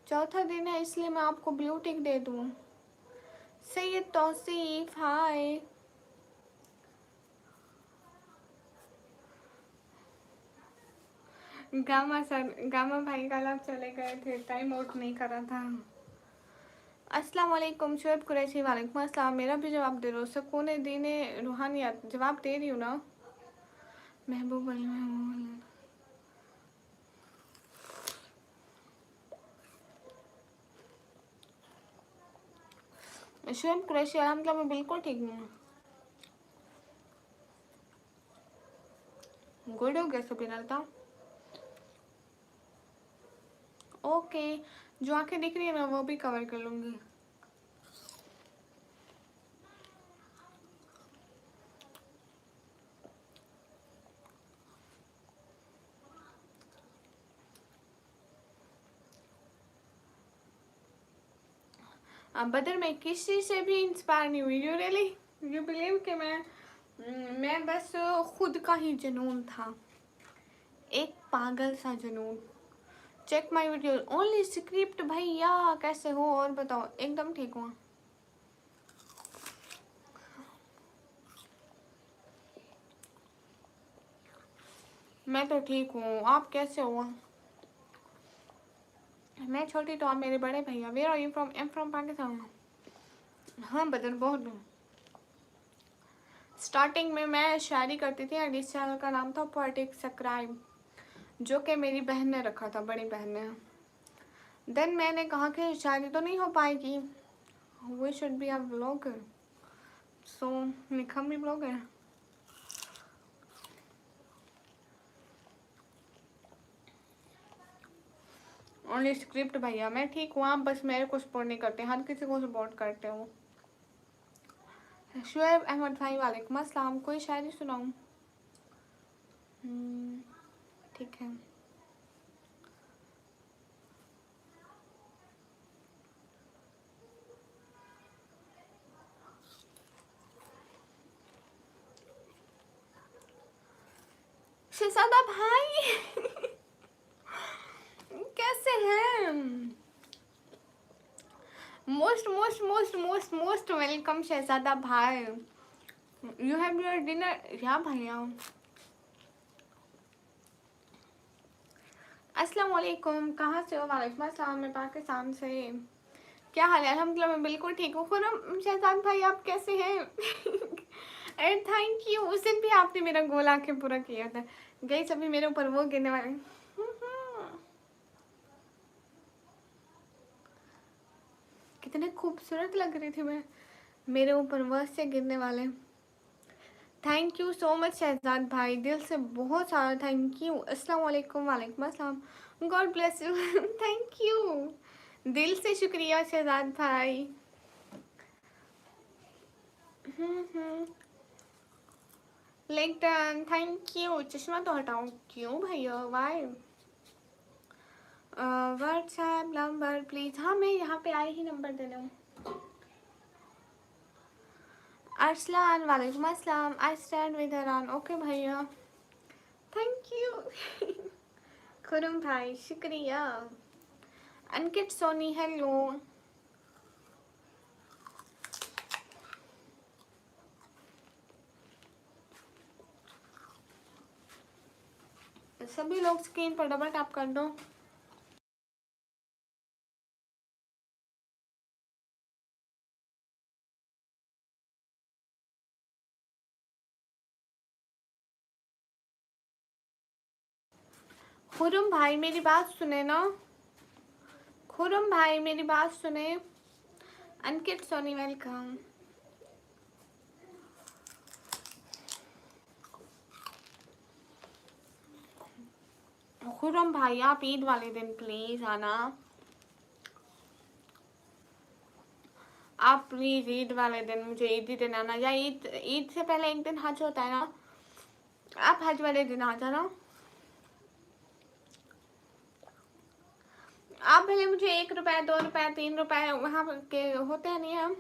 चौथा दिन है इसलिए मैं आपको ब्लू टिक दे दूँ। सैयद तौसीफ हाय। गामा सर, गामा भाई कल आप चले गए थे, टाइम आउट नहीं करा था। अस्सलाम वालेकुम शुएब कुरैशी वालेकुम अस्सलाम। मेरा भी जवाब दे दो। सुकून दीने रूहानियत, जवाब दे रही हूँ ना। महबूब अली शुएब कुरैशी अलहमदुलिल्लाह मैं बिल्कुल ठीक हूँ। गुड हो गया सभी लड़ता। ओके, जो आंखें दिख रही है मैं वो भी कवर कर लूँगी। अब बदर मैं किसी से भी इंस्पायर नहीं हुई। यू रियली यू बिलीव कि मैं बस खुद का ही जुनून था, एक पागल सा जुनून। Check my video only script. भैया कैसे हो और बताओ? एकदम ठीक हूँ। मैं तो ठीक हूँ, आप कैसे हो? मैं छोटी तो आप मेरे बड़े भैया। Where are you from? I am from Pakistan. हाँ बदर बहुत हूँ। स्टार्टिंग में मैं शायरी करती थी एंड इस चैनल का नाम था पोएटिक स्क्राइब, जो कि मेरी बहन ने रखा था, बड़ी बहन ने। देन मैंने कहा कि शायरी तो नहीं हो पाएगी, we should be a blogger, so निकम्मी ब्लॉगर। ओनली स्क्रिप्ट भैया। मैं ठीक हूँ, आप बस मेरे को सपोर्ट नहीं करते, हर किसी को सपोर्ट करते हो। शुएब अहमद भाई वालेकुम अस्सलाम। कोई शायरी सुनाऊं? ठीक है। शहजादा भाई कैसे हैं? Most most most most most welcome Shahzada भाई। You have your dinner? या भैया अस्सलाम वालेकुम। कहाँ से हो? वालेकुम अस्सलाम। मैं पाकिस्तान से। क्या हाल है? अल्हम्दुलिल्लाह मैं बिल्कुल ठीक हूँ। खुरम शहजाद भाई आप कैसे हैं? अरे थैंक यू। उस दिन भी आपने मेरा गोल आके पूरा किया था। गई सभी मेरे ऊपर वो गिरने वाले। कितने खूबसूरत लग रही थी मैं, मेरे ऊपर वर्ष से गिरने वाले। Thank you so much Shahzad भाई, दिल से बहुत सारा थैंक यू। अस्सलाम वालेकुम। वालेकुम अस्सलाम। God bless you. Thank you, दिल से शुक्रिया शहजाद भाई। लेकिन थैंक यू। चश्मा तो हटाऊं क्यों भैया? वाई? WhatsApp number please. हाँ मैं यहाँ पे आई ही नंबर दे दूँ। अरसलान वालेकुम अस्सलाम। आई स्टैंड विद हरान। ओके भैया थैंक यू। खुरम भाई शुक्रिया। अंकित सोनी हेलो। सभी लोग स्क्रीन पर डबल टैप कर दो। खुरम भाई मेरी बात सुने ना, खुरम भाई मेरी बात सुने। अंकित सोनी वेलकम। खुरम भाई आप ईद वाले दिन प्लीज आना। आप प्लीज ईद वाले दिन मुझे ईद ही दिन आना, या ईद ईद से पहले एक दिन हज होता है ना, आप हज वाले दिन आ जाना। आप भले मुझे 1 रुपए 2 रुपए 3 रुपए वहाँ के होते हैं नहीं हम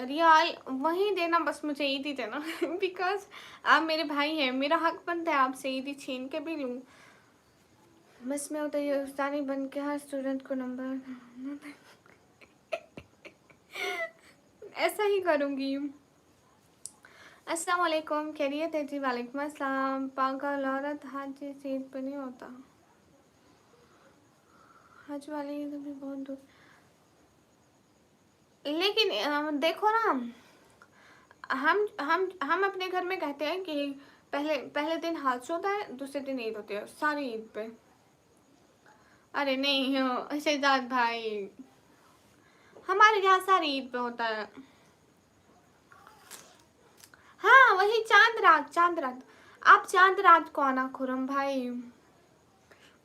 रियाल वहीं देना, बस मुझे ईद ही देना। बिकॉज आप मेरे भाई हैं, मेरा हक बनता है आपसे ईद ही छीन के भी लूँ। बस मैं होता है उस्तानी बन के हर स्टूडेंट को नंबर ऐसा ही करूँगी। अस्सलाम वालेकुम। खैरियत है जी? वालेकुम अस्सलाम। पागल औरत हज सीट पर नहीं होता, हज वाले तो भी बहुत दूर। लेकिन देखो ना, हम अपने घर में कहते हैं कि पहले दिन हज होता है, दूसरे दिन ईद होती है, सारी ईद पे। अरे नहीं शहजाद भाई, हमारे यहाँ सारी ईद पे होता है। हाँ वही चांद रात, चांद रात। आप चांद रात को आना खुरम भाई।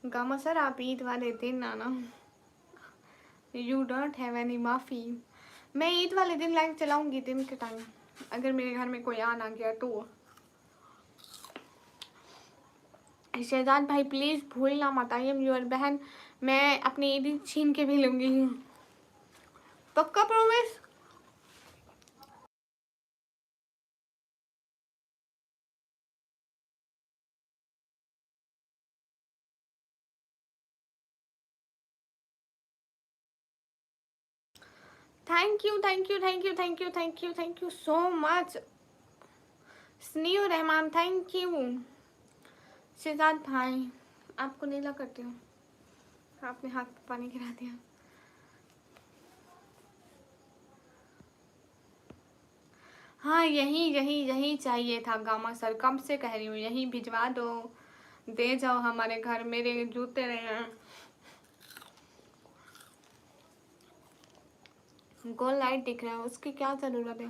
गामा सर आप ईद वाले दिन आना। यू डोंट हैव एनी माफ़ी। मैं ईद वाले दिन लाइव चलाऊंगी दिन के टाइम, अगर मेरे घर में कोई आ ना गया तो। शहजाद भाई प्लीज़ भूलना मत, आई एम योर बहन। मैं अपनी ईद छीन के भी लूँगी, पक्का promise. Thank you thank you thank you thank you thank you thank you so much स्नीउ रहमान, थैंक यू। शहजाद भाई आपको नीला करती हूँ, आपने हाथ पे पानी गिरा दिया। हाँ यही यही यही चाहिए था गामा सर, कब से कह रही हूँ यही भिजवा दो, दे जाओ हमारे घर, मेरे जूते रहे हैं। गोल्ड लाइट दिख रहा है, उसकी क्या ज़रूरत है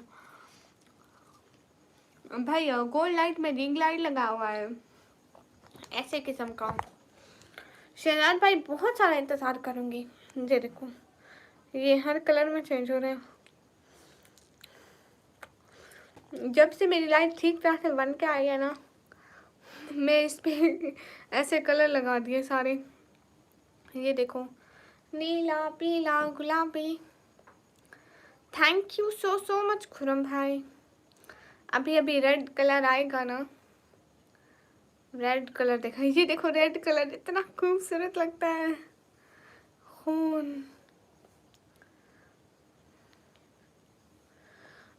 भाई? गोल्ड लाइट में रिंग लाइट लगा हुआ है ऐसे किस्म का। शहजाद भाई बहुत सारा इंतज़ार करूँगी। ये देखो ये हर कलर में चेंज हो रहे हैं। जब से मेरी लाइट ठीक तरह से बन के आई है ना, मैं इस पे ऐसे कलर लगा दिए सारे। ये देखो, नीला पीला गुलाबी। Thank you so so much Khurram भाई। अभी अभी रेड कलर आएगा ना, रेड कलर देखा, ये देखो रेड कलर इतना खूबसूरत लगता है, खून।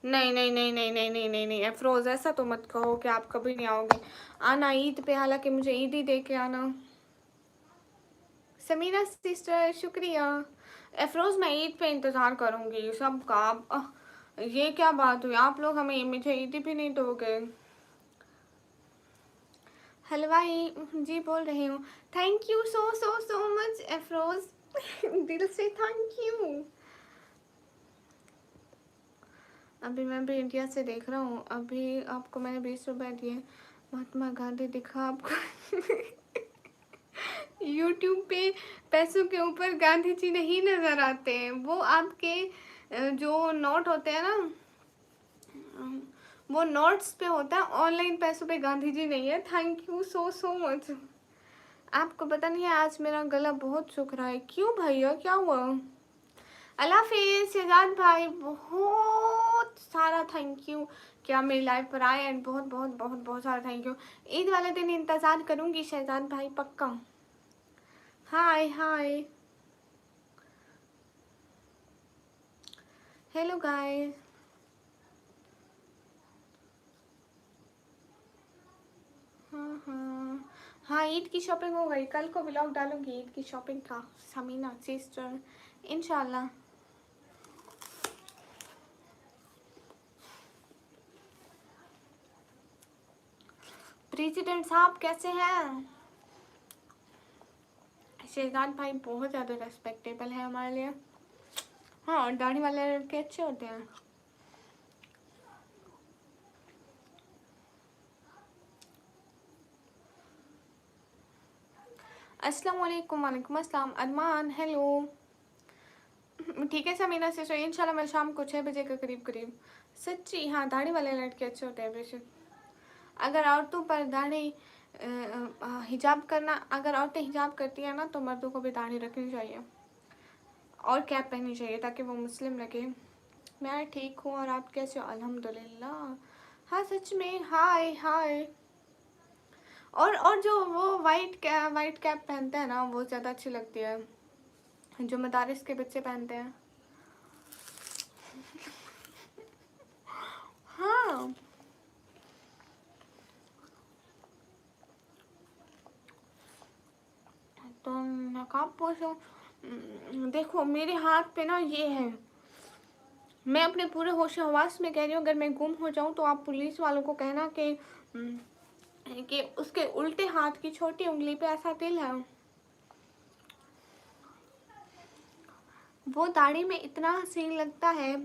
नहीं नहीं नहीं नहीं नहीं नहीं नहीं नहीं अफरोज, ऐसा तो मत कहो कि आप कभी नहीं आओगे। आना ईद पे, हालांकि मुझे ईद ही दे के आना। समीरा सिस्टर शुक्रिया। अफरोज मैं ईद पे इंतज़ार करूँगी सबका। ये क्या बात हुई, आप लोग हमें मुझे ईद भी नहीं दोगे। हलवाई जी बोल रही हूँ। Thank you so so so much Afroz, दिल से थैंक यू। अभी मैं भी इंडिया से देख रहा हूँ। अभी आपको मैंने 20 रुपए दिए। महात्मा गांधी दिखा आपको। यूट्यूब पे पैसों के ऊपर गांधी जी नहीं नजर आते हैं, वो आपके जो नोट होते हैं ना, वो नोट्स पे होता है, ऑनलाइन पैसों पे गांधी जी नहीं है। Thank you so so much. आपको पता नहीं है आज मेरा गला बहुत सूख रहा है। क्यों भैया, क्या हुआ? अल्लाह हाफिज़ शहजाद भाई, बहुत सारा थैंक यू कि आप मेरी लाइफ पर आए, एंड बहुत बहुत बहुत बहुत सारा थैंक यू। ईद वाले दिन इंतज़ार करूँगी शहजाद भाई, पक्का। हाय हाय, हेलो गाइस। हाँ हाँ हाँ, ईद की शॉपिंग हो गई, कल को व्लॉग डालूंगी ईद की शॉपिंग का, समीना सिस्टर, इंशाल्लाह। प्रेसिडेंट साहब कैसे हैं? शहजाद भाई बहुत ज़्यादा रेस्पेक्टेबल है हमारे लिए। हाँ, दाढ़ी वाले लड़के अच्छे होते हैं। अस्सलाम वालेकुम। वालेकुम अस्सलाम। अरमान हेलो। ठीक है समीना से, सो इंशाल्लाह मैं शाम को 6 बजे के करीब करीब। सच्ची हाँ, दाढ़ी वाले लड़के अच्छे होते हैं बेशक। अगर औरतों पर दाढ़ी हिजाब करना, अगर औरतें हिजाब करती हैं ना, तो मर्दों को भी दाढ़ी रखनी चाहिए और कैप पहननी चाहिए ताकि वो मुस्लिम लगे। मैं ठीक हूँ, और आप कैसे हो? अल्हम्दुलिल्लाह। हाँ सच में, हाय हाय। और जो वो वाइट कैप पहनते हैं ना, वो ज़्यादा अच्छी लगती है, जो मदारिस के बच्चे पहनते हैं। हाँ, तो नकाब पोशो। देखो मेरे हाथ पे ना ये है, मैं अपने पूरे होश हवास में कह रही हूँ, अगर मैं गुम हो जाऊँ तो आप पुलिस वालों को कहना कि उसके उल्टे हाथ की छोटी उंगली पे ऐसा तिल है। वो दाढ़ी में इतना हसीन लगता है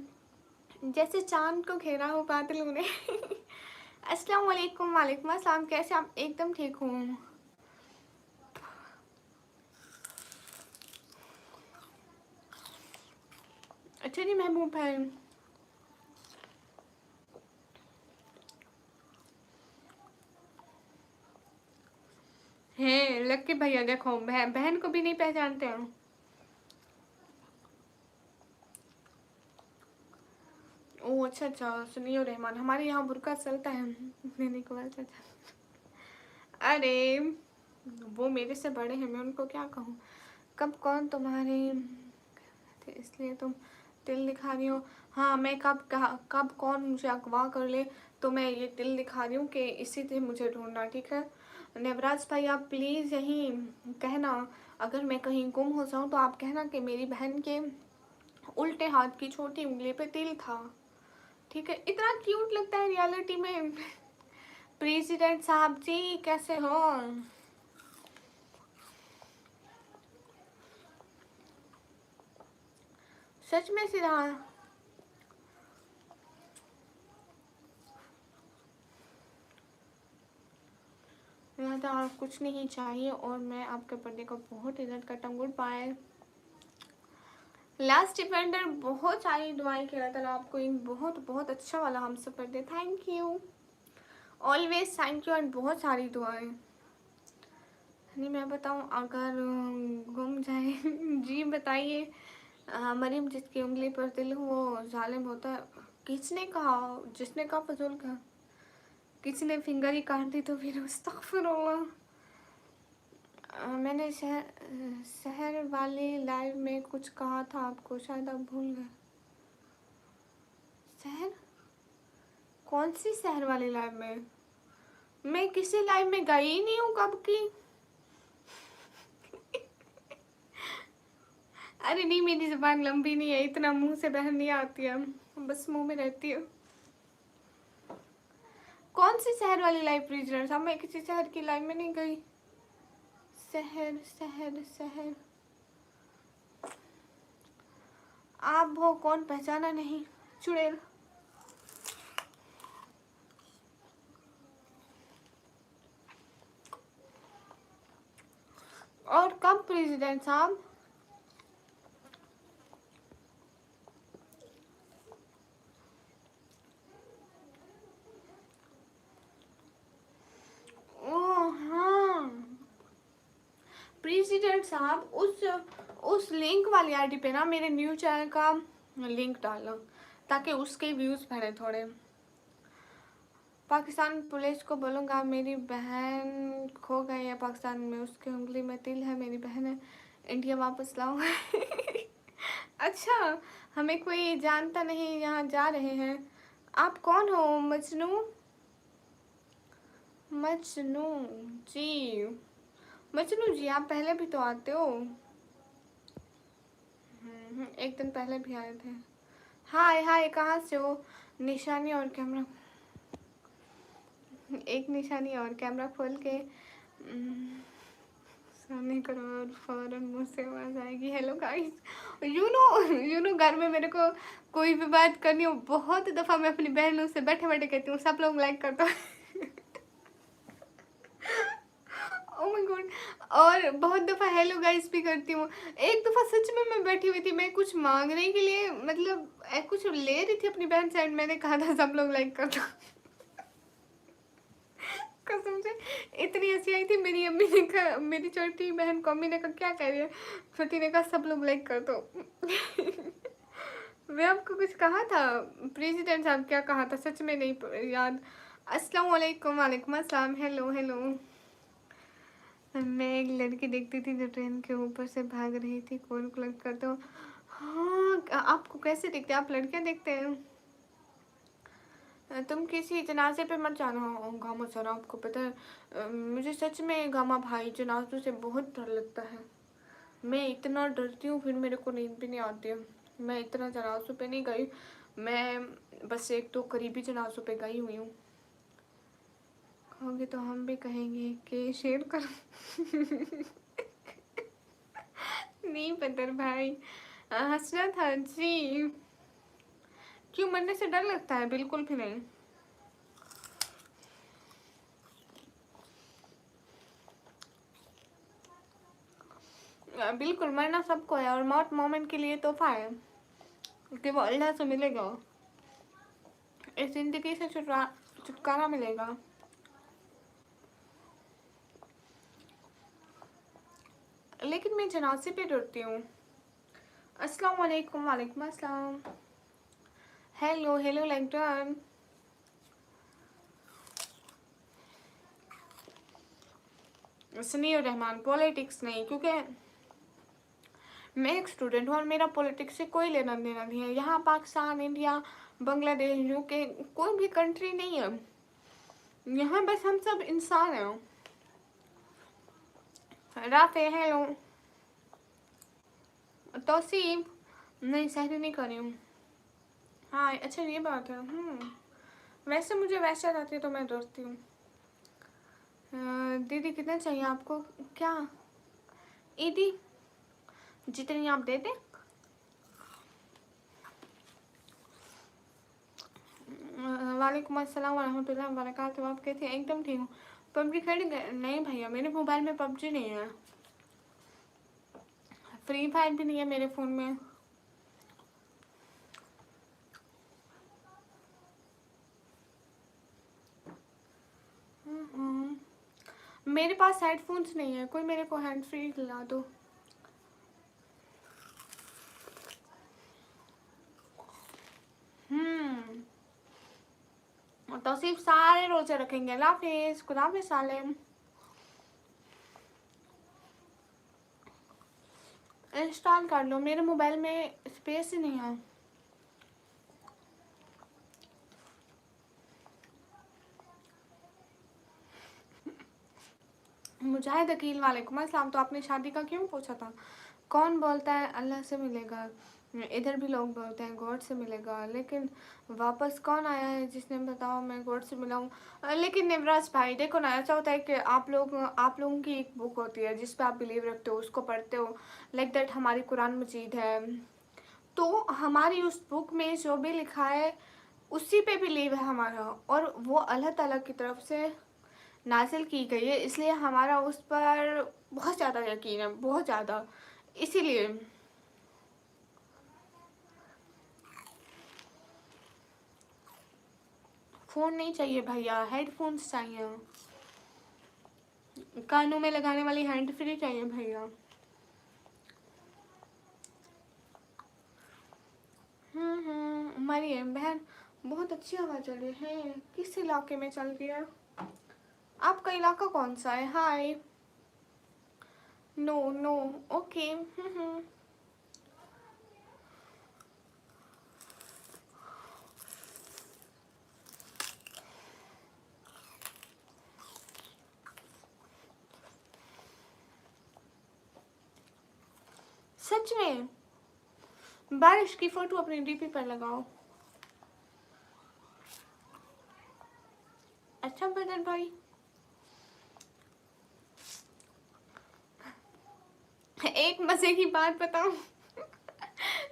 जैसे चांद को घेरा हो बादलों ने। अस्सलाम वालेकुम। वालेकुम अस्सलाम, कैसे आप? एकदम ठीक हूँ। अच्छा जी महबूब भाई, हैं लक्की भैया, देखो बहन को भी नहीं पहचानते हो। ओ अच्छा अच्छा, सुनियो रहमान, हमारे यहाँ बुरका चलता है। मैंने कहा अच्छा अच्छा। अरे वो मेरे से बड़े हैं, मैं उनको क्या कहूँ। कब कौन तुम्हारे थे इसलिए तुम तिल दिखा रही हो। हाँ, मैं कब कौन मुझे अगवा कर ले तो मैं ये तिल दिखा रही हूँ कि इसी से मुझे ढूंढना, ठीक है। नवराज भाई आप प्लीज़ यहीं कहना, अगर मैं कहीं गुम हो जाऊँ तो आप कहना कि मेरी बहन के उल्टे हाथ की छोटी उंगली पे तिल था, ठीक है। इतना क्यूट लगता है रियलिटी में। प्रेसिडेंट साहब जी कैसे हो? सच में सिरा ज़्यादा और कुछ नहीं चाहिए, और मैं आपके बर्थडे को बहुत इज्जत करता हूँ। Good bye. लास्ट डिफेंडर बहुत सारी दुआएं कि अल्लाह ताला आपको एक बहुत बहुत अच्छा वाला हम सफ़र दे। Thank you, always thank you and बहुत सारी दुआएं। नहीं मैं बताऊं अगर गुम जाए जी बताइए। मरीम जिसकी उंगली पर तिल हो वो जालिम होता है। किसने कहा? जिसने कहा फजूल का। किसी ने फिंगर ही काट दी तो फिर अस्तगफिरुल्लाह। मैंने शहर वाली लाइव में कुछ कहा था आपको, शायद आप भूल गए। शहर? कौन सी शहर वाली लाइव में? मैं किसी लाइव में गई ही नहीं हूँ कब की। अरे नहीं, मेरी ज़ुबान लंबी नहीं है, इतना मुंह से बहन नहीं आती है, बस मुंह में रहती है। कौन सी शहर वाली लाइव प्रिजनर साहब? मैं किसी शहर की लाइव में नहीं गई। शहर शहर शहर, आप वो कौन पहचाना नहीं? चुड़ैल। और कब प्रेसिडेंट साहब? ओह हाँ, प्रेसिडेंट साहब उस लिंक वाली आईडी पे ना मेरे न्यू चैनल का लिंक डालो ताकि उसके व्यूज बढ़े थोड़े। पाकिस्तान पुलिस को बोलूँगा मेरी बहन खो गई है पाकिस्तान में, उसकी उंगली में तिल है, मेरी बहन है, इंडिया वापस लाओ। अच्छा, हमें कोई जानता नहीं, यहाँ जा रहे हैं। आप कौन हो? मजनू? मजनू जी, मजनू जी आप पहले भी तो आते हो। एक दिन पहले भी आए थे। हाय हाय, कहाँ से हो? निशानी और कैमरा, एक निशानी और कैमरा खोल के सामने करो और फौरन मुंह से आवाज आएगी हेलो गाइस। यू नो घर में मेरे को कोई भी बात करनी हो, बहुत दफ़ा मैं अपनी बहनों से बैठे बैठे कहती हूँ सब लोग लाइक कर दो। ओह माय गॉड, और बहुत दफ़ा हेलो गाइस भी करती हूँ। एक दफ़ा सच में मैं बैठी हुई थी, मैं कुछ मांगने के लिए मतलब कुछ ले रही थी अपनी बहन से, मैंने कहा था सब लोग लाइक कर दो। कसम से इतनी हंसी आई थी। मेरी अम्मी ने कहा, मेरी छोटी बहन को अम्मी ने कहा क्या कह रही है, छोटी ने कहा सब लोग लाइक कर दो। मैं आपको कुछ कहा था प्रेसिडेंट साहब, क्या कहा था सच में नहीं याद। अस्सलाम वालेकुम। वालेकुम अस्सलाम। Hello hello. मैं एक लड़की देखती थी जो ट्रेन के ऊपर से भाग रही थी, कॉल कलेक्ट करते हो। हाँ, आपको कैसे दिखते हैं? आप लड़कियां देखते हैं? तुम किसी जनाजे पे मत जाना गामा सर, आपको पता है मुझे सच में गामा भाई जनाजों से बहुत डर लगता है। मैं इतना डरती हूँ फिर मेरे को नींद भी नहीं आती है। मैं इतना जनाजों पे नहीं गई, मैं बस एक दो करीबी जनाजों पे गई हुई हूँ। कहोगे तो हम भी कहेंगे कि शेयर करो। नहीं पतर भाई, हंसना था जी। क्यों, मरने से डर लगता है? बिल्कुल भी नहीं। बिल्कुल मरना सबको है और मौत मोमेंट के लिए तोहफा है कि वो अल्लाह से मिलेगा, इस जिंदगी से छुटकारा मिलेगा। लेकिन मैं जनाजे पे डरती हूँ। अस्सलाम वालेकुम। वालेकुम अस्सलाम। Hello hello lantern. Sanir Rahman, politics नहीं, क्योंकि मैं एक स्टूडेंट हूँ और मेरा पॉलिटिक्स से कोई लेना देना नहीं है। यहाँ पाकिस्तान, इंडिया, बांग्लादेश, यूके कोई भी कंट्री नहीं है। यहाँ बस हम सब इंसान हैं। Rafe hello. तौसीफ नहीं, सहरी नहीं कर रही हूँ। हाँ अच्छा ये बात है। वैसे मुझे वैसे जाती है तो मैं डरती हूँ। दीदी कितने चाहिए आपको? क्या ईदी? जितनी आप दे दें। वालेकुम अस्सलाम वरहमतुल्लाहि वबरकातुहू। आप कैसे? एकदम ठीक हूँ। पबजी खेल नहीं भैया, मेरे मोबाइल में पबजी नहीं है, फ्री फायर भी नहीं है मेरे फ़ोन में। मेरे पास हेडफोन्स नहीं है, कोई मेरे को हैंड फ्री दिला दो। तो सिर्फ सारे रोजे रखेंगे। अल्लाह हाफिज़, खुदा हाफिज़ सालेम। इंस्टॉल कर लो, मेरे मोबाइल में स्पेस ही नहीं है। मुजाहिद अकील वालेकुम अस्सलाम। तो आपने शादी का क्यों पूछा था? कौन बोलता है अल्लाह से मिलेगा? इधर भी लोग बोलते हैं गॉड से मिलेगा, लेकिन वापस कौन आया है जिसने बताओ मैं गॉड से मिला हूँ? लेकिन निवराज भाई देखो ना, ऐसा होता है कि आप लोगों की एक बुक होती है जिस पे आप बिलीव रखते हो, उसको पढ़ते हो। लाइक दैट हमारी कुरान मजीद है, तो हमारी उस बुक में जो भी लिखा है उसी पे बिलीव है हमारा, और वो अल्लाह ताला की तरफ से नाजिल की गई है, इसलिए हमारा उस पर बहुत ज़्यादा यकीन है, बहुत ज़्यादा। इसीलिए फ़ोन नहीं चाहिए भैया, हेडफोन्स चाहिए, कानों में लगाने वाली हैंड फ्री चाहिए भैया। हमारी बहन बहुत अच्छी हवा चल रही है। किस इलाके में चल रही है? आपका इलाका कौन सा है? हाय। No no. ओके। सच में बारिश की फोटो अपनी डीपी पर लगाओ। अच्छा बदर भाई, एक मजे की बात बताऊं?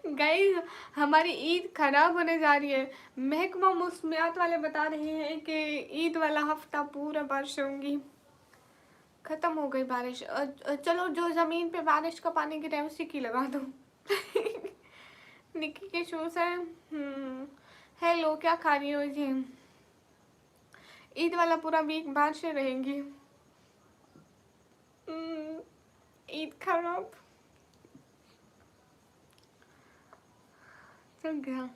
गाइस, हमारी ईद खराब होने जा रही है। महकमा मौसमियात वाले बता रहे हैं कि ईद वाला हफ्ता पूरा बारिश होंगी। खत्म हो गई बारिश। चलो जो जमीन पे बारिश का पानी गिरा है उसी की लगा दो। निक्की के शूज है। हेलो, क्या खा रही हो जी? ईद वाला पूरा वीक बारिशें रहेंगी। ईद खराब चल गया।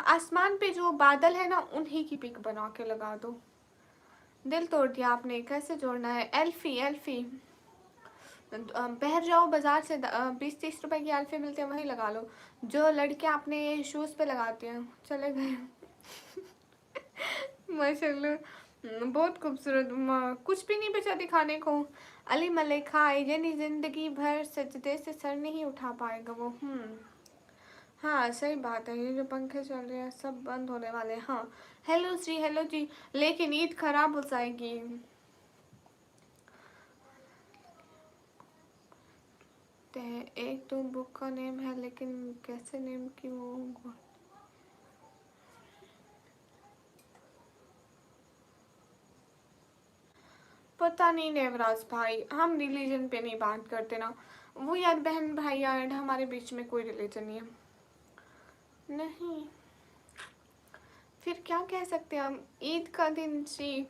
आसमान पे जो बादल है ना, उन्हीं की पिक बना के लगा दो। दिल तोड़ दिया आपने, कैसे जोड़ना है? एल्फी एल्फी, बहर जाओ बाजार से 20-30 रुपए की एल्फी मिलती है, वही लगा लो जो लड़कियां अपने शूज पे लगाती हैं। चले गए। माशाल्लाह, बहुत खूबसूरत। कुछ भी नहीं बचा दिखाने को। अली मलेखा, यानी जिंदगी भर सजदे से सर नहीं उठा पाएगा वो। हाँ सही बात है, ये जो पंखे चल रहे हैं सब बंद होने वाले हैं। हाँ हेलो श्री, हेलो जी। लेकिन ईद खराब हो जाएगी। एक तो बुक का नेम है, लेकिन कैसे नेम की वो? पता नहीं नेवराज भाई, हम रिलीजन पे नहीं बात करते ना। वो यार बहन भाई यार, हमारे बीच में कोई रिलीजन नहीं है। नहीं, फिर क्या कह सकते हैं हम? ईद का दिन जी।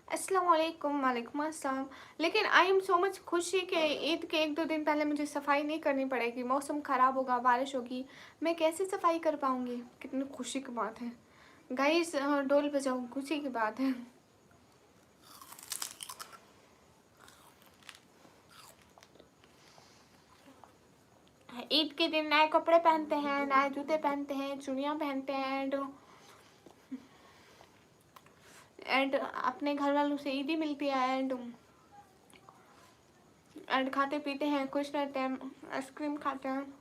अस्सलाम वालेकुम। वालेकुम अस्सलाम। लेकिन आई एम सो मच खुशी कि ईद के 1-2 दिन पहले मुझे सफाई नहीं करनी पड़ेगी। मौसम ख़राब होगा, बारिश होगी, मैं कैसे सफाई कर पाऊँगी? कितनी खुशी की बात है गाइस। डोल बजाओ, खुशी की बात है। ईद के दिन नए कपड़े पहनते हैं, नए जूते पहनते हैं, चूड़ियाँ पहनते हैं, एंड अपने घर वालों से ईदी मिलती है, एंड खाते पीते हैं, खुश रहते हैं, आइसक्रीम खाते हैं।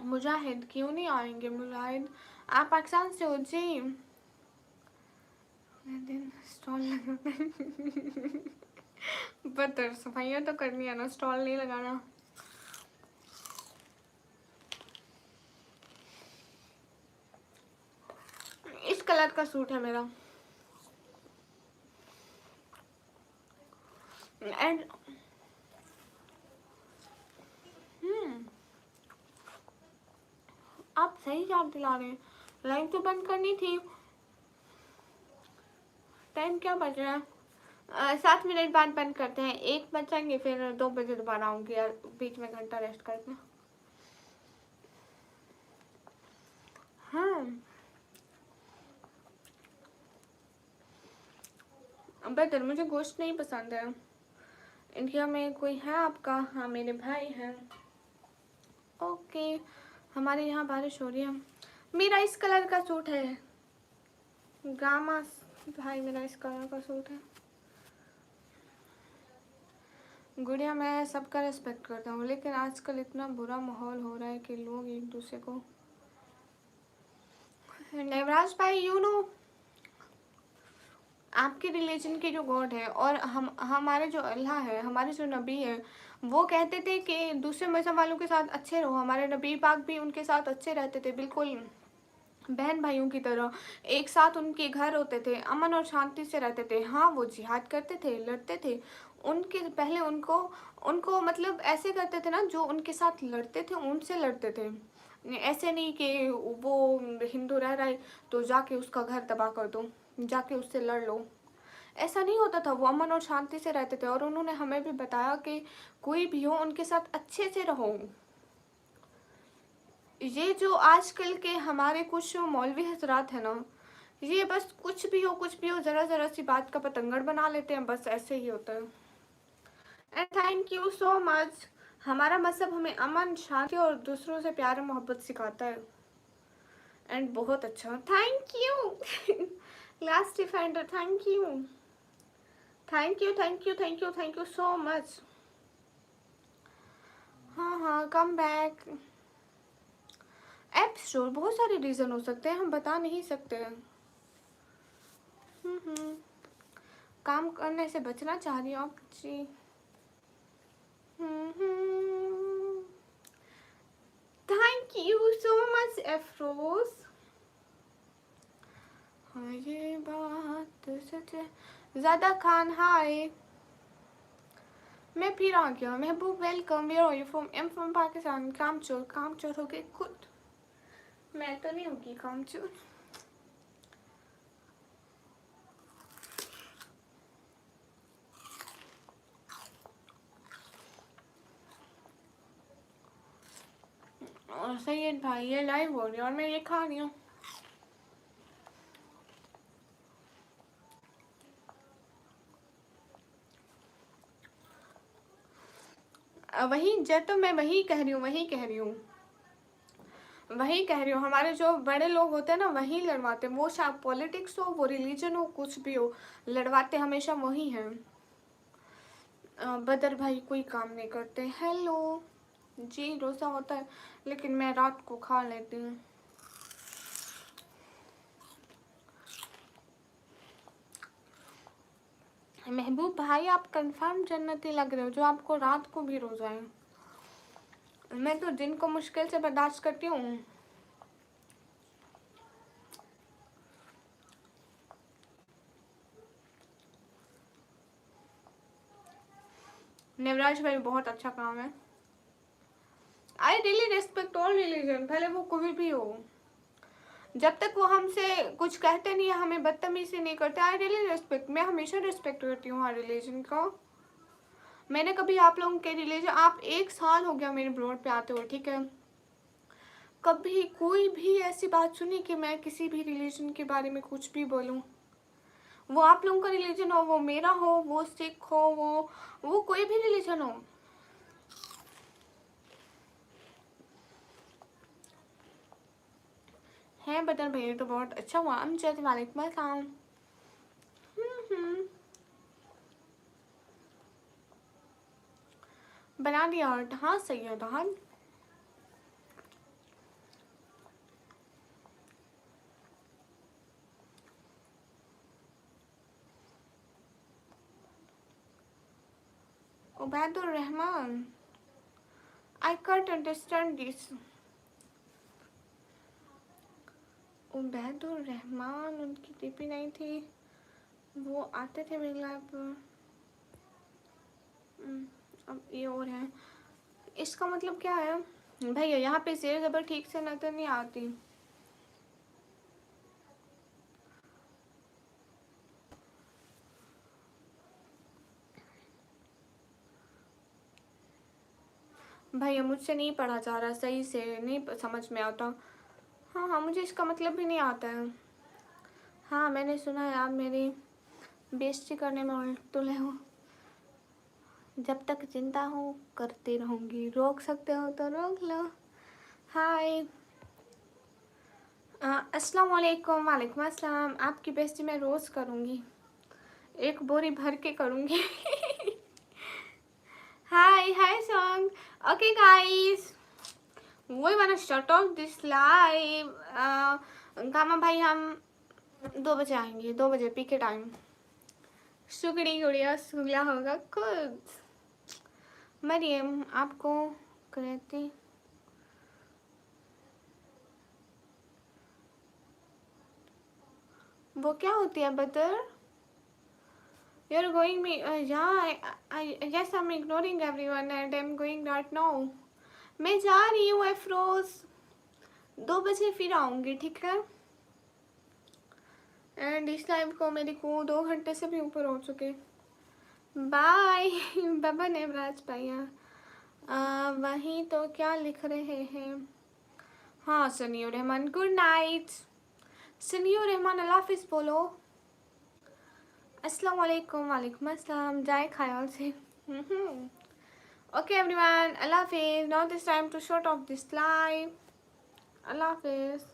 मुजाहिद क्यों नहीं आएंगे? मुजाहिद आप पाकिस्तान से हो जी? दिन स्टॉल लगा। बदतर, सफाइयाँ तो करनी है ना, स्टॉल नहीं लगाना। इस कलर का सूट है मेरा। एंड आप सही याद दिला रहे हैं। लाइव तो बंद करनी थी। टाइम क्या बज रहा है? 7 मिनट बाद बंद करते हैं। 1 बजेंगे, फिर 2 बजे दोबारा आऊँगी यार, बीच में घंटा रेस्ट करके। हाँ बेटर, मुझे गोश्त नहीं पसंद है। इंडिया में कोई है आपका? हाँ मेरे भाई हैं। ओके, हमारे यहाँ बारिश हो रही है। मेरा इस कलर का सूट है गामा भाई, मेरा इस कलर का सूट है। गुड़िया, मैं सबका रिस्पेक्ट करता हूँ, लेकिन आजकल इतना बुरा माहौल हो रहा है कि लोग एक दूसरे को। नवराज भाई, यू नो आपके रिलीजन के जो गॉड है और हमारे जो अल्लाह है, हमारे जो नबी है, वो कहते थे कि दूसरे मज़हब वालों के साथ अच्छे रहो। हमारे नबी पाक भी उनके साथ अच्छे रहते थे, बिल्कुल बहन भाइयों की तरह। एक साथ उनके घर होते थे, अमन और शांति से रहते थे। हाँ वो जिहाद करते थे, लड़ते थे। उनके पहले उनको उनको मतलब ऐसे करते थे ना, जो उनके साथ लड़ते थे उनसे लड़ते थे। ऐसे नहीं कि वो हिंदू रह रहा है तो जाके उसका घर तबाह कर दो, जाके उससे लड़ लो। ऐसा नहीं होता था, वो अमन और शांति से रहते थे। और उन्होंने हमें भी बताया कि कोई भी हो उनके साथ अच्छे से रहो। ये जो आजकल के हमारे कुछ मौलवी हजरात है ना, ये बस कुछ भी हो ज़रा ज़रा सी बात का पतंगड़ बना लेते हैं, बस ऐसे ही होता है। And thank you so much. हमारा मज़हब हमें अमन, शांति और दूसरों से प्यार और मोहब्बत सिखाता है। एंड बहुत अच्छा, thank you last defender, thank you thank you thank you thank you thank you so much. हाँ हाँ, कम बैक। ऐप स्टोर, बहुत सारे रीज़न हो सकते हैं, हम बता नहीं सकते हैं। काम करने से बचना चाह रही हूँ आप जी। Thank you so much Afroz. हाँ ये बात सच है। ज़्यादा खान, हाय, मैं फिर आ गया। Mehboob, welcome. Where are you from? Am from Pakistan. कामचोर, कामचोर हो गए खुद। मैं तो नहीं होगी कामचोर। और सैयद भाई, ये लाइव हो रही है और मैं ये खा रही हूँ। वही जब तो मैं वही कह रही हूँ, वही कह रही हूँ। हमारे जो बड़े लोग होते हैं ना, वही लड़वाते हैं। वो शायद पॉलिटिक्स हो, वो रिलीजन हो, कुछ भी हो, लड़वाते हमेशा वही हैं। बदर भाई कोई काम नहीं करते। हेलो जी, रोज़ा होता है लेकिन मैं रात को खा लेती हूँ। महबूब भाई, आप कंफर्म जन्नती लग रहे हो जो आपको रात को भी रोज़ा है। मैं तो दिन को मुश्किल से बर्दाश्त करती हूँ। नवराज भाई, बहुत अच्छा काम है। I really respect all religion, भले वो कोई भी हो। जब तक वो हमसे कुछ कहते नहीं है, हमें बदतमीजी नहीं करते, आई रियली रिस्पेक्ट। मैं हमेशा रिस्पेक्ट करती हूँ हर रिलीजन का। मैंने कभी आप लोगों के रिलीजन, आप 1 साल हो गया मेरे ब्लॉग पे आते हुए, ठीक है, कभी कोई भी ऐसी बात सुनी कि मैं किसी भी रिलीजन के बारे में कुछ भी बोलूं? वो आप लोगों का रिलीजन हो, वो मेरा हो, वो सिख हो, वो कोई भी रिलीजन हो। है बदर भैया तो बहुत अच्छा हुआ। अमजद, वालेकुम अस्सलाम। बना दिया आर्ट? हाँ सही है दहान। Ubaidur Rahman, I can't understand this. Ubaidur Rahman, उनकी टीपी नहीं थी, वो आते थे मेरे लाइफ पर। अब ये और है, इसका मतलब क्या है भैया? यहाँ पे शेर ज़बर ठीक से नजर नहीं आती। भैया मुझसे नहीं पढ़ा जा रहा सही से, नहीं समझ में आता। हाँ हाँ, मुझे इसका मतलब भी नहीं आता है। हाँ मैंने सुना है आप मेरी बेइज्जती करने में उलटुले हो। जब तक जिंदा हूँ करती रहूँगी, रोक सकते हो तो रोक लो। हाय, अस्सलाम वालेकुम। वालेकुम अस्सलाम। आपकी बेइज्जती मैं रोज़ करूँगी, एक बोरी भर के करूँगी। Hi hi song. Okay guys, we wanna shut off this live। Gamma भाई हम 2 बजे आएंगे, 2 बजे पी के टाइम। सुगड़ी गुड़िया सुगला होगा खुद। मरियम आपको कहती वो क्या होती है बदर? You're going me, yeah, yes, I'm ignoring everyone and I'm going right now। मैं जा रही हूँ अफरोज, 2 बजे फिर आऊँगी, ठीक है। एंड इस लाइव को मेरे को 2 घंटे से भी ऊपर हो चुके। बाय बाबा नेवराज भैया। वहीं तो क्या लिख रहे हैं? हाँ सनीउर रहमान, गुड नाइट। सनीउर रहमान अल्लाह हाफिज़ बोलो। अस्सलाम वालेकुम। वालेकुम अस्सलाम। जाए ख्याल से। ओके एवरीवन, अल्लाह हाफिज़। Now this time to shut off this live. अल्लाह हाफिज़।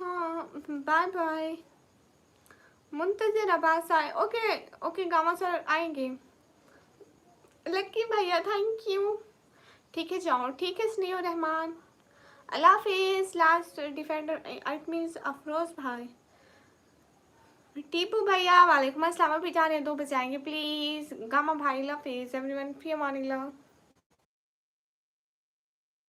हाँ बाय बाय। मुंतज़िर अब्बास आए। ओके ओके गामा सर आएंगे। लक्की भैया थैंक यू। ठीक है जाओ, ठीक है स्नेह रहमान। अल्लाह हाफिज़। Last defender it means Afroz भाई। टीपू भैया वालेकुम अस्सलाम। अभी जा रहे हैं, 2 बजे आएंगे प्लीज़। गामा भाई अल्लाह हाफिज़ एवरीवन, फी अमानिल्लाह।